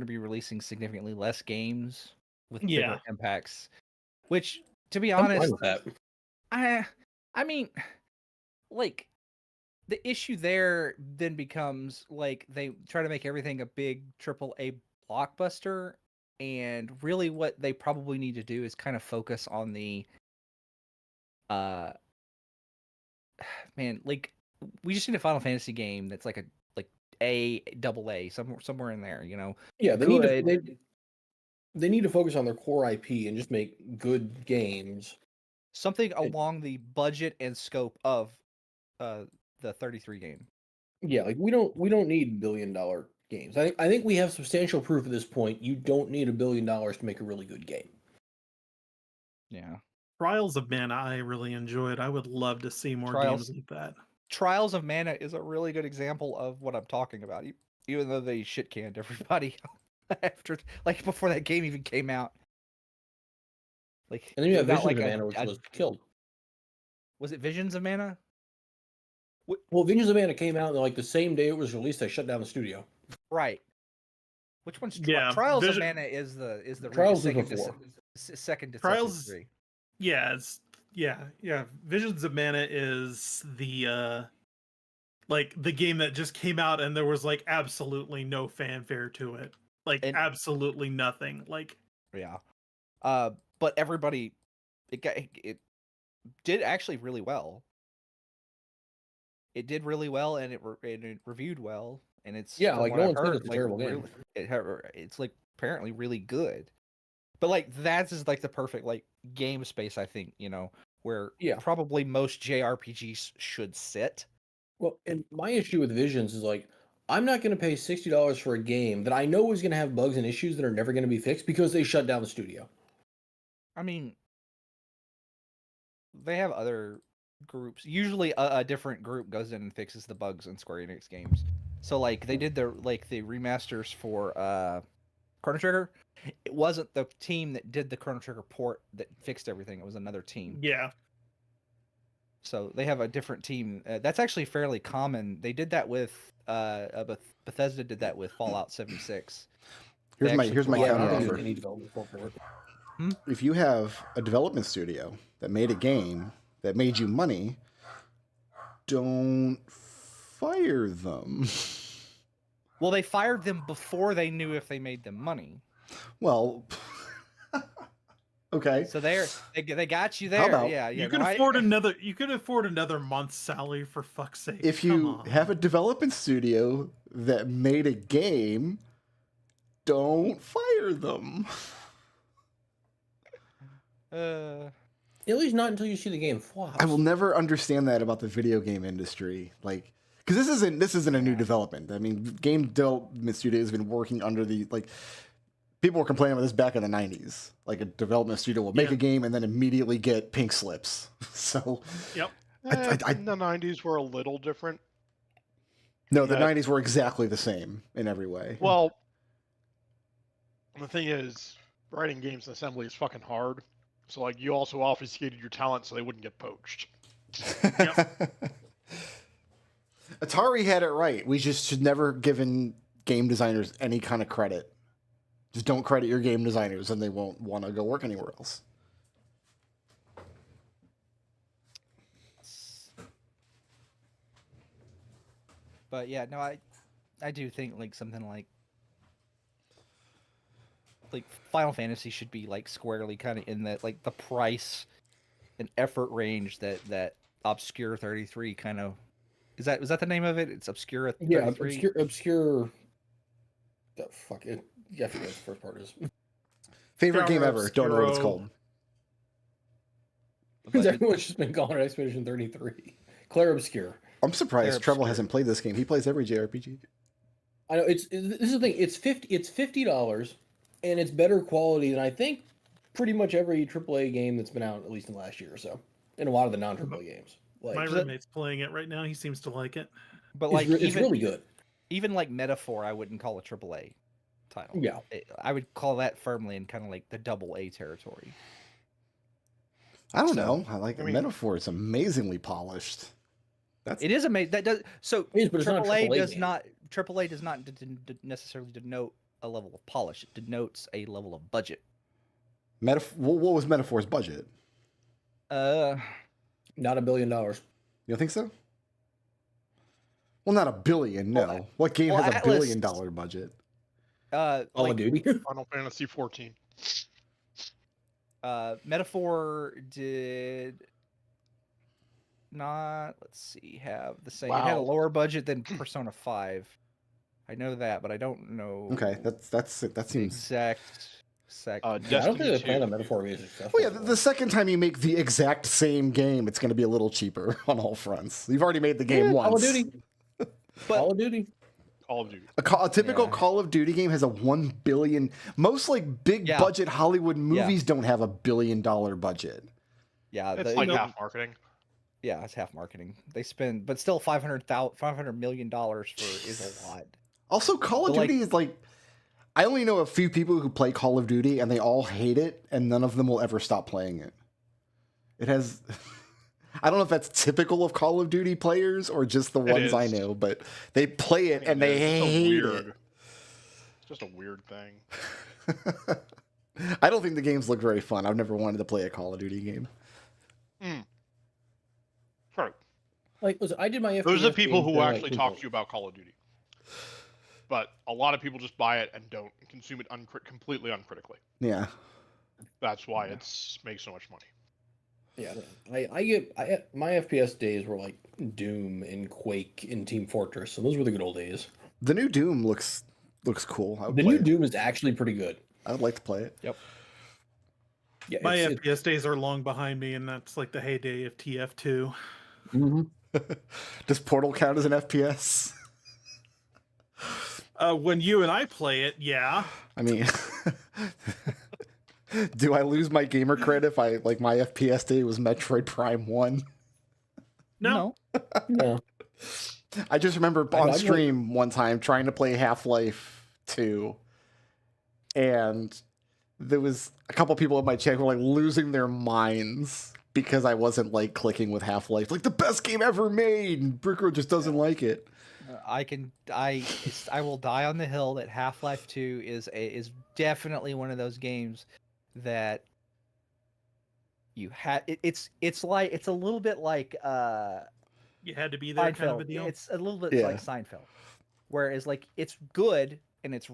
be releasing significantly less games with bigger impacts, which, to be honest, I mean, the issue there then becomes they try to make everything a big AAA blockbuster, and really what they probably need to do is kind of focus on the we just need a Final Fantasy game that's a AA, somewhere in there, Yeah, they need to focus on their core IP and just make good games. Something along the budget and scope of the 33 game. Yeah, we don't need $1 billion games. I think we have substantial proof at this point. You don't need $1 billion to make a really good game. Yeah. Trials of Mana I really enjoyed. I would love to see more games like that. Trials of Mana is a really good example of what I'm talking about. Even though they shit canned everybody after before that game even came out. And then you have Visions of Mana, which was killed. Was it Visions of Mana? Well, Visions of Mana came out the same day it was released. They shut down the studio. Right. Which one's Trials of Mana is the Trials second to Trials 3. Yeah. Visions of Mana is the the game that just came out and there was absolutely no fanfare to it. Absolutely nothing. Yeah. But everybody it did actually really well. it did really well, and it reviewed well, and it's Yeah, from like what no I've one said heard, it's a like, terrible game. it's like apparently really good. But like that's is like the perfect like game space, I think, where probably most JRPGs should sit. Well, and my issue with Visions is like, I'm not going to pay $60 for a game that I know is going to have bugs and issues that are never going to be fixed because they shut down the studio. I mean, they have other groups. Usually, a different group goes in and fixes the bugs in Square Enix games. So, like, they did the remasters for Chrono Trigger. It wasn't the team that did the Chrono Trigger port that fixed everything. It was another team. Yeah. So they have a different team. That's actually fairly common. They did that with Bethesda did that with Fallout 76. Here's my counter offer. Any development for it. If you have a development studio that made a game that made you money, don't fire them. Well, they fired them before they knew if they made them money. Well, okay. So they got you there. Yeah, you could afford another month's salary, for fuck's sake. If you have a development studio that made a game, don't fire them. At least not until you see the game flops. I will never understand that about the video game industry, like, because this isn't a new development. I mean, game development studio has been working under the people were complaining about this back in the 90s. Like, a development studio will make a game and then immediately get pink slips. So, yep. The 90s were a little different. No, the 90s were exactly the same in every way. Well, the thing is, writing games in assembly is fucking hard. So, like, you also obfuscated your talent so they wouldn't get poached. Atari had it right. We just should never given game designers any kind of credit. Just don't credit your game designers and they won't want to go work anywhere else. But yeah, no, I do think like something like Final Fantasy should be like squarely kind of in that like the price and effort range that Obscure 33 kind of was that the name of it? It's Obscure 33. Yeah, obscure. The fuck it. Yeah, I forget what the first part is. Favorite game ever. Don't know what it's called. Because everyone's just been calling it Expedition 33. Claire Obscure. I'm surprised Treble hasn't played this game. He plays every JRPG. I know this is the thing. It's $50, and it's better quality than I think pretty much every AAA game that's been out at least in the last year or so, and a lot of the non-AAA games. Like, my roommate's playing it right now. He seems to like it. But like, it's really good. Even like Metaphor, I wouldn't call a AAA title. Yeah, I would call that firmly in kind of like the AA territory. I don't know. I mean, Metaphor is amazingly polished. It is amazing. That does so. It is, AAA does not. AAA does not necessarily denote a level of polish. It denotes a level of budget. What was Metaphor's budget? Not $1 billion. You don't think so? Well, not $1 billion. No. Well, what game has $1 billion budget? Call of Duty. Final Fantasy 14. Metaphor did not. Let's see. Have the same. Wow. It had a lower budget than Persona 5. I know that, but I don't know. Okay, that seems exact. I don't think they plan on Metaphor being successful. Well, yeah, the second time you make the exact same game, it's going to be a little cheaper on all fronts. You've already made the game once. Call of Duty. Call of Duty. Call of Duty. A typical Call of Duty game has a $1 billion. Most like big budget Hollywood movies don't have $1 billion budget. Yeah, it's like half marketing. Yeah, it's half marketing. They spend, but still $500 million is a lot. Also, Call of Duty is like, I only know a few people who play Call of Duty and they all hate it, and none of them will ever stop playing it. It has, I don't know if that's typical of Call of Duty players or just the ones I know, but they play it and they hate it. It's just a weird thing. I don't think the games look very fun. I've never wanted to play a Call of Duty game. Right. Like, listen, I did my FPS Those are the people who game, actually talk to you about Call of Duty. But a lot of people just buy it and don't consume it completely uncritically. Yeah. That's why it makes so much money. Yeah, my FPS days were like Doom and Quake and Team Fortress, so those were the good old days. The new Doom looks cool. The new Doom is actually pretty good. I would like to play it. Yep. Yeah, my FPS days are long behind me, and that's like the heyday of TF2. Mm-hmm. Does Portal count as an FPS? When you and I play it, yeah. I mean, do I lose my gamer cred if I like my FPS day was Metroid Prime 1? No. No. I just remember on stream one time trying to play Half-Life 2, and there was a couple people in my chat who were like losing their minds because I wasn't like clicking with Half-Life, like the best game ever made, and Brickroad just doesn't like it. I will die on the hill that Half-Life 2 is definitely one of those games that you had. It's a little bit like you had to be there Seinfeld. Kind of a deal. It's a little bit like Seinfeld, whereas like it's good and it's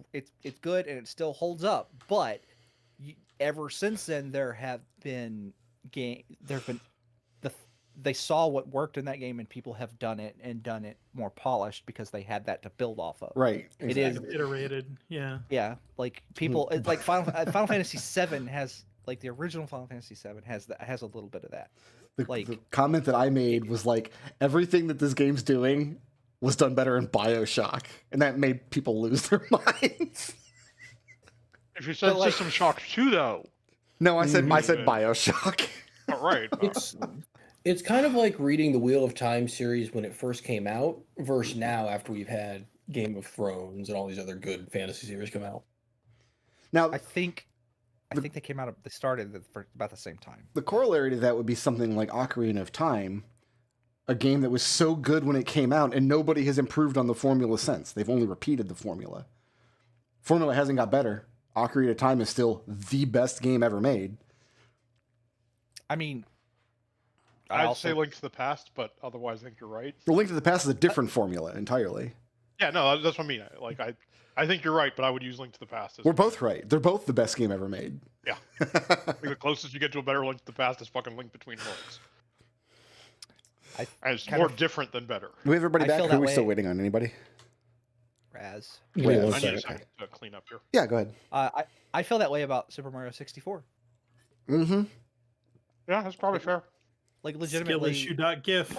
good and it still holds up, but ever since then they saw what worked in that game and people have done it more polished because they had that to build off of. Right. It is iterated. Yeah. Yeah. Like people, it's like Final Fantasy VII has, like the original Final Fantasy VII has a little bit of that. The comment that I made was like, everything that this game's doing was done better in BioShock, and that made people lose their minds. If you said System Shock 2, though. No, I said BioShock. All right. It's kind of like reading the Wheel of Time series when it first came out versus now after we've had Game of Thrones and all these other good fantasy series come out. Now, I think they came out. They started about the same time. The corollary to that would be something like Ocarina of Time, a game that was so good when it came out, and nobody has improved on the formula since. They've only repeated the formula. Formula hasn't got better. Ocarina of Time is still the best game ever made. I mean, I'd say Link to the Past, but otherwise I think you're right. The Link to the Past is a different formula entirely. Yeah, no, that's what I mean. Like, I think you're right, but I would use Link to the Past. We're both right. They're both the best game ever made. Yeah. I think the closest you get to a better Link to the Past is fucking Link Between Worlds. And it's more different than better. Do we have everybody back? Or are we still waiting on anybody? Raz. I need a second to clean up here. Yeah, go ahead. I feel that way about Super Mario 64. Mm-hmm. Yeah, that's probably fair. Like legitimately. Skillissue.gif.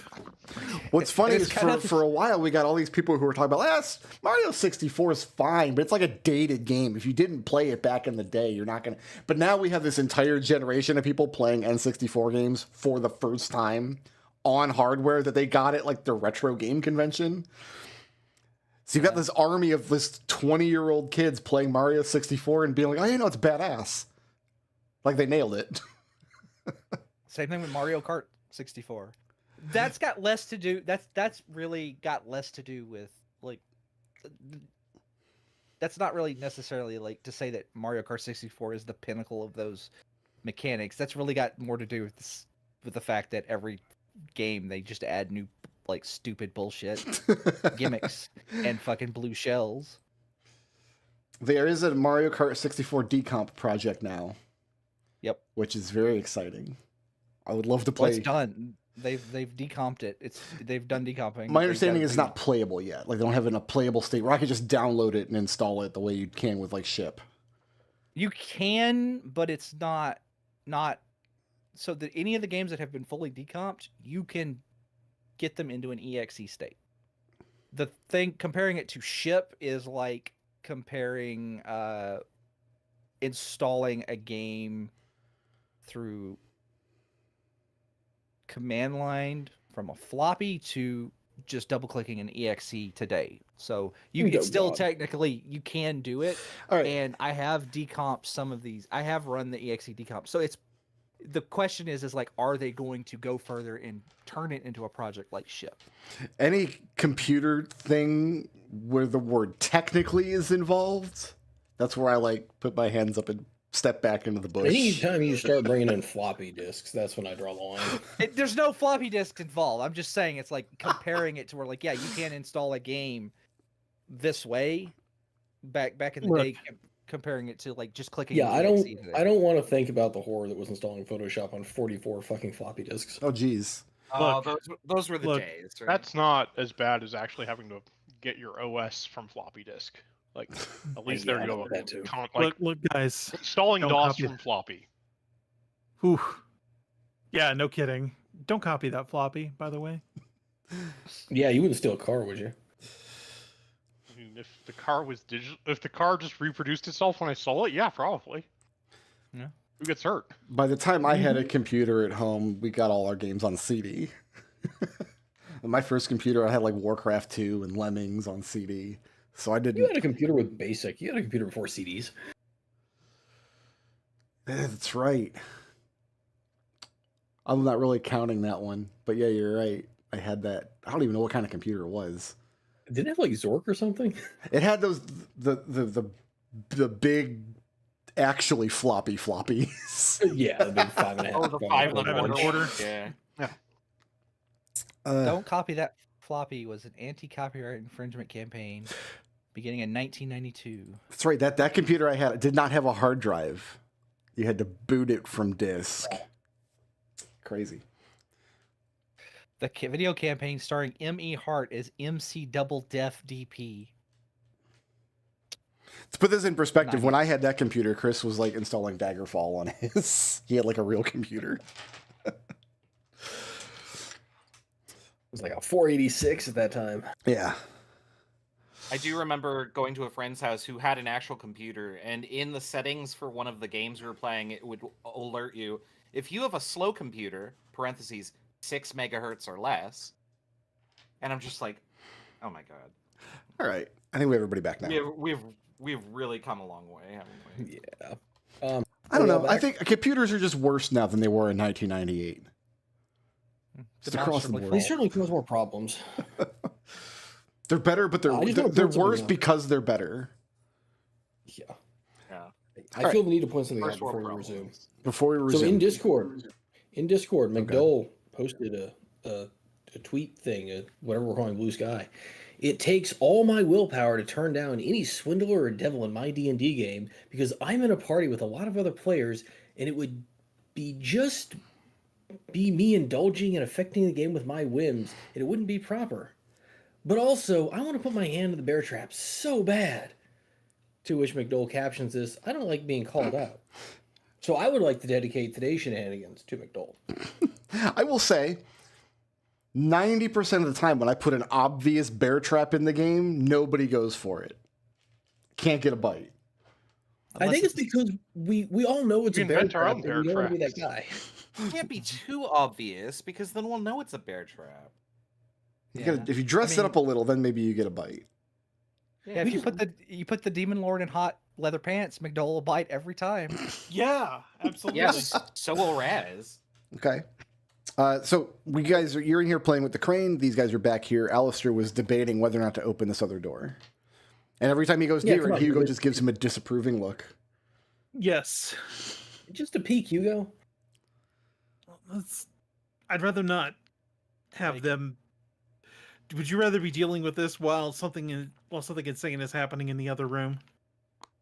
What's funny is for a while we got all these people who were talking about, Mario 64 is fine, but it's like a dated game. If you didn't play it back in the day, you're not going to. But now we have this entire generation of people playing N64 games for the first time on hardware that they got at like the retro game convention. So you've got this army of this 20-year-old kids playing Mario 64 and being like, oh, you know, it's badass. Like they nailed it. Same thing with Mario Kart 64. That's got less to do. That's really got less to do with like. That's not really necessarily like to say that Mario Kart 64 is the pinnacle of those mechanics. That's really got more to do with the fact that every game they just add new like stupid bullshit gimmicks and fucking blue shells. There is a Mario Kart 64 decomp project now. Yep. Which is very exciting. I would love to play. Well, it's done. They've decomped it. They've done decomping. My understanding is it's not playable yet. Like they don't have it in a playable state where I can just download it and install it the way you can with like Ship. You can, but it's not so that any of the games that have been fully decomped, you can get them into an EXE state. The thing comparing it to Ship is like comparing installing a game through command line from a floppy to just double clicking an EXE today. So you can still technically you can do it. All right. And I have decomped some of these. I have run the EXE decomp. So it's the question is like, are they going to go further and turn it into a project like Ship? Any computer thing where the word technically is involved, that's where I like put my hands up and step back into the bush. Anytime you start bringing in floppy disks, that's when I draw the line. There's no floppy disks involved. I'm just saying it's like comparing it to where like, yeah, you can install a game this way. Back in the day, comparing it to like just clicking. Yeah, the exe I don't want to think about the horror that was installing Photoshop on 44 fucking floppy disks. Oh, geez. Oh, Look, those were the look, days. Right? That's not as bad as actually having to get your OS from floppy disk. Like, at least Yeah, there I you know go. that too. look, guys. Installing don't DOS copy from floppy. Whew. Yeah, no kidding. Don't copy that floppy, by the way. Yeah, you wouldn't steal a car, would you? I mean, if the car was digital, if the car just reproduced itself when I stole it, yeah, probably. Yeah. Who gets hurt? By the time I had a computer at home, we got all our games on CD. My first computer, I had like Warcraft 2 and Lemmings on CD. So I didn't. You had a computer with BASIC. You had a computer before CDs. That's right. I'm not really counting that one, but yeah, you're right. I had that. I don't even know what kind of computer it was. Didn't it have like Zork or something? It had those the big, actually floppy floppies. Yeah, the big 5.5. Oh, the 5 and a 5 and a quarter. Yeah. Don't copy that floppy was an anti-copyright infringement campaign beginning in 1992. That's right. That computer I had did not have a hard drive. You had to boot it from disk. Crazy. The video campaign starring M.E. Hart as MC Double Def DP. To put this in perspective, Nice. when I had that computer, Chris was like installing Daggerfall on his. He had like a real computer. It was like a 486 at that time. Yeah. I do remember going to a friend's house who had an actual computer, and in the settings for one of the games we were playing, it would alert you if you have a slow computer (parentheses 6 megahertz or less). And I'm just like, oh my god. All right. I think we have everybody back now. We've really come a long way, haven't we? Yeah. I don't know. I think computers are just worse now than they were in 1998. Just across the Demonstrably board. They false. certainly cause more problems. They're better, but I just wanna they're point something worse out. because they're better. Yeah. Yeah. I feel the need to point something out First world before we resume. problems. Before we resume. So in Discord, McDohl posted a tweet thing, whatever we're calling Blue Sky. It takes all my willpower to turn down any swindler or devil in my D&D game because I'm in a party with a lot of other players, and it would be me indulging and affecting the game with my whims, and it wouldn't be proper. But also, I want to put my hand in the bear trap so bad. To which McDohl captions this, I don't like being called out. So I would like to dedicate today's shenanigans to McDohl. I will say, 90% of the time when I put an obvious bear trap in the game, nobody goes for it. Can't get a bite. I think it's because we all know it's We a bear invent our trap, own and bear we don't want to be traps. that guy. It can't be too obvious because then we'll know it's a bear trap. If you dress it up a little, then maybe you get a bite. Yeah, if you put the demon lord in hot leather pants, McDohl will bite every time. Yeah, absolutely. Yes, so will Raz. Okay. So you're in here playing with the crane. These guys are back here. Alister was debating whether or not to open this other door. And every time he goes near it, Hugo just gives him a disapproving look. Yes. Just a peek, Hugo. I'd rather not have them. Would you rather be dealing with this while something insane is happening in the other room?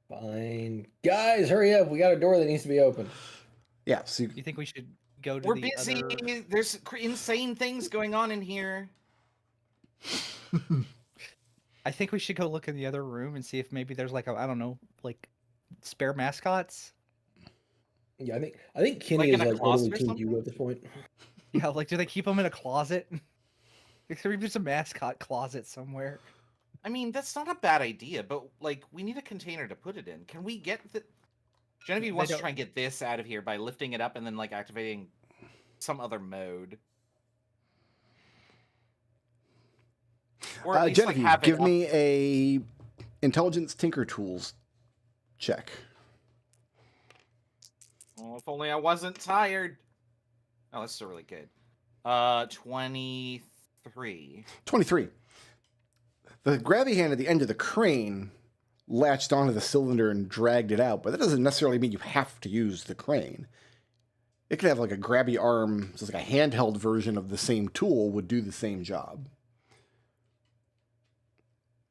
Fine. Guys, hurry up. We got a door that needs to be opened. Yeah. So You think we should go to We're the busy. other... There's insane things going on in here. I think we should go look in the other room and see if maybe there's like I don't know, like spare mascots. Yeah, I think Kenny Like is in a like totally closet or Team something? Hugo at this point. Yeah, like do they keep them in a closet? Maybe there's a mascot closet somewhere. I mean, that's not a bad idea, but like, we need a container to put it in. Can we get the? Genevieve wants to try and get this out of here by lifting it up and then like activating some other mode. Or at least, like, Genevieve, have it give up. me a intelligence tinker tools check. Oh, if only I wasn't tired. Oh, that's still really good. 23. 23. The grabby hand at the end of the crane latched onto the cylinder and dragged it out, but that doesn't necessarily mean you have to use the crane. It could have like a grabby arm, so it's like a handheld version of the same tool would do the same job.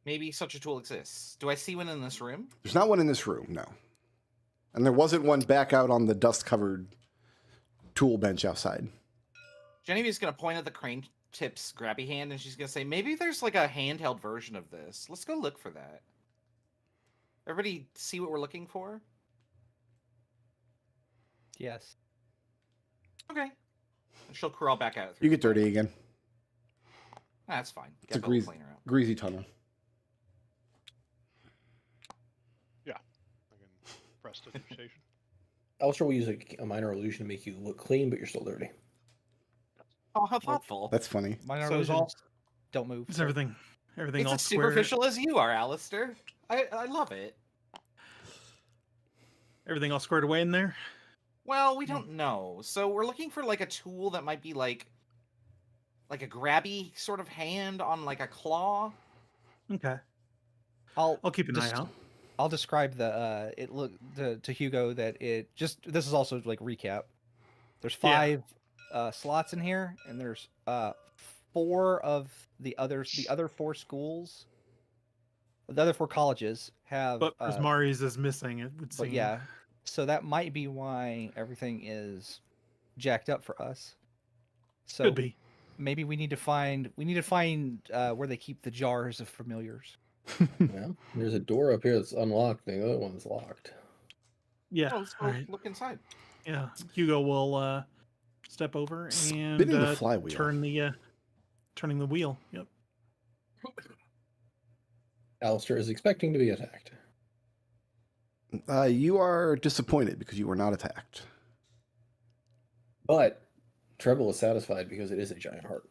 Maybe such a tool exists. Do I see one in this room? There's not one in this room, no. And there wasn't one back out on the dust-covered tool bench outside. Genevieve's going to point at the crane tip's grabby hand, and she's going to say, maybe there's like a handheld version of this. Let's go look for that. Everybody see what we're looking for? Yes. Okay. And she'll crawl back out. You get dirty again. That's fine. It's a Geppa will clean her out. greasy tunnel. Yeah. I can prestidigitation. Alister will use a minor illusion to make you look clean, but you're still dirty. Oh, how thoughtful. That's funny. Minor So is illusions don't move. It's so- everything It's all as square. superficial as you are, Alister. I love it. Everything all squared away in there. Well, we don't know. So we're looking for like a tool that might be like a grabby sort of hand on like a claw. Okay. I'll I'll keep an eye just- out. I'll describe the it look to Hugo that it just this is also like recap. There's 5 slots in here, and there's 4 of the other 4 schools. The other 4 colleges have. But Prismaris is missing, it would seem. But yeah, so that might be why everything is jacked up for us. So Could be. maybe we need to find where they keep the jars of familiars. Yeah. There's a door up here that's unlocked. The other one's locked. Yeah. Oh, let's go all right. look inside. Yeah. Hugo will step over and Spinning the flywheel. turning the wheel. Yep. Alister is expecting to be attacked. You are disappointed because you were not attacked. But Treble is satisfied because it is a giant heart.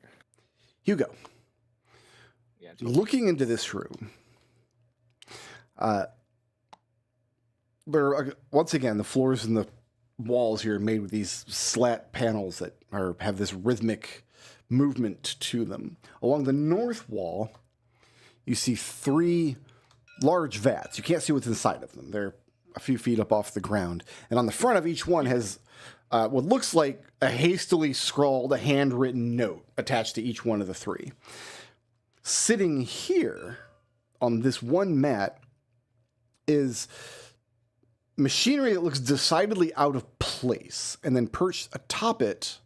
Hugo, Yeah. looking into this room, there are, once again, the floors and the walls here are made with these slat panels that have this rhythmic movement to them. Along the north wall, you see 3 large vats. You can't see what's inside of them. They're a few feet up off the ground. And on the front of each one has what looks like a hastily scrawled, a handwritten note attached to each one of the 3. Sitting here on this one mat is machinery that looks decidedly out of place. And then perched atop it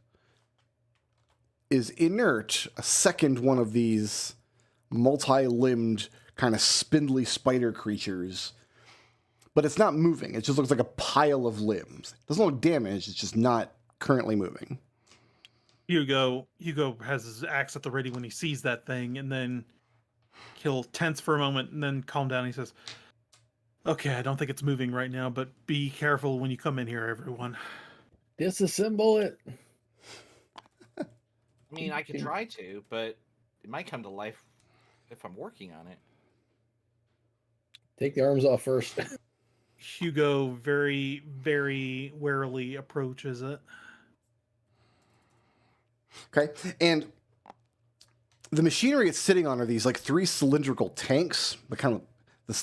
is inert, a second one of these multi-limbed, kind of spindly spider creatures. But it's not moving. It just looks like a pile of limbs. It doesn't look damaged. It's just not currently moving. Hugo has his axe at the ready when he sees that thing, and then he'll tense for a moment and then calm down. He says, "Okay, I don't think it's moving right now, but be careful when you come in here, everyone." Disassemble it. I mean, I could try to, but it might come to life if I'm working on it. Take the arms off first. Hugo very, very warily approaches it. Okay, and the machinery it's sitting on are these like 3 cylindrical tanks, the kind of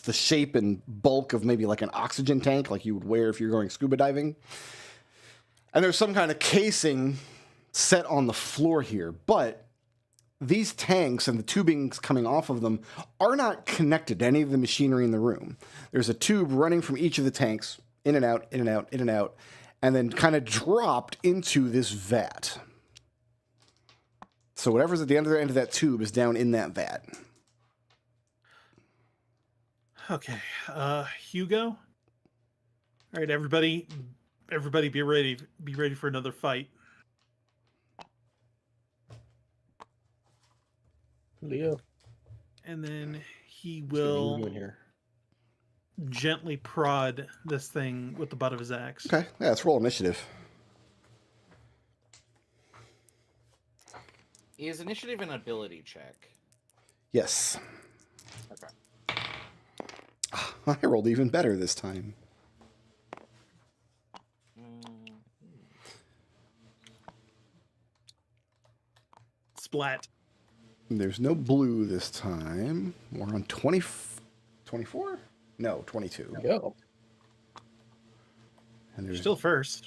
the shape and bulk of maybe like an oxygen tank, like you would wear if you're going scuba diving. And there's some kind of casing set on the floor here, but these tanks and the tubings coming off of them are not connected to any of the machinery in the room. There's a tube running from each of the tanks, in and out, in and out, in and out, and then kind of dropped into this vat. So whatever's at the end of that tube is down in that vat. Okay, Hugo. All right, everybody be ready. Be ready for another fight. Leo. And then he What are you will doing here? gently prod this thing with the butt of his axe. Okay, yeah, let's roll initiative. Is initiative an ability check? Yes. Okay. I rolled even better this time. Splat. There's no blue this time. We're on 24? No, 22. Go. And there's Still first.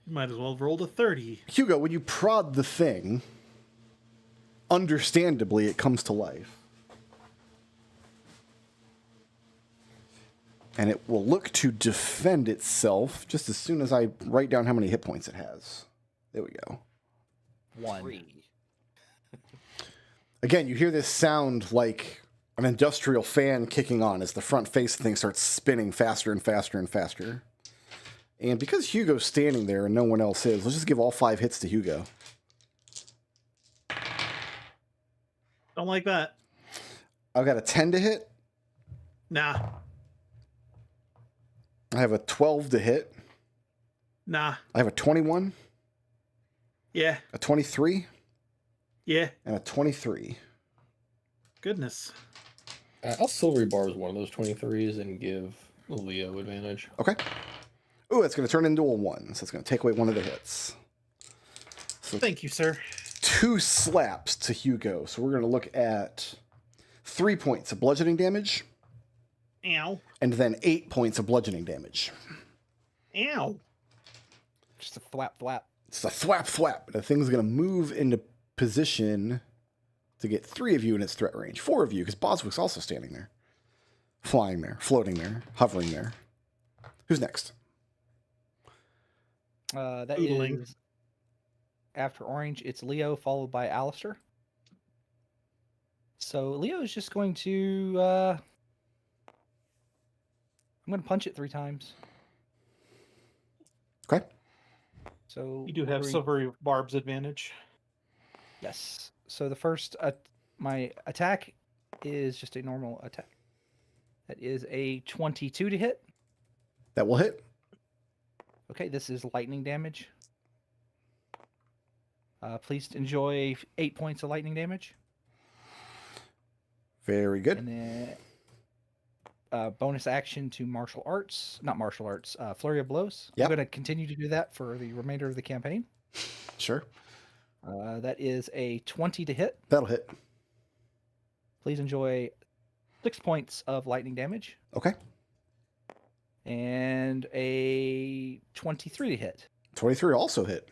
You might as well have rolled a 30. Hugo, when you prod the thing, understandably it comes to life. And it will look to defend itself just as soon as I write down how many hit points it has. There we go. 1. 3. Again, you hear this sound like an industrial fan kicking on as the front face thing starts spinning faster and faster and faster. And because Hugo's standing there and no one else is, let's just give all 5 hits to Hugo. Don't like that. I've got a 10 to hit. Nah. I have a 12 to hit. Nah. I have a 21. Yeah. A 23. Yeah. And a 23. Goodness. I'll silvery bars one of those 23s and give Leo advantage. Okay. Ooh, it's going to turn into a 1, so it's going to take away one of the hits. So Thank you, sir. 2 slaps to Hugo. So we're going to look at 3 points of bludgeoning damage. Ow. And then 8 points of bludgeoning damage. Ow. Just a thwap. It's a thwap. The thing's going to move into position to get 3 of you in its threat range. 4 of you, because Boswick's also standing there. Flying there, floating there, hovering there. Who's next? That Oodling. is after Orange. It's Leo followed by Alister. So Leo is just going to. I'm going to punch it 3 times. Okay. So You do have silvery barbs advantage. Yes. So the first, my attack is just a normal attack. That is a 22 to hit. That will hit. Okay, this is lightning damage. Please enjoy 8 points of lightning damage. Very good. And then bonus action to Flurry of Blows. Yep. I'm going to continue to do that for the remainder of the campaign. Sure. That is a 20 to hit. That'll hit. Please enjoy 6 points of lightning damage. Okay. And a 23 to hit. 23 also hit.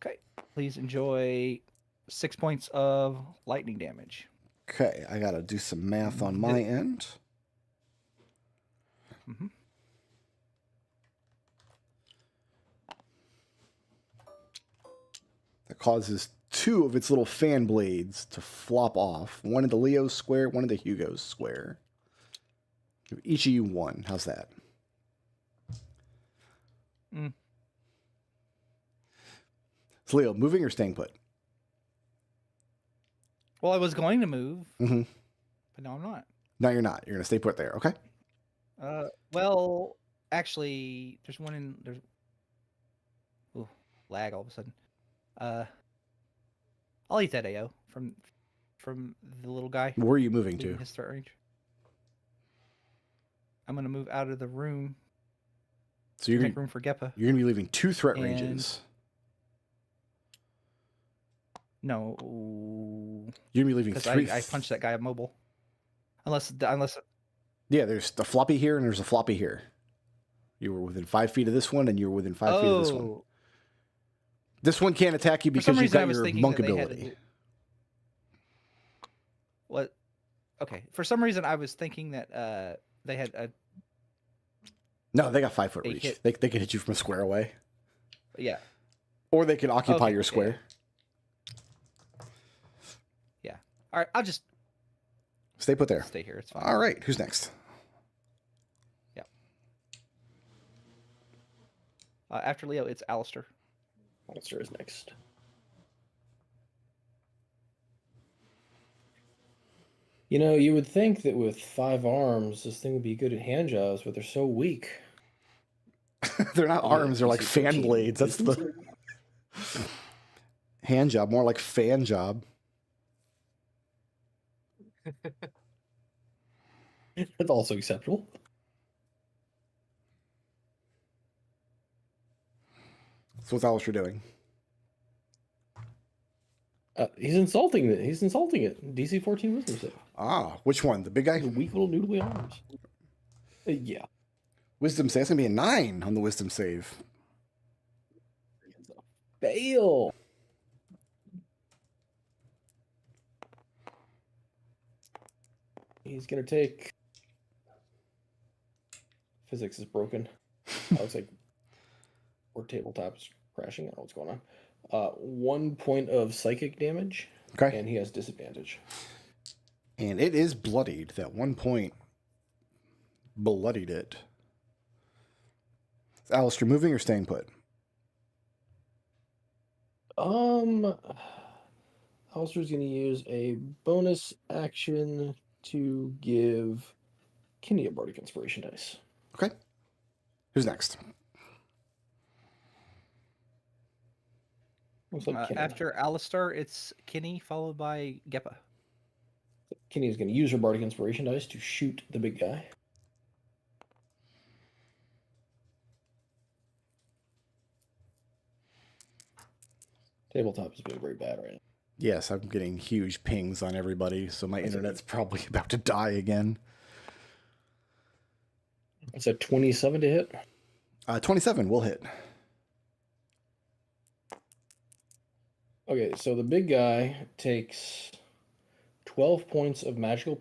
Okay. Please enjoy 6 points of lightning damage. Okay, I got to do some math on my end. Mm-hmm. That causes 2 of its little fan blades to flop off. One into Leo's square, one into Hugo's square. Give each of you 1. How's that? It's Leo, moving or staying put? Well, I was going to move, Mm-hmm. but no, I'm not. No, you're not. You're going to stay put there, okay? Well, actually, there's one in there's. Ooh, lag all of a sudden. I'll eat that AO from the little guy. Where are you moving in to? his threat range. I'm gonna move out of the room. So you're Make gonna, room for Geppa. you're going to be leaving 2 threat And- ranges. No, You're going to be leaving because 3. I punched that guy mobile. Unless Yeah, there's the floppy here and there's a floppy here. You were within 5 feet of this one and you were within 5 feet of this one. This one can't attack you For some because you've reason I got was your thinking monk that they had ability. to What? Okay. For some reason I was thinking that they had a No, they got 5 foot They reach. hit- They can hit you from a square away. yeah. Or they can occupy Okay, your square. yeah. All right, I'll just Stay put there. stay here. It's fine. All right, who's next? After Leo, it's Alister. Monster is next. You know, you would think that with 5 arms, this thing would be good at hand jobs, but they're so weak. They're not arms, they're like fan 14. blades. That's the hand job, more like fan job. That's also acceptable. So what's Alistair doing? He's insulting it. He's insulting it. DC 14 wisdom save. Ah, which one? The big guy? The weak little noodly arms. Yeah. Wisdom save. That's going to be a 9 on the wisdom save. Fail. He's gonna take Physics is broken. Looks like our tabletop's crashing. I don't know what's going on. 1 point of psychic damage. Okay. And he has disadvantage. And it is bloodied. That 1 point bloodied it. Is Alister moving or staying put? Alister's going to use a bonus action to give Kenny a Bardic Inspiration dice. Okay. Who's next? Looks like Kenny. After Alister, it's Kenny followed by Geppa. Kenny is going to use her Bardic Inspiration dice to shoot the big guy. Tabletop is being very bad right now. Yes, I'm getting huge pings on everybody, so my internet's probably about to die again. It's a 27 to hit. 27 will hit. Okay, so the big guy takes 12 points of magical